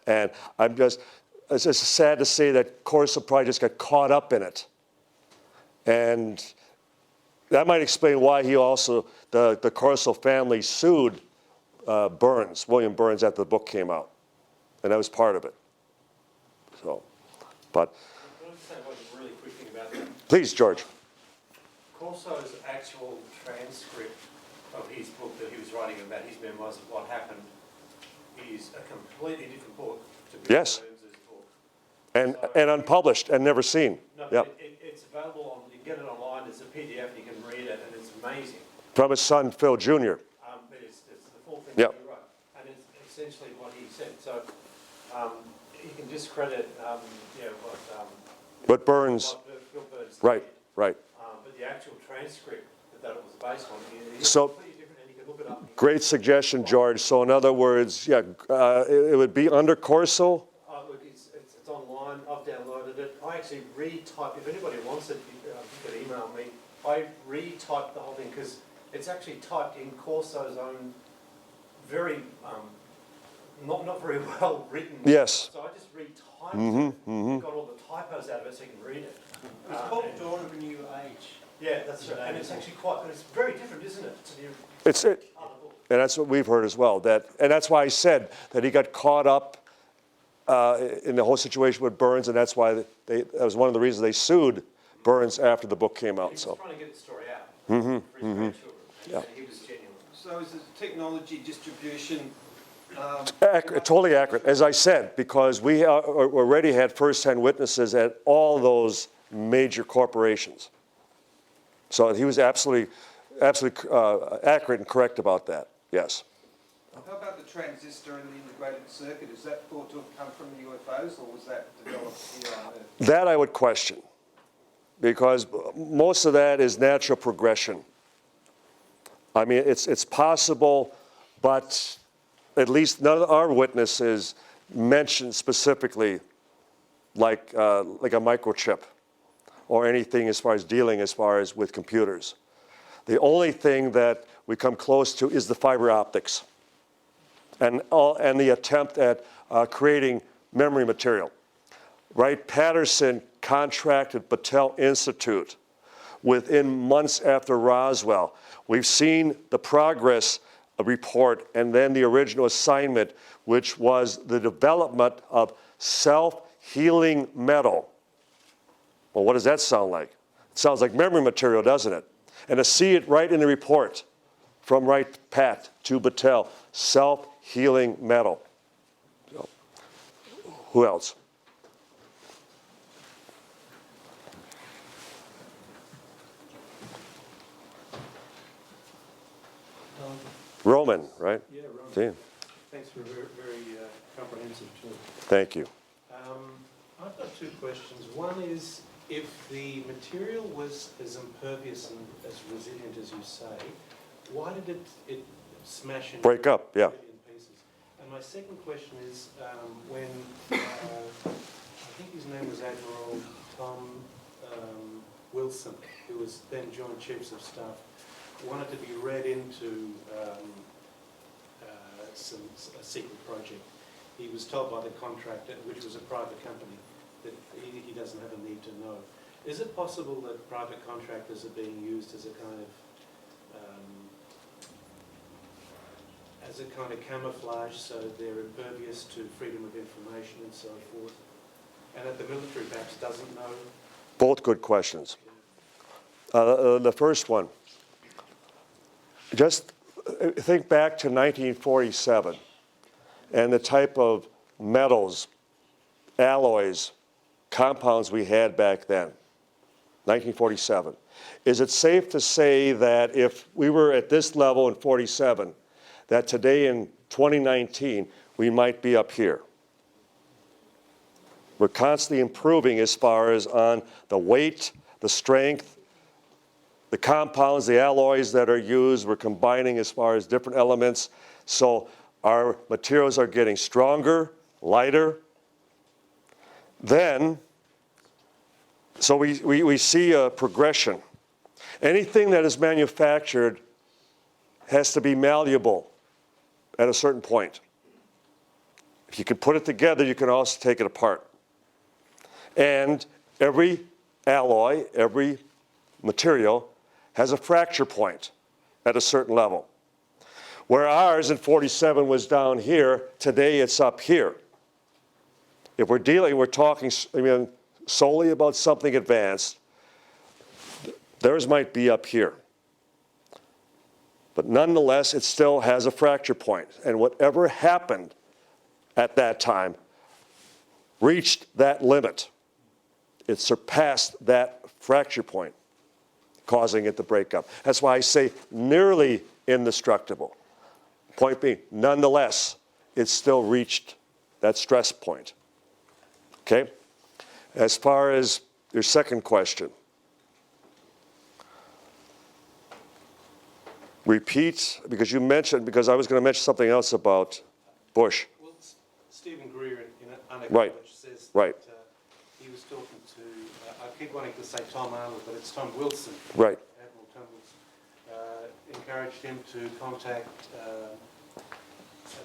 And it's just sad to say that Corso probably just got caught up in it. And that might explain why he also, the Corso family sued William Burns, after the book came out. And that was part of it. So, but. Can I just say one really quick thing about that? Please, George. Corso's actual transcript of his book that he was writing about, his memoirs of what happened, is a completely different book to Bill Yes. Burns' book. And unpublished and never seen. No, Yep. it's available on, you can get it online, it's a PDF, and you can read it, and it's amazing. From his son, Phil Jr. But it's the full thing Yep. that he wrote, and it's essentially what he said. So you can discredit, But Burns, what Bill Burns right, did. right. But the actual transcript that it was based on is So- completely different, and you can look it up. Great suggestion, George. So in other words, yeah, it would be under Corso. Look, it's online. I've downloaded it. I actually retyped. If anybody wants it, you could email me. I retyped the whole thing because it's actually typed in Corso's own very not very well written. Yes. So I just retyped it. Got all the typos out of it so you can read it. It's called Dawn of a New Age. Yeah, that's right. And it's actually it's very different, isn't it, to the It's it. other book? And that's what we've heard as well. And that's why I said that he got caught up in the whole situation with Burns, and that's why that was one of the reasons they sued Burns after the book came He out. was So trying to get the story out for his grandchildren. Yeah. And he was genuine. So is the technology distribution totally accurate, as I said, because we already had first-hand witnesses at all those major corporations. So he was absolutely accurate and correct about that. Yes. How about the transistor and the integrated circuit? Is that thought to have come from the UFOs, or was that developed here on Earth? That I would question, because most of that is natural progression. I mean, it's possible, but at least none of our witnesses mentioned specifically like a microchip or anything as far as with computers. The only thing that we come close to is the fiber optics and the attempt at creating memory material. Wright-Patterson contracted Battelle Institute within months after Roswell. We've seen the progress report and then the original assignment, which was the development of self-healing metal. Well, what does that sound like? It sounds like memory material, doesn't it? And to see it right in the report from Wright-Pat to Battelle, self-healing metal. So, who else? Roman, right? Yeah, right. See? Thanks for a very, very comprehensive talk. Thank you. I've got two questions. One is, if the material was as impervious and as resilient as you say, why did it smash and Break up, yeah. in pieces? And my second question is, when I think his name was Admiral Tom Wilson, who was then Joint Chiefs of Staff, wanted to be read into a secret project. He was told by the contractor, which was a private company, that he doesn't have a need to know. Is it possible that private contractors are being used as a kind of camouflage, so they're impervious to freedom of information and so forth, and that the military perhaps doesn't know? Both good questions. The first one, just think back to 1947 and the type of metals, alloys, compounds we had back then, 1947. Is it safe to say that if we were at this level in 47, that today in 2019, we might be up here? We're constantly improving as far as on the weight, the strength, the compounds, the alloys that are used, we're combining as far as different elements. So our materials are getting stronger, lighter. Then, so we see a progression. Anything that is manufactured has to be malleable at a certain point. If you can put it together, you can also take it apart. And every alloy, every material has a fracture point at a certain level. Where ours in 47 was down here, today it's up here. If we're talking solely about something advanced, theirs might be up here. But nonetheless, it still has a fracture point. And whatever happened at that time reached that limit. It surpassed that fracture point, causing it to break up. That's why I say nearly indestructible. Point being, nonetheless, it still reached that stress point. Okay? As far as your second question, repeat, because you mentioned, because I was going to mention something else about Bush. Well, Stephen Greer in Undercover Right. says Right. that he was talking to, I keep wanting to say Tom Arnold, but it's Tom Wilson. Right. Admiral Tom Wilson. Encouraged him to contact a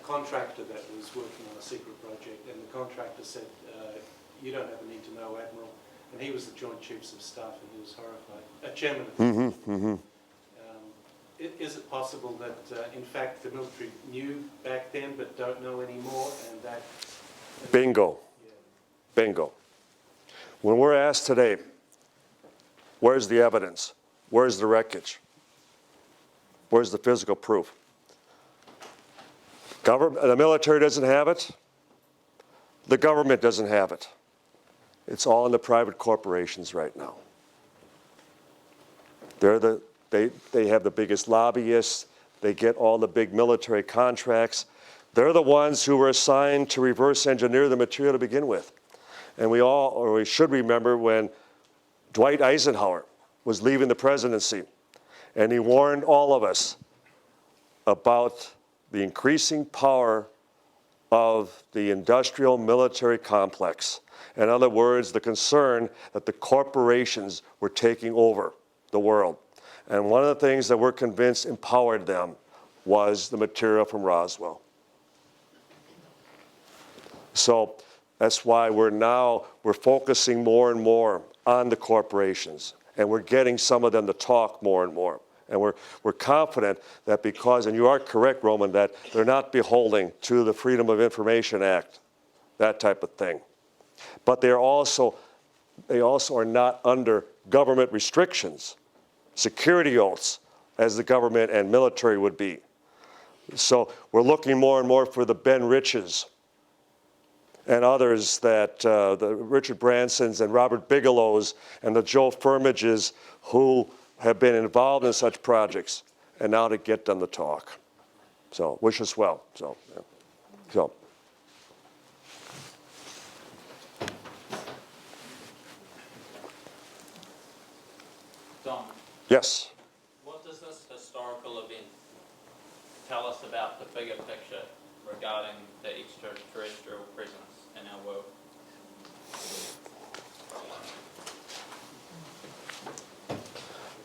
contractor that was working on a secret project, and the contractor said, you don't have a need to know, Admiral. And he was the Joint Chiefs of Staff, and he was horrified. Chairman of the Is it possible that, in fact, the military knew back then but don't know anymore, and that... Bingo. Yeah. Bingo. When we're asked today, where's the evidence? Where's the wreckage? Where's the physical proof? The military doesn't have it. The government doesn't have it. It's all in the private corporations right now. They have the biggest lobbyists. They get all the big military contracts. They're the ones who were assigned to reverse engineer the material to begin with. And we should remember when Dwight Eisenhower was leaving the presidency, and he warned all of us about the increasing power of the industrial military complex. In other words, the concern that the corporations were taking over the world. And one of the things that we're convinced empowered them was the material from Roswell. So that's why we're focusing more and more on the corporations. And we're getting some of them to talk more and more. And we're confident that because, and you are correct, Roman, that they're not beholden to the Freedom of Information Act, that type of thing. But they also are not under government restrictions, security oaths, as the government and military would be. So we're looking more and more for the Ben Riches and others, that the Richard Bransons and Robert Bigelows and the Joe Firmages who have been involved in such projects, and now to get them to talk. So wish us well. So. Don, Yes. what does this historical event tell us about the bigger picture regarding the extraterrestrial presence in our world?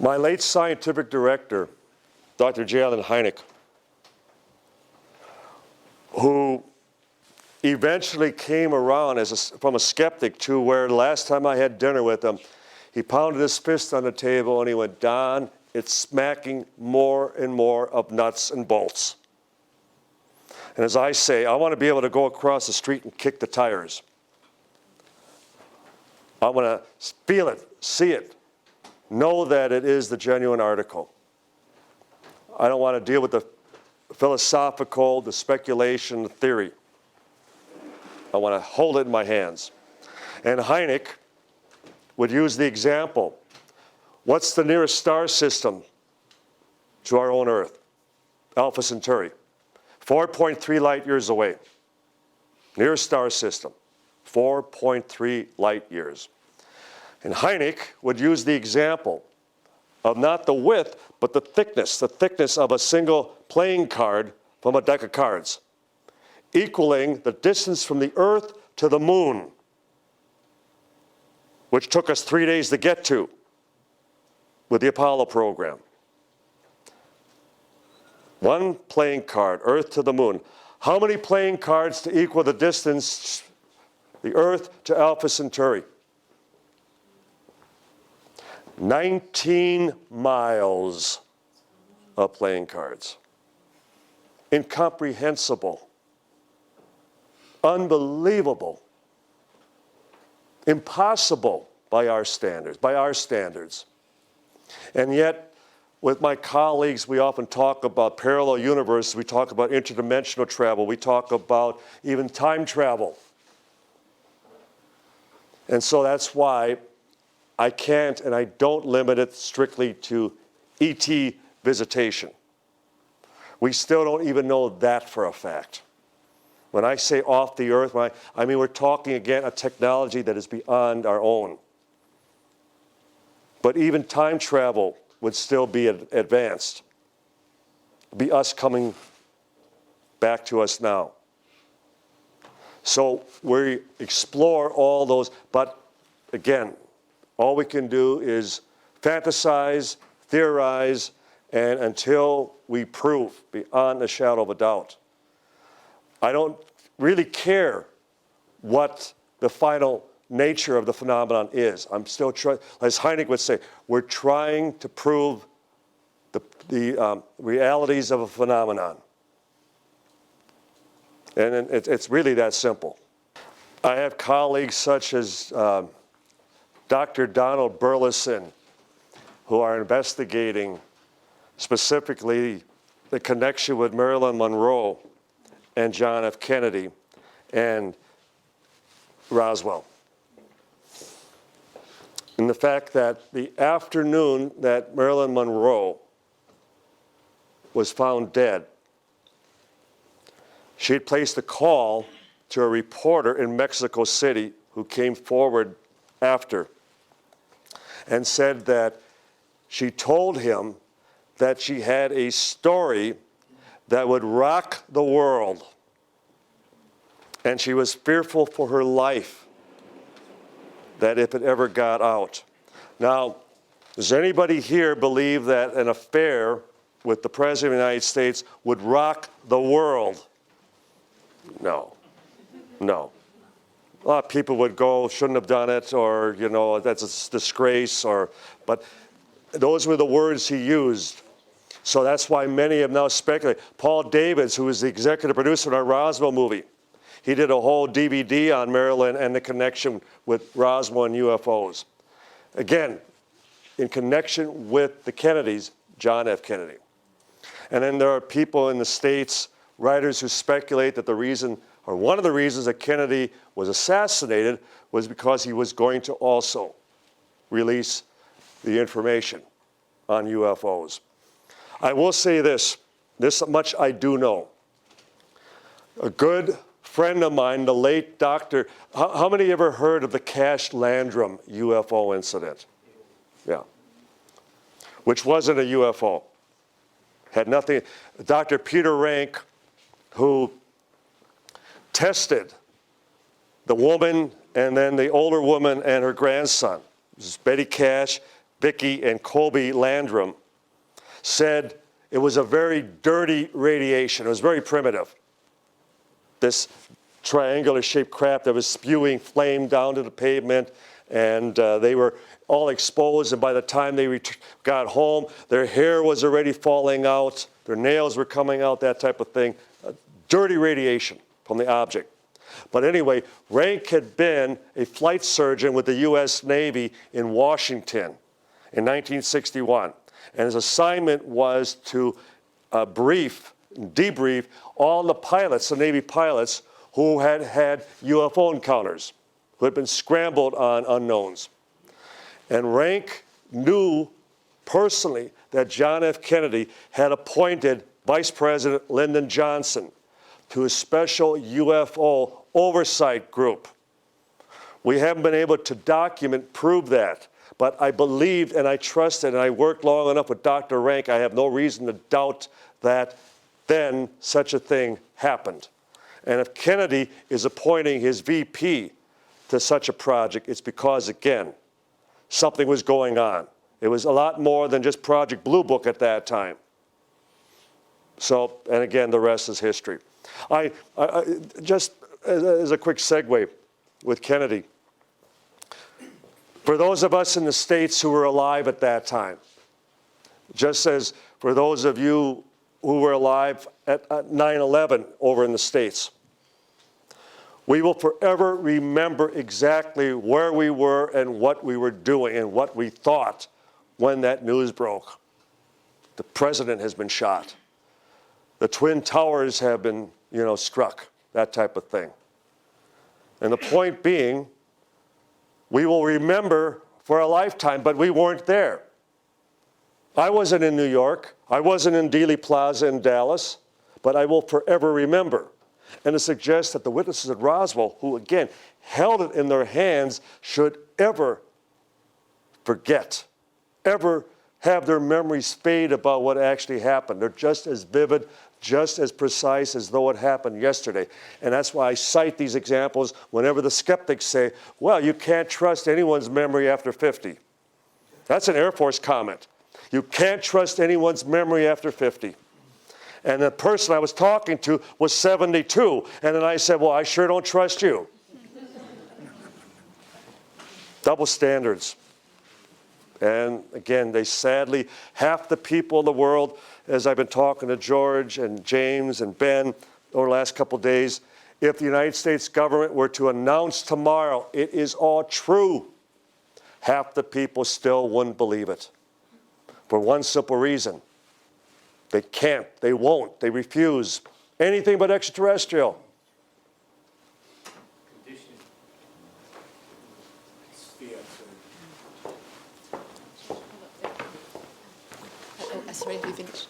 My late scientific director, Dr. J. Allen Hynek, who eventually came around from a skeptic to where last time I had dinner with him, he pounded his fist on the table and he went, "Don, it's smacking more and more of nuts and bolts." And as I say, I want to be able to go across the street and kick the tires. I want to feel it, see it, know that it is the genuine article. I don't want to deal with the philosophical, the speculation, the theory. I want to hold it in my hands. And Hynek would use the example. What's the nearest star system to our own Earth? Alpha Centauri. 4.3 light years away. Nearest star system. 4.3 light years. And Hynek would use the example of not the width, but the thickness of a single playing card from a deck of cards, equaling the distance from the Earth to the moon, which took us 3 days to get to with the Apollo program. One playing card, Earth to the moon. How many playing cards to equal the distance, the Earth to Alpha Centauri? 19 miles of playing cards. Incomprehensible. Unbelievable. Impossible by our standards. And yet, with my colleagues, we often talk about parallel universes, we talk about interdimensional travel, we talk about even time travel. And so that's why I can't and I don't limit it strictly to ET visitation. We still don't even know that for a fact. When I say off the Earth, I mean we're talking again a technology that is beyond our own. But even time travel would still be advanced. Be us coming back to us now. So we explore all those, but again, all we can do is fantasize, theorize, and until we prove beyond a shadow of a doubt. I don't really care what the final nature of the phenomenon is. I'm still trying, as Hynek would say, we're trying to prove the realities of a phenomenon. And it's really that simple. I have colleagues such as Dr. Donald Burleson, who are investigating specifically the connection with Marilyn Monroe and John F. Kennedy and Roswell. And the fact that the afternoon that Marilyn Monroe was found dead, she had placed a call to a reporter in Mexico City who came forward after and said that she told him that she had a story that would rock the world. And she was fearful for her life that if it ever got out. Now, does anybody here believe that an affair with the President of the United States would rock the world? No. No. A lot of people would go, shouldn't have done it, or, you know, that's a disgrace, but those were the words he used. So that's why many have now speculated. Paul Davids, who was the executive producer of our Roswell movie, he did a whole DVD on Marilyn and the connection with Roswell and UFOs. Again, in connection with the Kennedys, John F. Kennedy. And then there are people in the States, writers who speculate that the reason, or one of the reasons that Kennedy was assassinated was because he was going to also release the information on UFOs. I will say this much I do know. A good friend of mine, the late doctor, how many ever heard of the Cash Landrum UFO incident? Yeah. Which wasn't a UFO. Had nothing. Dr. Peter Rank, who tested the woman and then the older woman and her grandson, this is Betty Cash, Vicki, and Colby Landrum, said it was a very dirty radiation. It was very primitive. This triangular-shaped craft that was spewing flame down to the pavement, and they were all exposed, and by the time they got home, their hair was already falling out, their nails were coming out, that type of thing. Dirty radiation from the object. But anyway, Rank had been a flight surgeon with the U.S. Navy in Washington in 1961, and his assignment was to debrief all the pilots, the Navy pilots, who had had UFO encounters, who had been scrambled on unknowns. And Rank knew personally that John F. Kennedy had appointed Vice President Lyndon Johnson to a special UFO oversight group. We haven't been able to prove that, But I believed and I trusted, and I worked long enough with Dr. Rank, I have no reason to doubt that then such a thing happened. And if Kennedy is appointing his VP to such a project, it's because, again, something was going on. It was a lot more than just Project Blue Book at that time. So, and again, the rest is history. I just as a quick segue with Kennedy, for those of us in the States who were alive at that time, just as for those of you who were alive at 9/11 over in the States, we will forever remember exactly where we were and what we were doing and what we thought when that news broke. The president has been shot. The Twin Towers have been, struck, that type of thing. And the point being, we will remember for a lifetime, but we weren't there. I wasn't in New York. I wasn't in Dealey Plaza in Dallas, but I will forever remember. And to suggest that the witnesses at Roswell, who again held it in their hands, should ever forget, ever have their memories fade about what actually happened. They're just as vivid, just as precise as though it happened yesterday. And that's why I cite these examples whenever the skeptics say, well, you can't trust anyone's memory after 50. That's an Air Force comment. You can't trust anyone's memory after 50. And the person I was talking to was 72. And then I said, well, I sure don't trust you. Double standards. And again, they sadly, half the people in the world, as I've been talking to George and James and Ben over the last couple of days, if the United States government were to announce tomorrow it is all true, half the people still wouldn't believe it. For one simple reason. They can't, they won't, they refuse anything but extraterrestrial. Conditioning. It's fear too. Sorry, have you finished?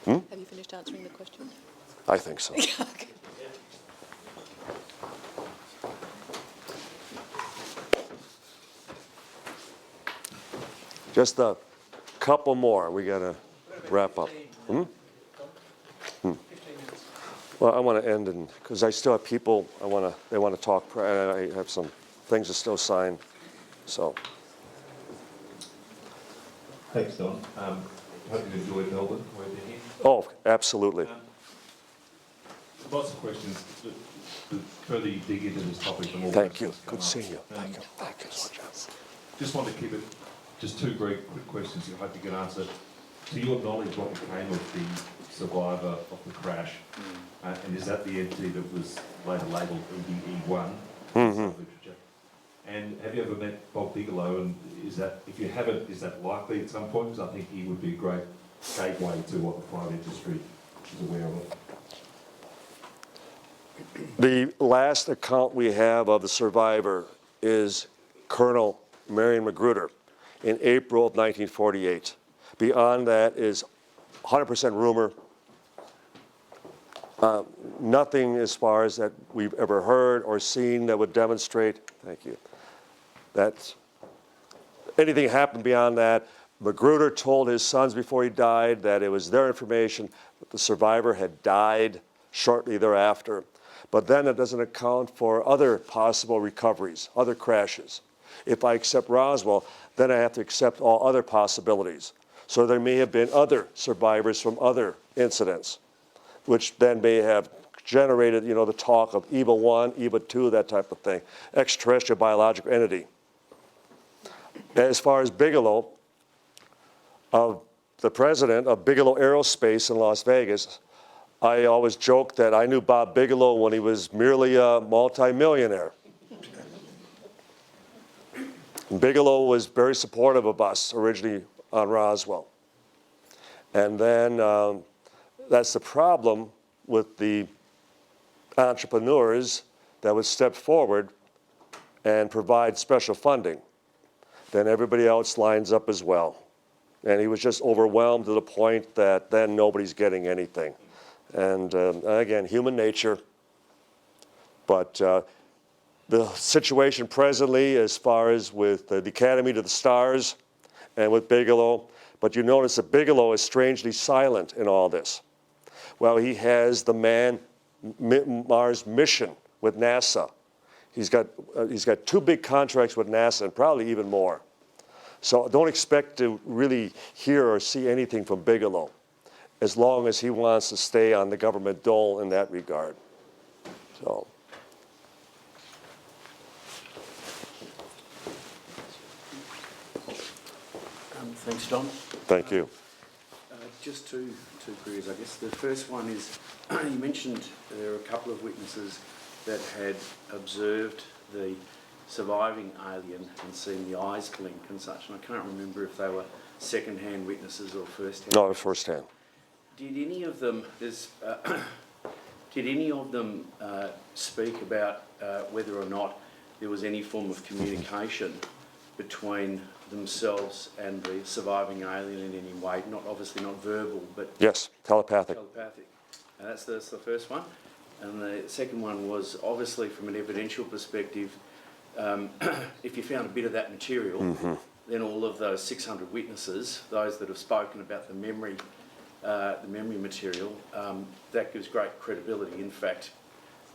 Hmm? Have you finished answering the question? I think so. Okay. Just a couple more. We got to wrap up. Well, I want to end because I still have people. They want to talk. I have some things to still sign. So. Thanks, Don. Hope you enjoyed Melbourne. Where you're here. Oh, absolutely. Lots of questions. The further you dig into this topic, the more. Thank you. questions come Good up. seeing you. Thank you. Thank you so much. Just want to keep it. Just two very quick questions you hope you can answer. To your knowledge, what became of the survivor of the crash? And is that the entity that was later labelled EDE1 in some literature? And have you ever met Bob Bigelow? And is that, if you haven't, is that likely at some point? Because I think he would be a great gateway to what the private industry is aware of. The last account we have of the survivor is Colonel Marion Magruder in April of 1948. Beyond that is 100% rumor. Nothing as far as that we've ever heard or seen that would demonstrate, thank you, that anything happened beyond that. Magruder told his sons before he died that it was their information that the survivor had died shortly thereafter. But then it doesn't account for other possible recoveries, other crashes. If I accept Roswell, then I have to accept all other possibilities. So there may have been other survivors from other incidents, which then may have generated, the talk of EVA 1, EVA 2, that type of thing, extraterrestrial biological entity. As far as Bigelow, the president of Bigelow Aerospace in Las Vegas, I always joke that I knew Bob Bigelow when he was merely a multimillionaire. Bigelow was very supportive of us originally on Roswell. And then that's the problem with the entrepreneurs that would step forward and provide special funding. Then everybody else lines up as well. And he was just overwhelmed to the point that then nobody's getting anything. And again, human nature. But the situation presently as far as with the Academy to the Stars and with Bigelow, but you notice that Bigelow is strangely silent in all this. Well, he has the Mars mission with NASA. He's got 2 big contracts with NASA and probably even more. So don't expect to really hear or see anything from Bigelow as long as he wants to stay on the government dole in that regard. So. Thanks, Dom. Thank you. Just two queries, I guess. The first one is, you mentioned there are a couple of witnesses that had observed the surviving alien and seen the eyes blink and such, and I can't remember if they were second-hand witnesses or first-hand. No, firsthand. Did any of them, speak about whether or not there was any form of communication between themselves and the surviving alien in any way? Not obviously not verbal, but Yes, telepathic. telepathic. And that's the first one. And the second one was obviously from an evidential perspective. If you found a bit of that material, then all of those 600 witnesses, those that have spoken about the memory material, that gives great credibility. In fact,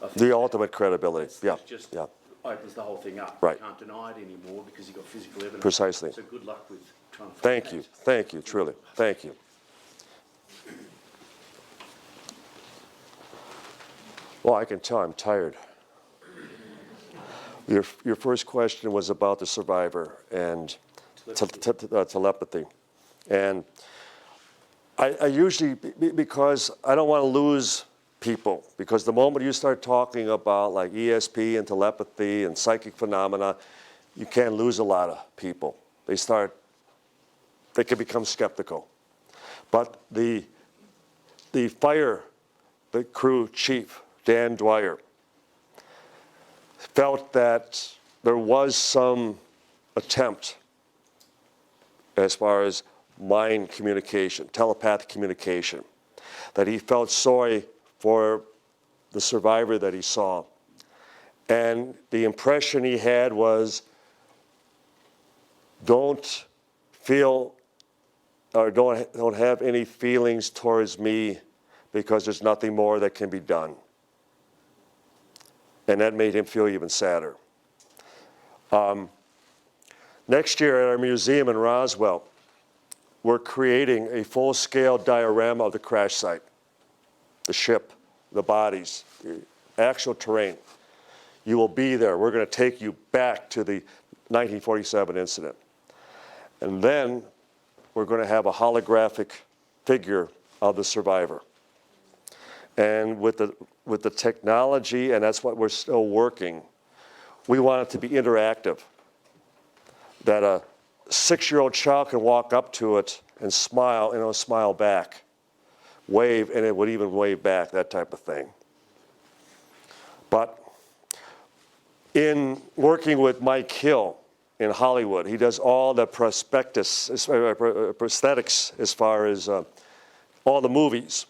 I think The ultimate credibility. Yeah, just yeah, opens the whole thing up. Right. You can't deny it anymore because you've got physical evidence. Precisely. So good luck with trying to find Thank that. you. Thank you, truly. Thank you. Well, I can tell I'm tired. Your first question was about the survivor and telepathy. And I usually, because I don't want to lose people, because the moment you start talking about like ESP and telepathy and psychic phenomena, you can lose a lot of people. They can become skeptical. But the crew chief, Dan Dwyer, felt that there was some attempt as far as mind communication, telepathic communication, that he felt sorry for the survivor that he saw. And the impression he had was, don't feel or don't have any feelings towards me because there's nothing more that can be done. And that made him feel even sadder. Next year at our museum in Roswell, we're creating a full-scale diorama of the crash site, the ship, the bodies, the actual terrain. You will be there. We're going to take you back to the 1947 incident. And then we're going to have a holographic figure of the survivor. And with the technology, and that's what we're still working, we want it to be interactive, that a 6-year-old child can walk up to it and smile, and it'll smile back, wave, and it would even wave back, that type of thing. But in working with Mike Hill in Hollywood, he does all the prosthetics as far as all the movies.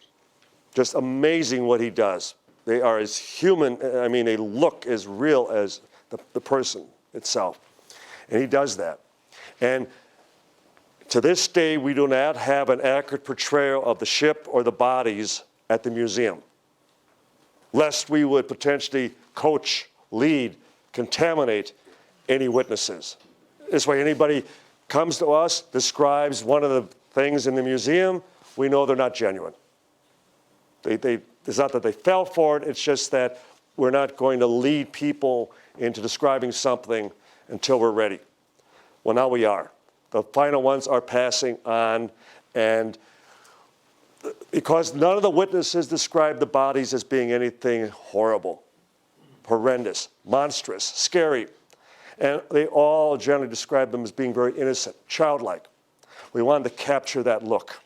Just amazing what he does. They are as human, I mean, they look as real as the person itself. And he does that. And to this day, we do not have an accurate portrayal of the ship or the bodies at the museum, lest we would potentially coach, lead, contaminate any witnesses. This way, anybody comes to us, describes one of the things in the museum, we know they're not genuine. It's not that they fell for it, it's just that we're not going to lead people into describing something until we're ready. Well, now we are. The final ones are passing on, and because none of the witnesses described the bodies as being anything horrible, horrendous, monstrous, scary, and they all generally describe them as being very innocent, childlike. We wanted to capture that look.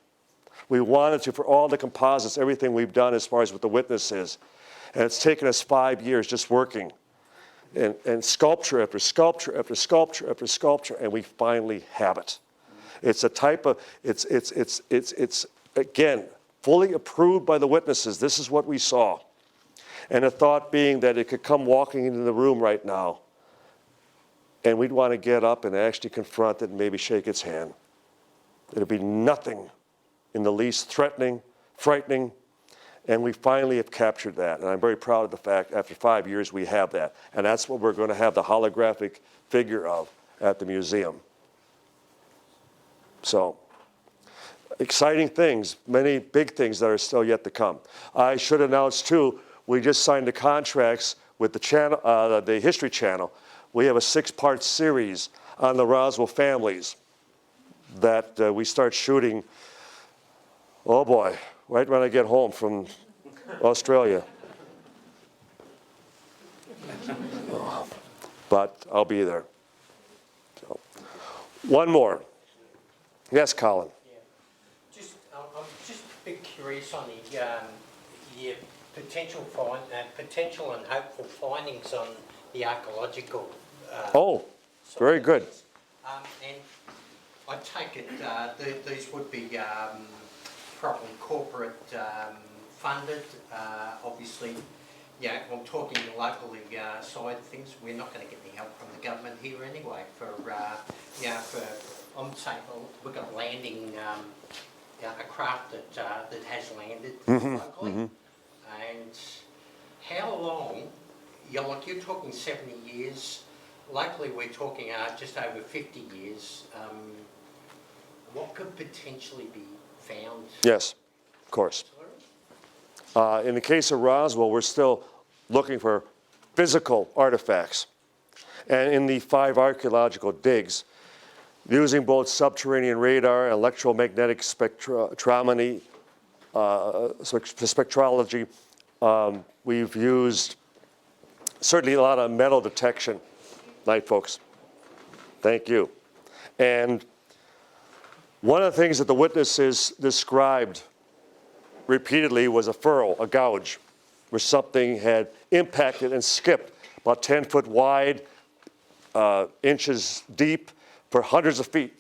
We wanted to, for all the composites, everything we've done as far as what the witness is. And it's taken us 5 years just working. And sculpture after sculpture after sculpture after sculpture, and we finally have it. It's a type of, it's again, fully approved by the witnesses. This is what we saw. And the thought being that it could come walking into the room right now, and we'd want to get up and actually confront it and maybe shake its hand. It'd be nothing in the least threatening, frightening, and we finally have captured that. And I'm very proud of the fact after 5 years we have that. And that's what we're going to have the holographic figure of at the museum. So, exciting things, many big things that are still yet to come. I should announce too, we just signed the contracts with the channel, the History Channel. We have a 6-part series on the Roswell families that we start shooting, oh boy, right when I get home from Australia. But I'll be there. So, one more. Yes, Colin. Yeah. I'm just a bit curious on the potential and hopeful findings on the archaeological. Oh, very good. And I take it these would be probably corporate funded. Obviously, yeah, I'm talking the local side of things. We're not going to get any help from the government here anyway. I'm saying, well, we've got landing a craft that has landed locally, and how long? You're talking 70 years. Locally, we're talking just over 50 years. What could potentially be found? Yes, of course. In the case of Roswell, we're still looking for physical artifacts. And in the 5 archaeological digs, using both subterranean radar and electromagnetic spectrometry, spectrology, we've used certainly a lot of metal detection. Night, folks. Thank you. And one of the things that the witnesses described repeatedly was a furrow, a gouge, where something had impacted and skipped about 10 foot wide, inches deep, for hundreds of feet,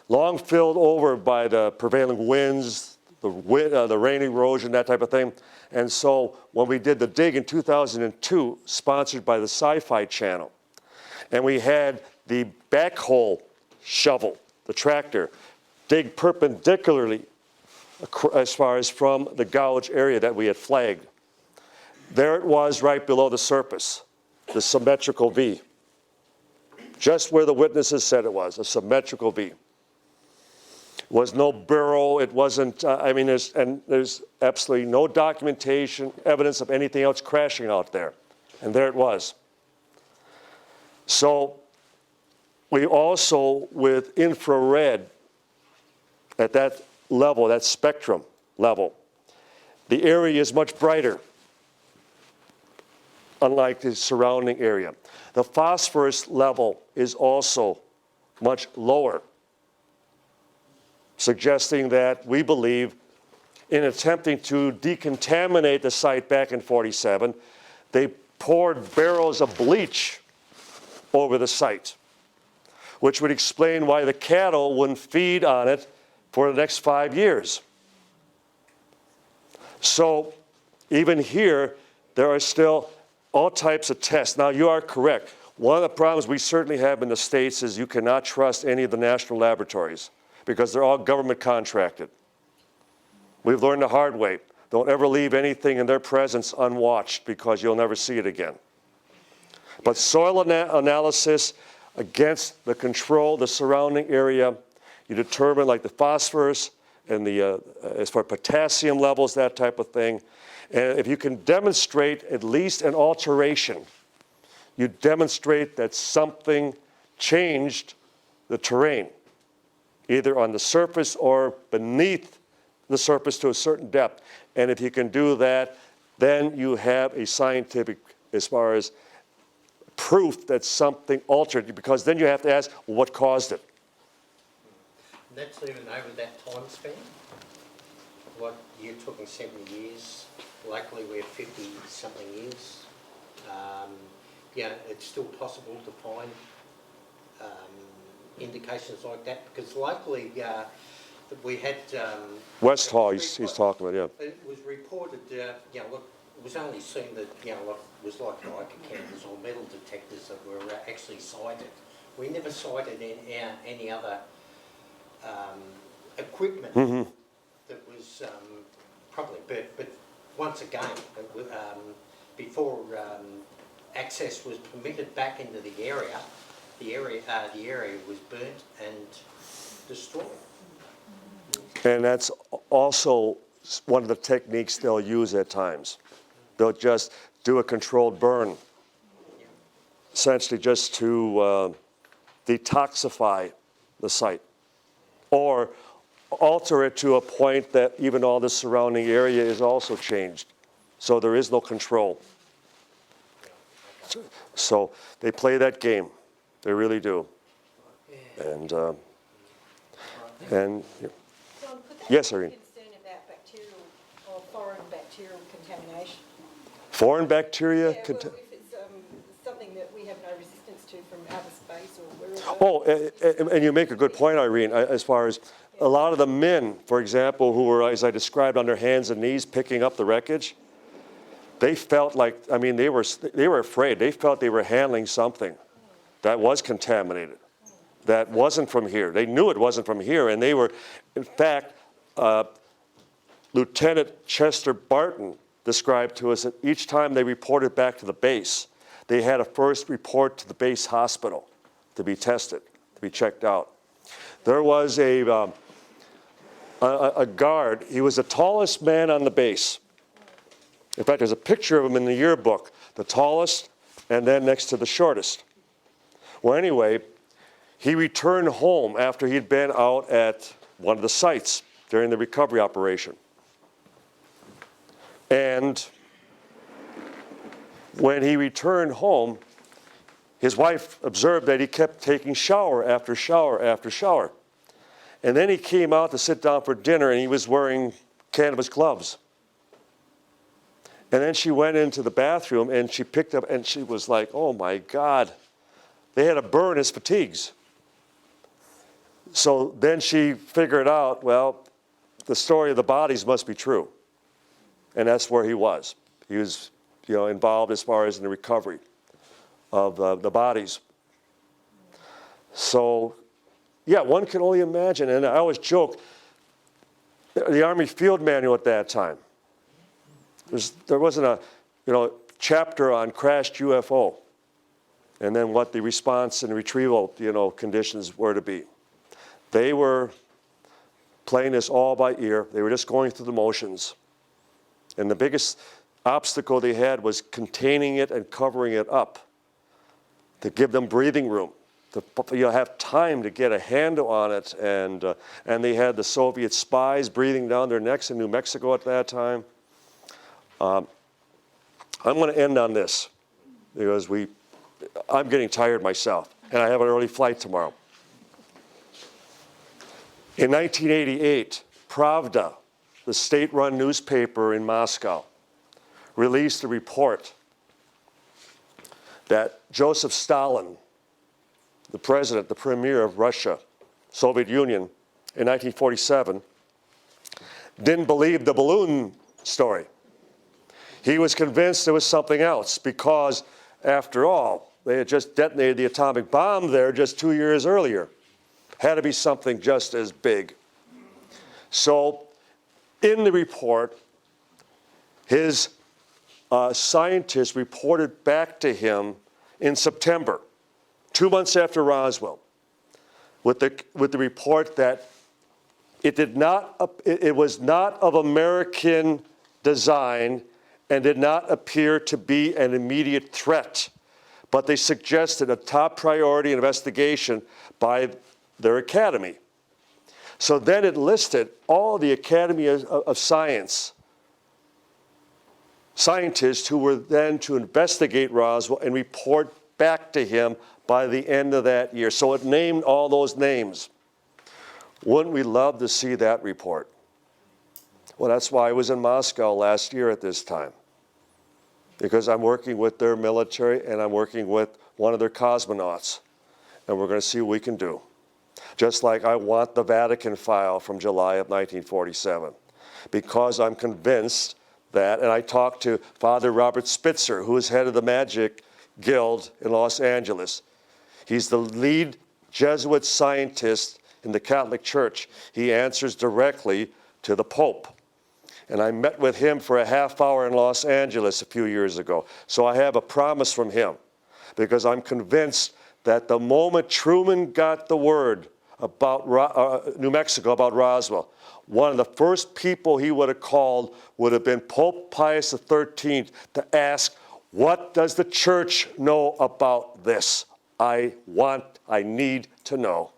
long filled over by the prevailing winds, the rain erosion, that type of thing. And so when we did the dig in 2002, sponsored by the Sci-Fi Channel, and we had the backhoe shovel, the tractor, dig perpendicularly as far as from the gouge area that we had flagged. There it was right below the surface, the symmetrical V. Just where the witnesses said it was, a symmetrical V. It was no burrow, it wasn't, there's absolutely no documentation, evidence of anything else crashing out there. And there it was. So we also, with infrared, at that level, that spectrum level, the area is much brighter, unlike the surrounding area. The phosphorus level is also much lower, suggesting that we believe in attempting to decontaminate the site back in '47, they poured barrels of bleach over the site, which would explain why the cattle wouldn't feed on it for the next 5 years. So even here, there are still all types of tests. Now, you are correct. One of the problems we certainly have in the States is you cannot trust any of the national laboratories because they're all government contracted. We've learned the hard way. Don't ever leave anything in their presence unwatched because you'll never see it again. But soil analysis against the control, the surrounding area, you determine like the phosphorus and the, as far as potassium levels, that type of thing. And if you can demonstrate at least an alteration, you demonstrate that something changed the terrain, either on the surface or beneath the surface to a certain depth. And if you can do that, then you have a scientific, as far as proof that something altered, because then you have to ask, well, what caused it? That's even over that time span? What, you're talking 70 years, likely we're 50-something years. It's still possible to find indications like that, because locally we had... West Hall, he's talking about, yeah. It was reported, it was only seen that, you know, what was like Geiger counters or metal detectors that were actually sighted. We never sighted any other equipment that was probably, but once again, before access was permitted back into the area was burnt and destroyed. And that's also one of the techniques they'll use at times. They'll just do a controlled burn, essentially just to detoxify the site, or alter it to a point that even all the surrounding area is also changed, so there is no control. So they play that game, they really do. And John, could that yes, be a Irene. concern about bacterial or foreign bacterial contamination? Foreign bacteria. Yeah, well, if it's something that we have no resistance to from outer space or wherever. Oh, and you make a good point, Irene, as far as a lot of the men, for example, who were, as I described, on their hands and knees picking up the wreckage, they felt like, I mean, they were afraid. They felt they were handling something that was contaminated, that wasn't from here. They knew it wasn't from here, and they were, in fact, Lieutenant Chester Barton described to us that each time they reported back to the base, they had to first report to the base hospital to be tested, to be checked out. There was a guard. He was the tallest man on the base. In fact, there's a picture of him in the yearbook, the tallest and then next to the shortest. Well, anyway, he returned home after he'd been out at one of the sites during the recovery operation. And when he returned home, his wife observed that he kept taking shower after shower after shower. And then he came out to sit down for dinner and he was wearing canvas gloves. And then she went into the bathroom and she picked up and she was like, oh my God, they had to burn his fatigues. So then she figured out, well, the story of the bodies must be true. And that's where he was. He was, involved as far as in the recovery of the bodies. So, yeah, one can only imagine. And I always joke, the Army Field Manual at that time, there wasn't a chapter on crashed UFO and then what the response and retrieval conditions were to be. They were playing this all by ear. They were just going through the motions. And the biggest obstacle they had was containing it and covering it up to give them breathing room, to have time to get a handle on it. And they had the Soviet spies breathing down their necks in New Mexico at that time. I'm going to end on this because I'm getting tired myself, and I have an early flight tomorrow. In 1988, Pravda, the state-run newspaper in Moscow, released a report that Joseph Stalin, the president, the premier of Russia, Soviet Union, in 1947, didn't believe the balloon story. He was convinced there was something else because, after all, they had just detonated the atomic bomb there just 2 years earlier. Had to be something just as big. So, in the report, his scientists reported back to him in September, 2 months after Roswell, with the report that it was not of American design and did not appear to be an immediate threat, but they suggested a top priority investigation by their academy. So then it listed all the Academy of Science scientists who were then to investigate Roswell and report back to him by the end of that year. So it named all those names. Wouldn't we love to see that report? Well, that's why I was in Moscow last year at this time, because I'm working with their military and I'm working with one of their cosmonauts, and we're going to see what we can do. Just like I want the Vatican file from July of 1947, because I'm convinced that, and I talked to Father Robert Spitzer, who is head of the Magic Guild in Los Angeles. He's the lead Jesuit scientist in the Catholic Church. He answers directly to the Pope. And I met with him for a half hour in Los Angeles a few years ago. So I have a promise from him, because I'm convinced that the moment Truman got the word about New Mexico, about Roswell, one of the first people he would have called would have been Pope Pius XIII to ask, what does the church know about this? I need to know.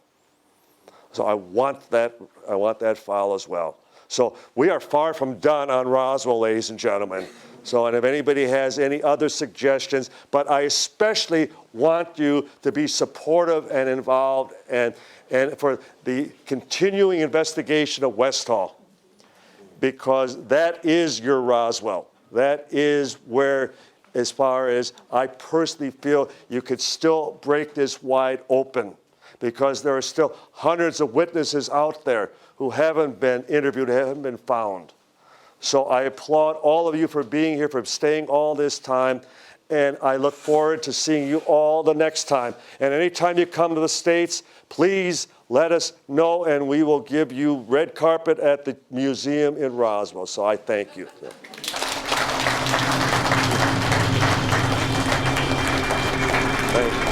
So I want that file as well. So we are far from done on Roswell, ladies and gentlemen. So, and if anybody has any other suggestions, but I especially want you to be supportive and involved and for the continuing investigation of Westall, because that is your Roswell. That is where, as far as I personally feel, you could still break this wide open, because there are still hundreds of witnesses out there who haven't been interviewed, haven't been found. So I applaud all of you for being here, for staying all this time, and I look forward to seeing you all the next time. And anytime you come to the States, please let us know, and we will give you red carpet at the museum in Roswell. So I thank you. Thank you.